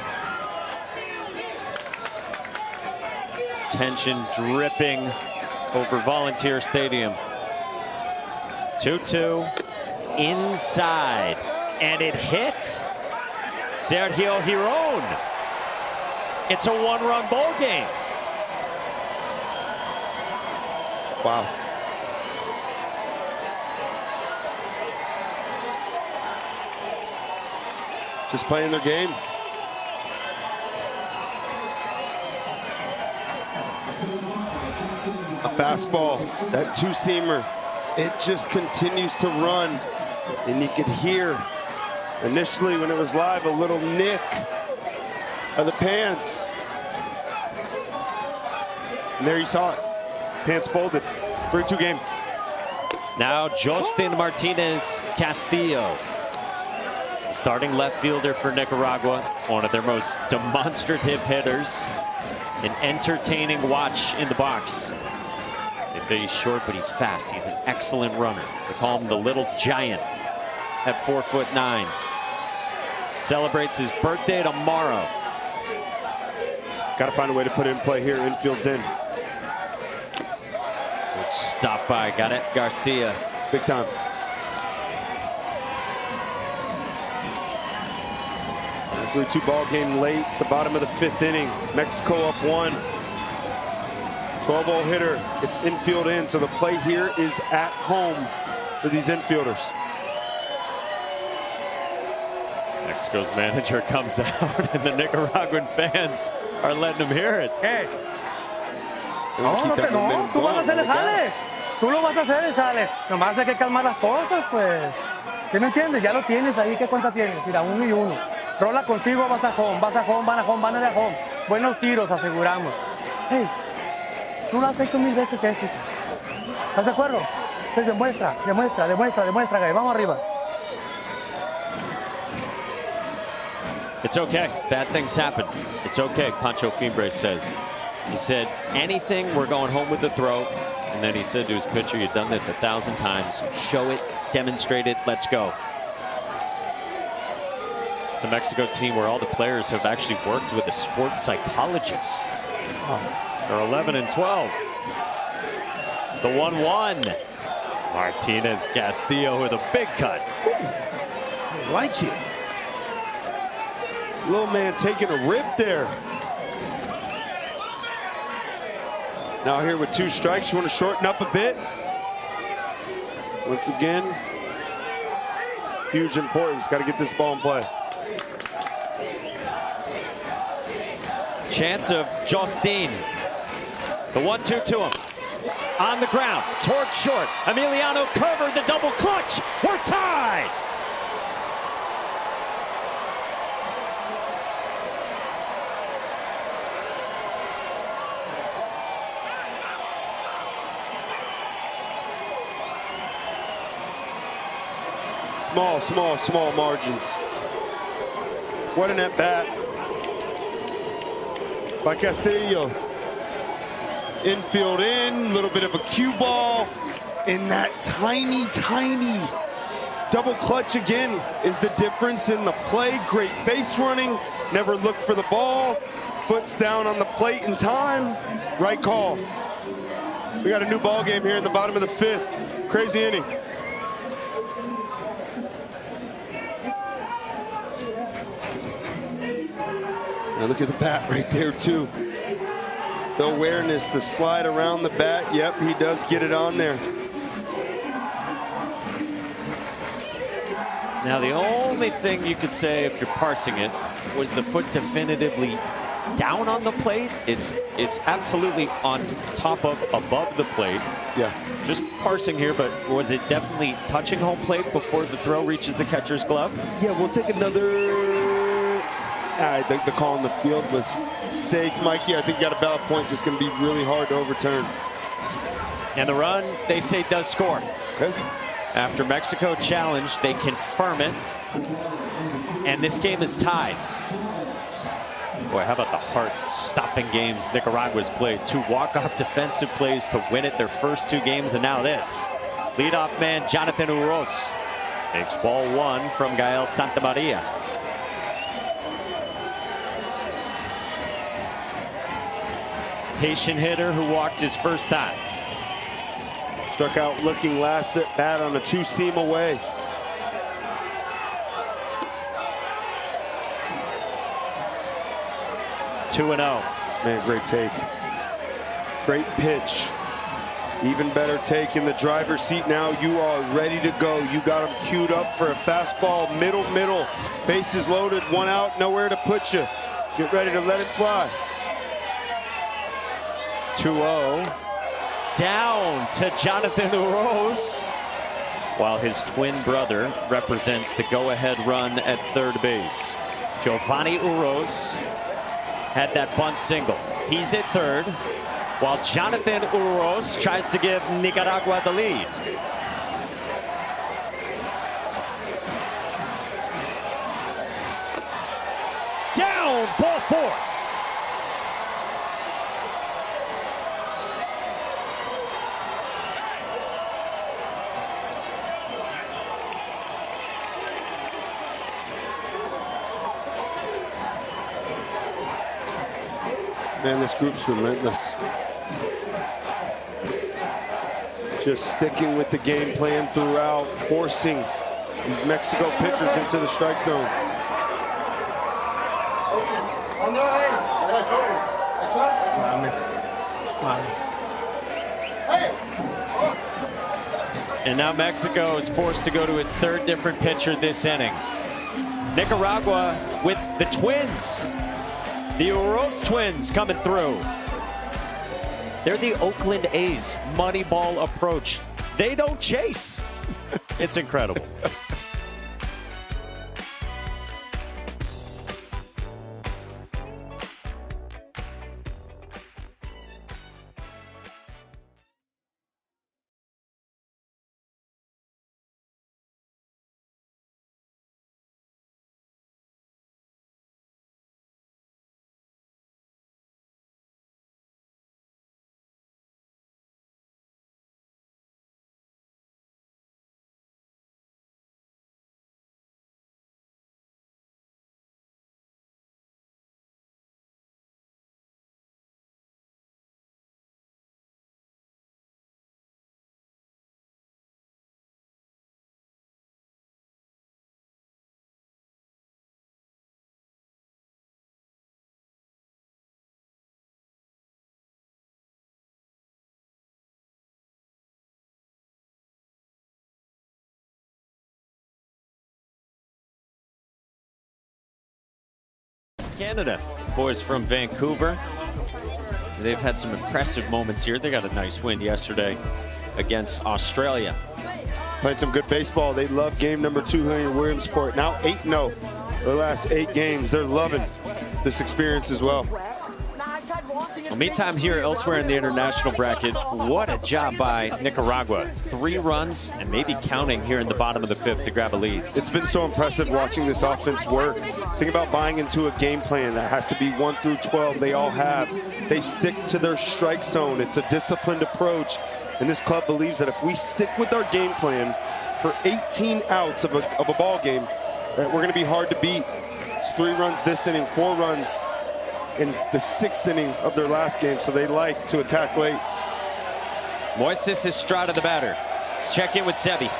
Tension dripping over Volunteer Stadium. 2-2 inside, and it hits Sergio Giron. It's a 1-run ball game. Wow. Just playing their game. A fastball, that 2-seamer, it just continues to run. And you could hear initially when it was live a little nick of the pants. And there you saw it. Pants folded. 3-2 game. Now Justin Martinez Castillo, starting left fielder for Nicaragua, one of their most demonstrative hitters, an entertaining watch in the box. They say he's short, but he's fast. He's an excellent runner. They call him the little giant at 4'9". Celebrates his birthday tomorrow. Got to find a way to put it in play here. Infield's in. Good stop by. Got it, Garcia. Big time. A 3-2 ball game late. It's the bottom of the 5th inning. Mexico up 1. 12-hole hitter. It's infield in, so the play here is at home for these infielders. Mexico's manager comes out, and the Nicaraguan fans are letting him hear it. ¿Qué? No, tú vas a hacer el jale. Tú lo vas a hacer el jale. Nomás hay que calmar las cosas, pues. ¿Sí me entiendes? Ya lo tienes ahí. ¿Qué cuenta tienes? Mira, 1 y 1. Rola contigo, vas a home, van a home, van a home. Buenos tiros, aseguramos. Hey, tú lo has hecho 1000 veces esto. ¿Estás de acuerdo? Entonces demuestra, Gay. Vamos arriba. It's okay. Bad things happen. It's okay, Pancho Fimbre says. He said, anything, we're going home with the throw. And then he said to his pitcher, you've done this 1,000 times. Show it, demonstrate it, let's go. It's a Mexico team where all the players have actually worked with a sports psychologist. They're 11 and 12. The 1-1. Martinez Castillo with a big cut. I like it. Little man taking a rip there. Now here with 2 strikes, you want to shorten up a bit. Once again, huge importance. Got to get this ball in play. Chance of Justin. The 1-2 to him. On the ground, towards short. Emiliano covered the double clutch. We're tied. Small margins. What an at-bat by Castillo. Infield in, little bit of a cue ball. And that tiny double clutch again is the difference in the play. Great base running, never looked for the ball. Foot's down on the plate in time. Right call. We got a new ball game here in the bottom of the 5th. Crazy inning. Now look at the bat right there too. The awareness, the slide around the bat. Yep, he does get it on there. Now the only thing you could say if you're parsing it was the foot definitively down on the plate. It's absolutely on top of, above the plate. Yeah. Just parsing here, but was it definitely touching home plate before the throw reaches the catcher's glove? Yeah, we'll take another. The call in the field was safe, Mikey. I think you got a ballot point. Just going to be really hard to overturn. And the run, they say, does score. Okay. After Mexico challenged, they confirm it. And this game is tied. Boy, how about the heart-stopping games Nicaragua's played? 2 walk-off defensive plays to win it their first 2 games, and now this. Leadoff man Jonathan Uros takes ball 1 from Gael Santamaria. Patient hitter who walked his first time. Struck out looking last at bat on a 2-seam away. Two 2-0. Man, great take. Great pitch. Even better take in the driver's seat now. You are ready to go. You got him queued up for a fastball. Middle. Bases loaded. 1 out. Nowhere to put you. Get ready to let it fly. 2-0. Down to Jonathan Uros, while his twin brother represents the go-ahead run at third base. Giovanni Uros had that bunt single. He's at third. while Jonathan Uros tries to give Nicaragua the lead. Down, ball 4. Man, this group's relentless. Just sticking with the game plan throughout, forcing these Mexico pitchers into the strike zone. And now Mexico is forced to go to its 3rd different pitcher this inning. Nicaragua with the twins. The Uros twins coming through. They're the Oakland A's money ball approach. They don't chase. It's incredible. Canada, boys from Vancouver. They've had some impressive moments here. They got a nice win yesterday against Australia. Playing some good baseball. They love game number 2 here in Williamsport. Now 8-0. Their last 8 games. They're loving this experience as well. Well, meantime here elsewhere in the international bracket, what a job by Nicaragua. 3 runs and maybe counting here in the bottom of the 5th to grab a lead. It's been so impressive watching this offense work. Think about buying into a game plan that has to be 1 through 12. They all have. They stick to their strike zone. It's a disciplined approach. And this club believes that if we stick with our game plan for 18 outs of a ball game, that we're going to be hard to beat. It's 3 runs this inning, 4 runs in the 6th inning of their last game, so they like to attack late. Moises Estrada, the batter. Let's check in with Sebi.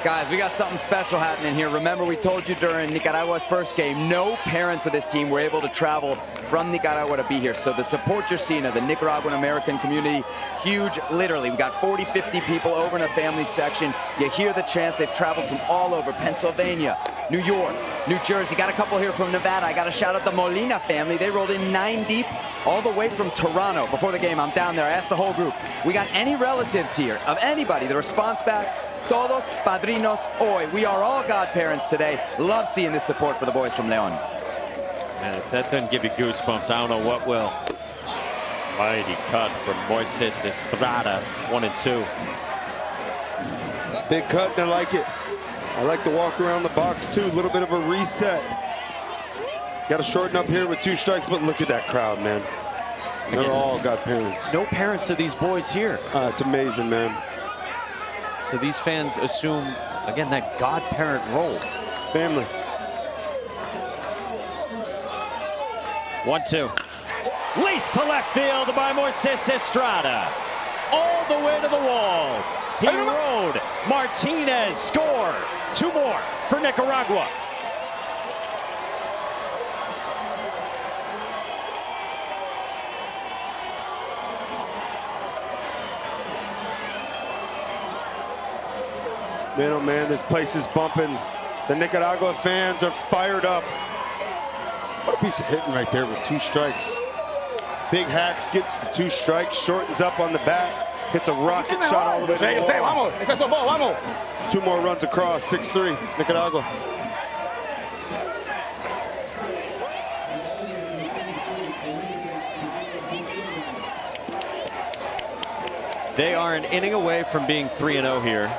Guys, we got something special happening here. Remember, we told you during Nicaragua's first game, no parents of this team were able to travel from Nicaragua to be here. So the support you're seeing of the Nicaraguan American community, huge, literally. We got 40, 50 people over in the family section. You hear the chants. They've traveled from all over, Pennsylvania, New York, New Jersey. Got a couple here from Nevada. I got to shout out the Molina family. They rolled in 9 deep all the way from Toronto. Before the game, I'm down there. I asked the whole group, we got any relatives here of anybody? The response back, todos padrinos hoy. We are all godparents today. Love seeing this support for the boys from León. And if that doesn't give you goosebumps, I don't know what will. Mighty cut from Moises Estrada, 1-2. Big cut, and I like it. I like the walk around the box too. A little bit of a reset. Got to shorten up here with 2 strikes, but look at that crowd, man. They're all godparents. No parents of these boys here. It's amazing, man. So these fans assume, again, that godparent role. Family. 1-2. Laced to left field by Moises Estrada. All the way to the wall. He rode. Martinez score. 2 more for Nicaragua. Man, oh man, this place is bumping. The Nicaragua fans are fired up. What a piece of hitting right there with 2 strikes. Big Hacks gets the 2 strikes, shortens up on the bat, hits a rocket shot all the way to the wall. 2 more runs across, 6-3, Nicaragua. They are an inning away from being 3-0 here,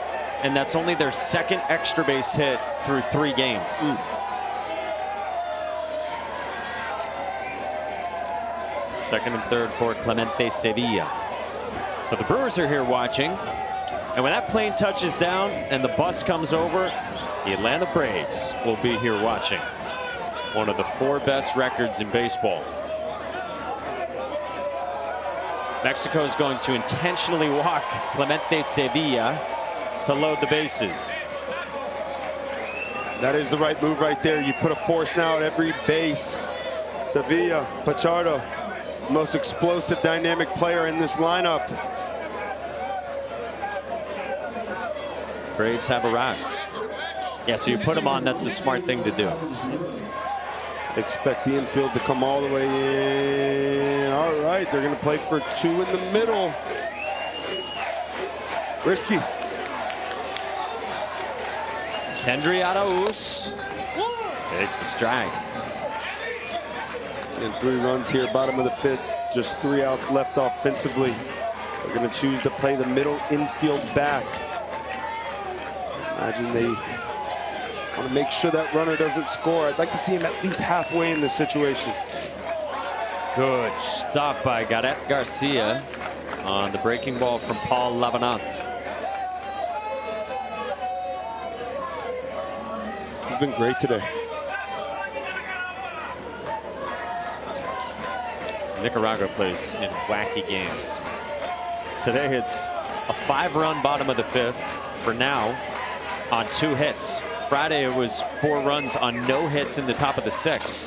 and that's only their second extra base hit through 3 games. Second and third for Clemente Sevilla. So the Brewers are here watching, and when that plane touches down and the bus comes over, the Atlanta Braves will be here watching. One of the 4 best records in baseball. Mexico is going to intentionally walk Clemente Sevilla to load the bases. That is the right move right there. You put a force now at every base. Sevilla, Pachardo, most explosive, dynamic player in this lineup. Braves have arrived. Yeah, so you put them on, that's the smart thing to do. Expect the infield to come all the way in. All right, they're going to play for 2 in the middle. Risky. Kendry Arauz takes a strike. And 3 runs here, bottom of the 5th. Just 3 outs left offensively. They're going to choose to play the middle infield back. Imagine they want to make sure that runner doesn't score. I'd like to see him at least halfway in this situation. Good stop by Gareth Garcia on the breaking ball from Paul Lavenant. He's been great today. Nicaragua plays in wacky games. Today it's a 5-run bottom of the 5th for now on 2 hits. Friday it was 4 runs on no hits in the top of the 6th.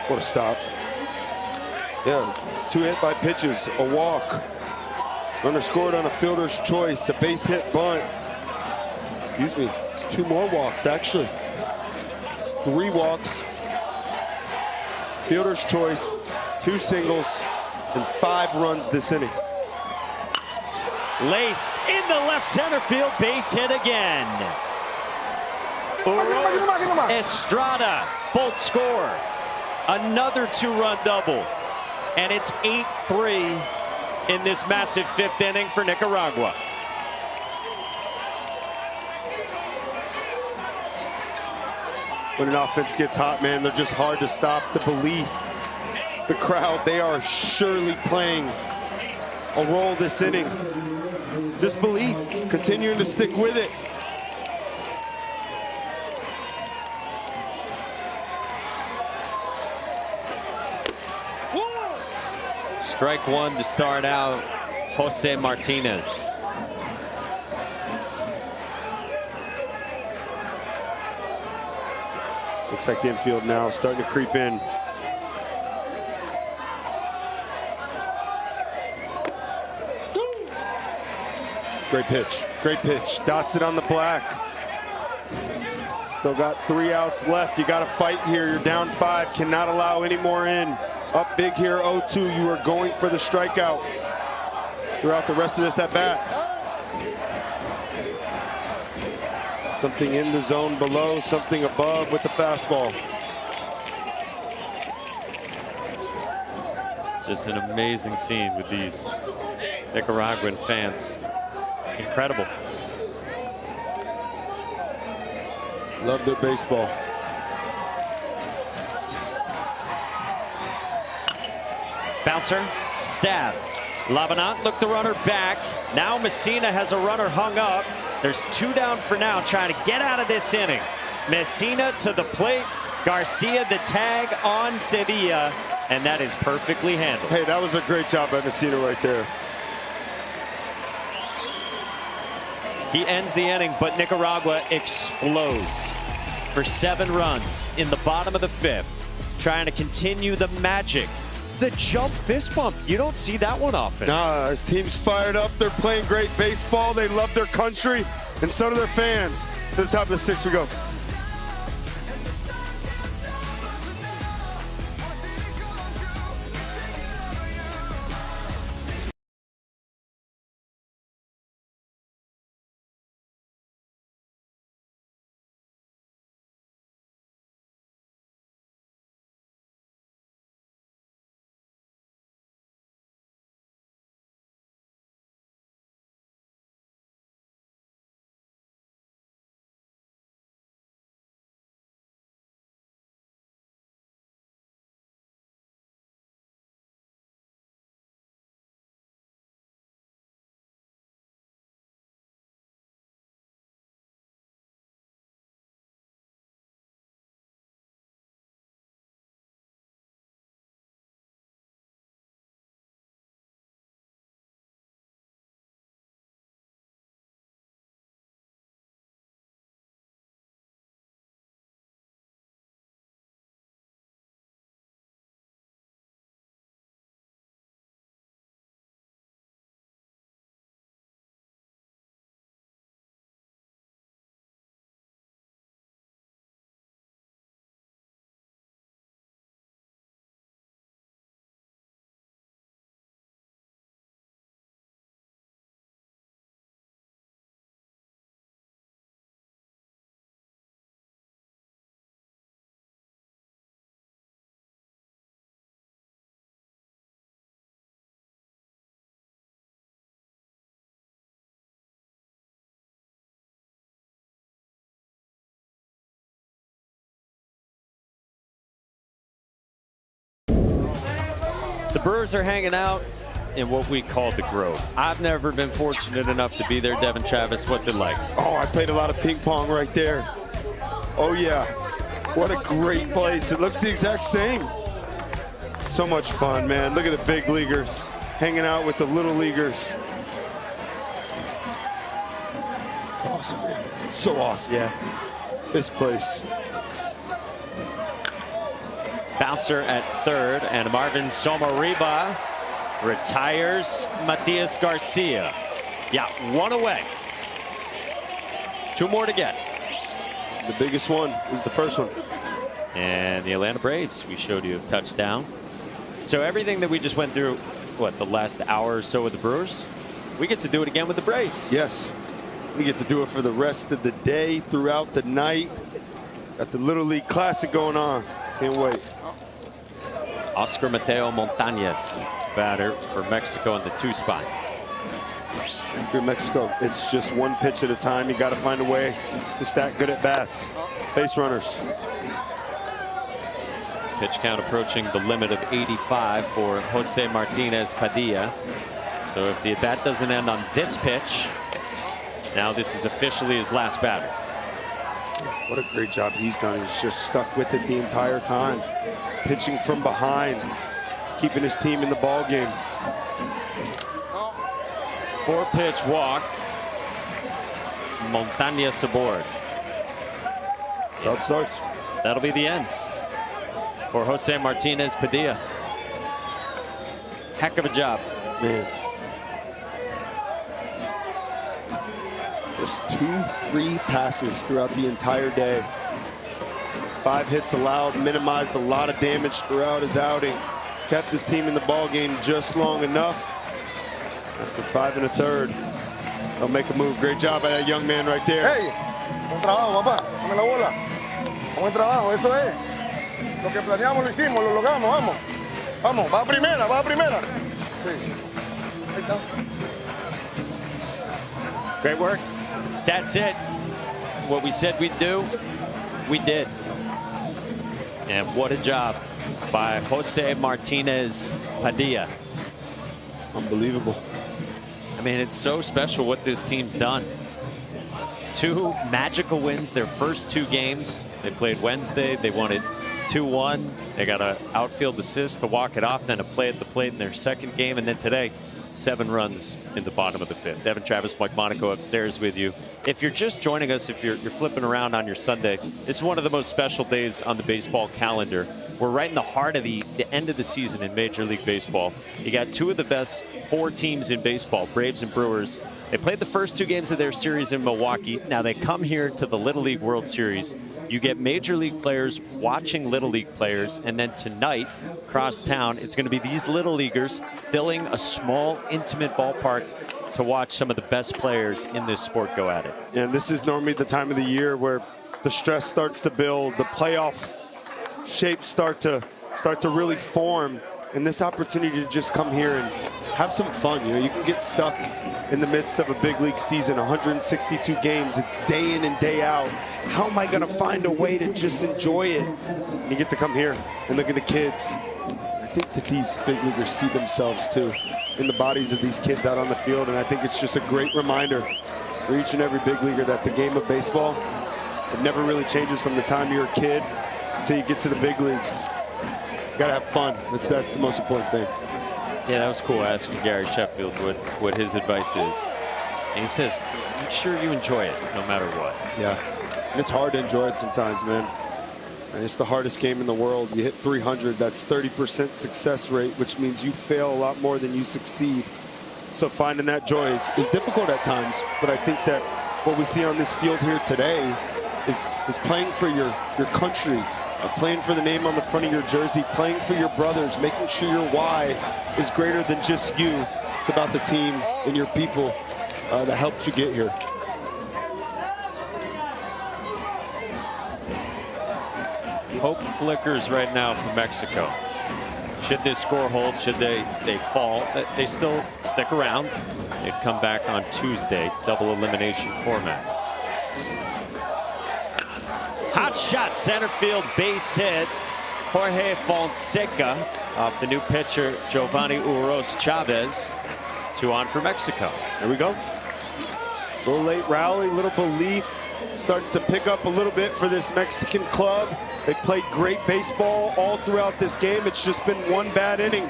What a stop. Yeah, 2 hit by pitches, a walk. Runner scored on a fielder's choice, a base hit bunt. Excuse me, it's 2 more walks actually. It's 3 walks, fielder's choice, 2 singles, and 5 runs this inning. Laced in the left center field, base hit again. Uros, Estrada both score. Another 2-run double. And it's 8-3 in this massive 5th inning for Nicaragua. When an offense gets hot, man, they're just hard to stop. The belief, the crowd, they are surely playing a role this inning. This belief, continuing to stick with it. Strike 1 to start out, Jose Martinez. Looks like the infield now starting to creep in. Great pitch, great pitch. Dots it on the black. Still got 3 outs left. You got to fight here. You're down 5, cannot allow any more in. Up big here, 0-2. You are going for the strikeout throughout the rest of this at bat. Something in the zone below, something above with the fastball. Just an amazing scene with these Nicaraguan fans. Incredible. Love their baseball. Bouncer stabbed. Lavenant looked the runner back. Now Messina has a runner hung up. There's 2 down for now, trying to get out of this inning. Messina to the plate. Garcia the tag on Sevilla, and that is perfectly handled. Hey, that was a great job by Messina right there. He ends the inning, but Nicaragua explodes for 7 runs in the bottom of the 5th, trying to continue the magic. The jump fist bump, you don't see that one often. Nah, his team's fired up. They're playing great baseball. They love their country, and so do their fans. To the top of the 6th we go. Brewers are hanging out in what we call the Grove. I've never been fortunate enough to be there. Devin Travis, what's it like? Oh, I played a lot of ping pong right there. Oh yeah, what a great place. It looks the exact same. So much fun, man. Look at the big leaguers hanging out with the little leaguers. It's awesome, man. So awesome. Yeah, this place. Bouncer at third, and Marvin Somariba retires Matias Garcia. Yeah, one away. Two more to get. The biggest one is the first one. And the Atlanta Braves, we showed you a touchdown. So everything that we just went through, what, the last hour or so with the Brewers, we get to do it again with the Braves. Yes, we get to do it for the rest of the day, throughout the night. Got the Little League Classic going on. Can't wait. Oscar Mateo Montañez, batter for Mexico in the 2 spot. And for Mexico, it's just one pitch at a time. You got to find a way to stack good at bats. Base runners. Pitch count approaching the limit of 85 for Jose Martinez Padilla. So if the at-bat doesn't end on this pitch, now this is officially his last batter. What a great job he's done. He's just stuck with it the entire time. Pitching from behind, keeping his team in the ball game. 4-pitch walk. Montañez aboard. That's how it starts. That'll be the end for Jose Martinez Padilla. Heck of a job. Man. Just 2 free passes throughout the entire day. 5 hits allowed, minimized a lot of damage throughout his outing. Kept his team in the ball game just long enough. After 5 1/3, they'll make a move. Great job by that young man right there. Hey, buen trabajo, papá. Dame la bola. Buen trabajo, eso es. Lo que planeamos lo hicimos, lo logramos, vamos. Vamos, va a primera, va a primera. Sí. Ahí está. Great work. That's it. What we said we'd do, we did. And what a job by Jose Martinez Padilla. Unbelievable. I mean, it's so special what this team's done. 2 magical wins their first 2 games. They played Wednesday. They won it 2-1. They got an outfield assist to walk it off, then a play at the plate in their second game. And then today, 7 runs in the bottom of the 5th. Devin Travis, Mike Monaco upstairs with you. If you're just joining us, if you're flipping around on your Sunday, this is one of the most special days on the baseball calendar. We're right in the heart of the end of the season in Major League Baseball. You got 2 of the best 4 teams in baseball, Braves and Brewers. They played the first 2 games of their series in Milwaukee. Now they come here to the Little League World Series. You get Major League players watching Little League players, and then tonight, across town, it's going to be these Little Leaguers filling a small, intimate ballpark to watch some of the best players in this sport go at it. And this is normally the time of the year where the stress starts to build, the playoff shapes start to really form, and this opportunity to just come here and have some fun. You know, you can get stuck in the midst of a big league season, 162 games. It's day in and day out. How am I going to find a way to just enjoy it? And you get to come here and look at the kids. I think that these big leaguers see themselves too in the bodies of these kids out on the field, and I think it's just a great reminder for each and every big leaguer that the game of baseball, it never really changes from the time you're a kid until you get to the big leagues. You gotta have fun. That's the most important thing. Yeah, that was cool asking Gary Sheffield what his advice is. And he says, make sure you enjoy it no matter what. Yeah, and it's hard to enjoy it sometimes, man. And it's the hardest game in the world. You hit 300, that's 30% success rate, which means you fail a lot more than you succeed. So finding that joy is difficult at times, but I think that what we see on this field here today is playing for your country, playing for the name on the front of your jersey, playing for your brothers, making sure your why is greater than just you. It's about the team and your people that helped you get here. Hope flickers right now for Mexico. Should this score hold, should they fall, they still stick around. They'd come back on Tuesday, double elimination format. Hot shot, center field, base hit. Jorge Fonseca off the new pitcher, Giovanni Uros Chavez. 2 on for Mexico. There we go. A little late rally, little belief. Starts to pick up a little bit for this Mexican club. They played great baseball all throughout this game. It's just been one bad inning,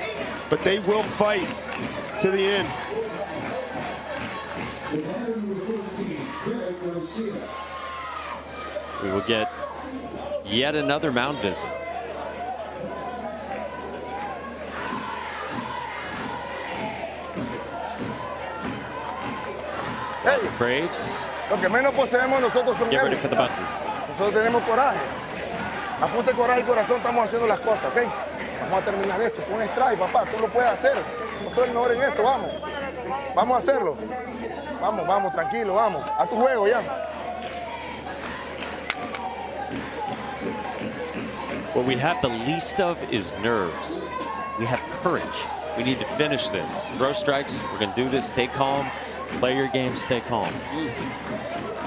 but they will fight to the end. We will get yet another mound visit. Hey, Braves. Lo que menos poseemos nosotros son Get ready nervios. for the buses. Nosotros tenemos coraje. Apunte coraje y corazón, estamos haciendo las cosas, ¿ok? Vamos a terminar esto. Un strike, papá, tú lo puedes hacer. No soy el mejor en esto, vamos. Vamos a hacerlo. Vamos, vamos, tranquilo, vamos. A tu juego ya. What we have the least of is nerves. We have courage. We need to finish this. Throw strikes. We're going to do this. Stay calm. Play your game. Stay calm.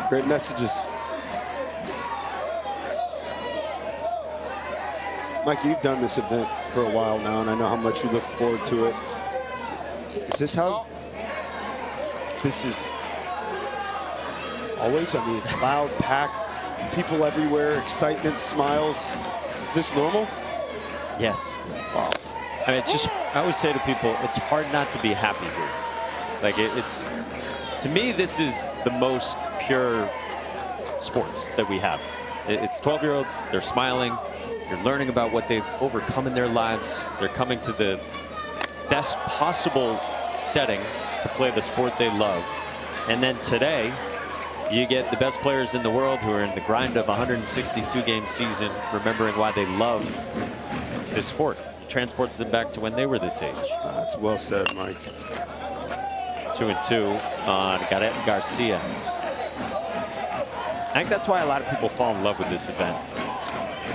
Great messages. Mike, you've done this event for a while now, and I know how much you look forward to it. Is this how? This is always, I mean, it's loud, packed, people everywhere, excitement, smiles. Is this normal? Yes. Wow. I mean, it's just, I always say to people, it's hard not to be happy here. Like, it's, to me, this is the most pure sports that we have. It's 12-year-olds, they're smiling, you're learning about what they've overcome in their lives. They're coming to the best possible setting to play the sport they love. And then today, you get the best players in the world who are in the grind of a 162-game season, remembering why they love this sport. It transports them back to when they were this age. That's well said, Mike. 2-2 on Garrett Garcia. I think that's why a lot of people fall in love with this event.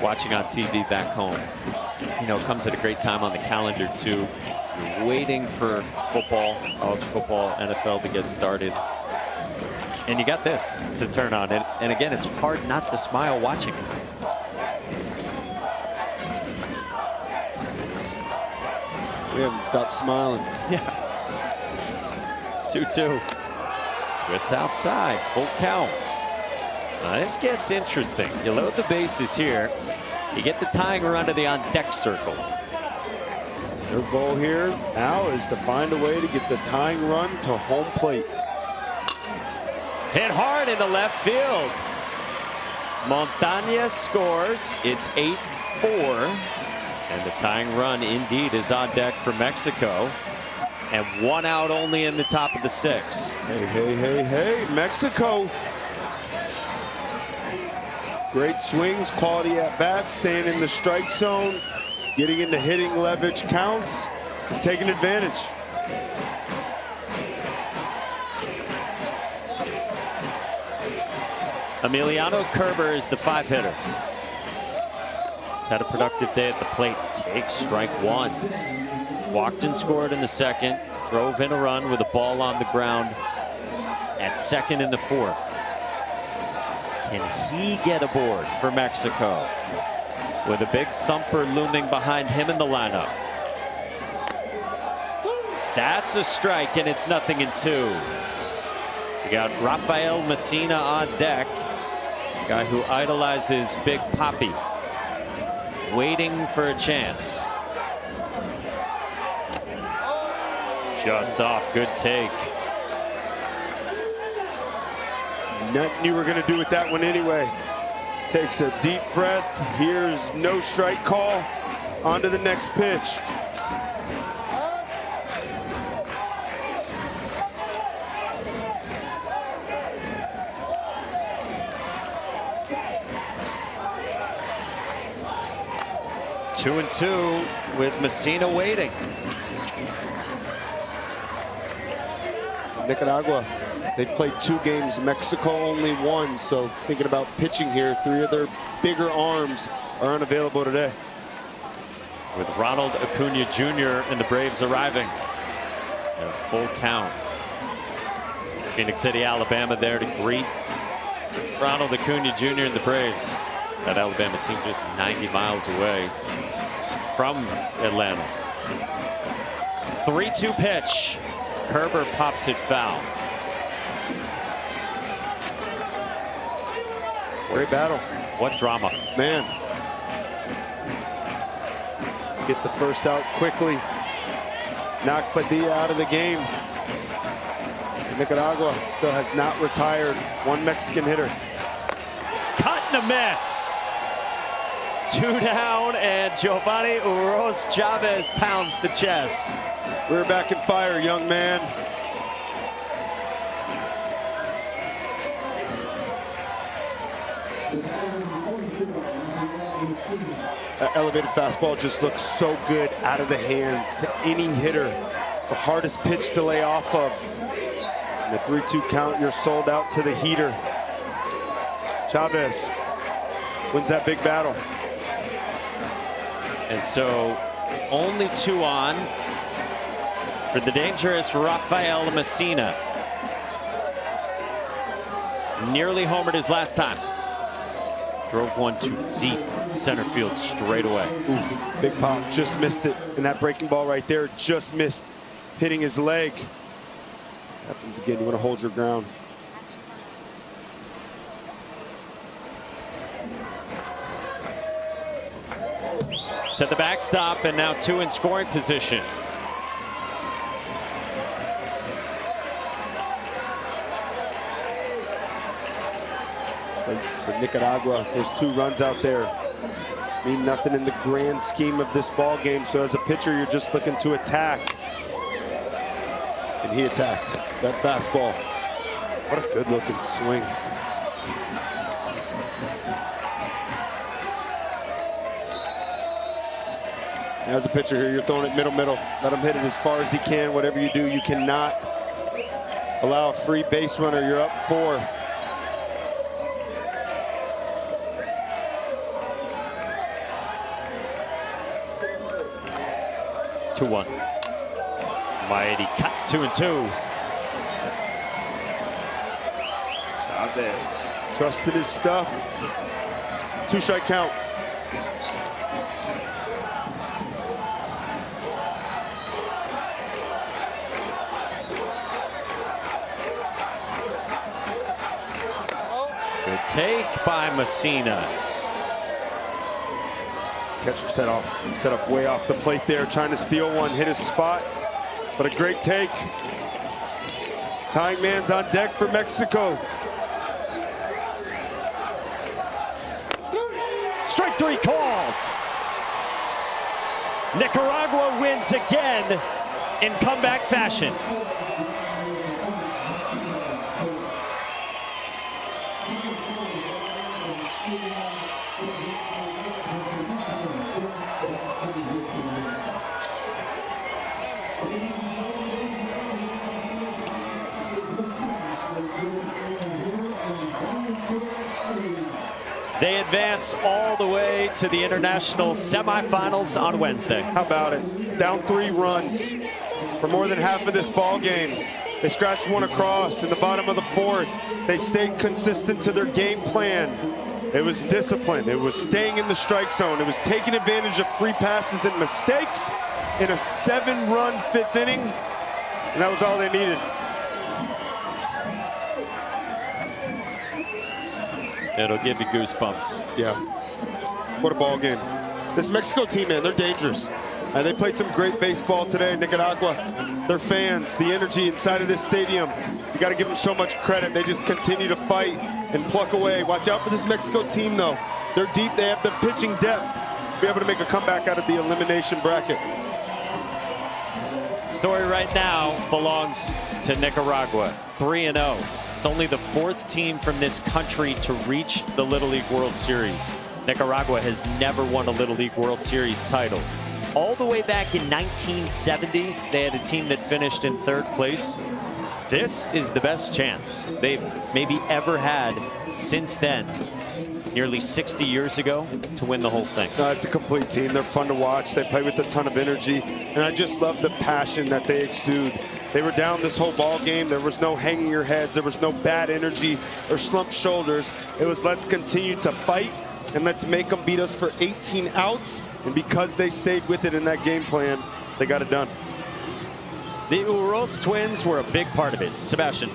Watching on TV back home. You know, it comes at a great time on the calendar, too. You're waiting for football, college football, NFL to get started. And you got this to turn on. And again, it's hard not to smile watching it. We haven't stopped smiling. Yeah. 2-2. Twist outside, full count. Now this gets interesting. You load the bases here. You get the tying run to the on-deck circle. Their goal here now is to find a way to get the tying run to home plate. Hit hard in the left field. Montañez scores. It's 8-4. And the tying run indeed is on deck for Mexico. And 1 out only in the top of the 6th. Hey, hey, hey, hey, Mexico. Great swings, quality at bat, staying in the strike zone, getting into hitting leverage counts, and taking advantage. Emiliano Kerber is the 5-hitter. He's had a productive day at the plate. Takes strike 1. Walked and scored in the 2nd. Drove in a run with a ball on the ground at 2nd in the 4th. Can he get aboard for Mexico with a big thumper looming behind him in the lineup? That's a strike, and it's 0-2. You got Rafael Messina on deck, guy who idolizes Big Papi, waiting for a chance. Just off, good take. Nothing you were going to do with that one anyway. Takes a deep breath. Here's no strike call. On to the next pitch. Two and two with Messina waiting. Nicaragua, they played 2 games. Mexico only 1. So thinking about pitching here, 3 of their bigger arms are unavailable today. With Ronald Acuna Jr. and the Braves arriving. A full count. Phoenix City, Alabama there to greet Ronald Acuna Jr. and the Braves. That Alabama team just 90 miles away from Atlanta. 3-2 pitch. Herbert pops it foul. Great battle. What drama. Man. Get the first out quickly. Knock Padilla out of the game. Nicaragua still has not retired. One Mexican hitter. Cut and a miss. 2 down, and Giovanni Uros Chavez pounds the chest. We're back in fire, young man. That elevated fastball just looks so good out of the hands to any hitter. It's the hardest pitch to lay off of. And the 3-2 count, you're sold out to the heater. Chavez wins that big battle. And so only 2 on for the dangerous Rafael Messina. Nearly homered his last time. Drove one to deep center field straight away. Oof, big pop, just missed it. And that breaking ball right there just missed hitting his leg. Happens again, you want to hold your ground. To the backstop, and now 2 in scoring position. For Nicaragua, those 2 runs out there mean nothing in the grand scheme of this ball game. So as a pitcher, you're just looking to attack. And he attacked that fastball. What a good looking swing. As a pitcher here, you're throwing it middle. Let him hit it as far as he can. Whatever you do, you cannot allow a free base runner. You're up 4. 2-1. Mighty cut 2-2. Chavez trusted his stuff. 2-strike count. Good take by Messina. Catcher set up way off the plate there, trying to steal one, hit his spot, but a great take. Tying man's on deck for Mexico. Strike 3 called. Nicaragua wins again in comeback fashion. They advance all the way to the international semifinals on Wednesday. How about it? Down 3 runs for more than half of this ball game. They scratched one across in the bottom of the 4th. They stayed consistent to their game plan. It was discipline. It was staying in the strike zone. It was taking advantage of free passes and mistakes in a 7-run 5th inning. And that was all they needed. It'll give you goosebumps. Yeah. What a ball game. This Mexico team, man, they're dangerous. And they played some great baseball today in Nicaragua. Their fans, the energy inside of this stadium, you got to give them so much credit. They just continue to fight and pluck away. Watch out for this Mexico team, though. They're deep. They have the pitching depth to be able to make a comeback out of the elimination bracket. Story right now belongs to Nicaragua, 3-0. It's only the 4th team from this country to reach the Little League World Series. Nicaragua has never won a Little League World Series title. All the way back in 1970, they had a team that finished in 3rd place. This is the best chance they've maybe ever had since then, nearly 60 years ago, to win the whole thing. It's a complete team. They're fun to watch. They play with a ton of energy, and I just love the passion that they exude. They were down this whole ball game. There was no hanging your heads. There was no bad energy or slumped shoulders. It was let's continue to fight and let's make them beat us for 18 outs. And because they stayed with it in that game plan, They got it done. The Uros twins were a big part of it. Sebastian.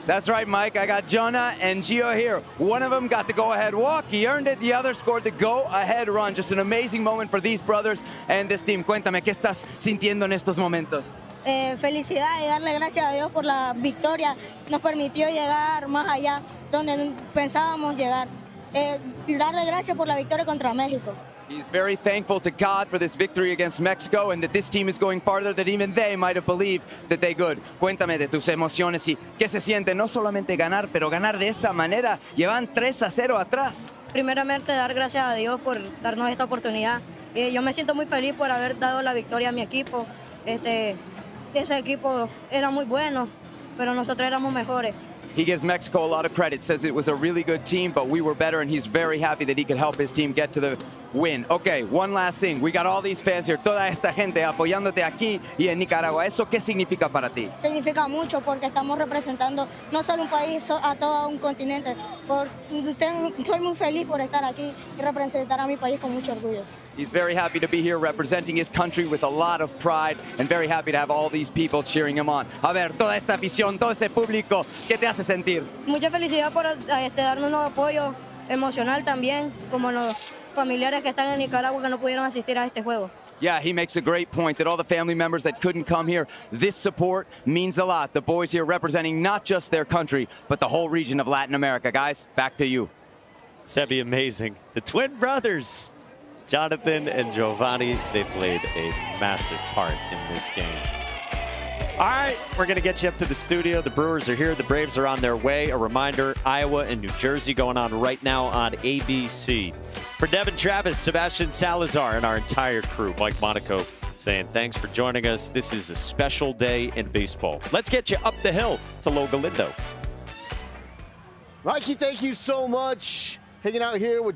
That's right, Mike. I got Jonah and Gio here. One of them got the go-ahead walk. He earned it. The other scored the go-ahead run. Just an amazing moment for these brothers and this team. Cuéntame, ¿qué estás sintiendo en estos momentos? Felicidad y darle gracias a Dios por la victoria. Nos permitió llegar más allá donde pensábamos llegar. Darle gracias por la victoria contra México. He's very thankful to God for this victory against Mexico and that this team is going farther than even they might have believed that they could. Cuéntame de tus emociones y qué se siente no solamente ganar, pero ganar de esa manera. Llevan 3-0 atrás. Primeramente, dar gracias a Dios por darnos esta oportunidad. Yo me siento muy feliz por haber dado la victoria a mi equipo. Ese equipo era muy bueno, pero nosotros éramos mejores. He gives Mexico a lot of credit, says it was a really good team, but we were better, and he's very happy that he could help his team get to the win. Okay, one last thing. We got all these fans here, toda esta gente apoyándote aquí y en Nicaragua. ¿Eso qué significa para ti? Significa mucho porque estamos representando no solo un país, a todo un continente. Estoy muy feliz por estar aquí y representar a mi país con mucho orgullo. He's very happy to be here representing his country with a lot of pride and very happy to have all these people cheering him on. A ver, toda esta afición, todo ese público, ¿qué te hace sentir? Mucha felicidad por darnos un apoyo emocional también, como los familiares que están en Nicaragua que no pudieron asistir a este juego. Yeah, he makes a great point that all the family members that couldn't come here, this support means a lot. The boys here representing not just their country, but the whole region of Latin America. Guys, back to you. Sebi, amazing. The twin brothers, Jonathan and Giovanni, they played a massive part in this game. All right, we're going to get you up to the studio. The Brewers are here. The Braves are on their way. A reminder, Iowa and New Jersey going on right now on ABC. For Devin Travis, Sebastian Salazar, and our entire crew, Mike Monaco, saying thanks for joining us. This is a special day in baseball. Let's get you up the hill to Lo Galindo. Mikey, thank you so much. Hanging out here with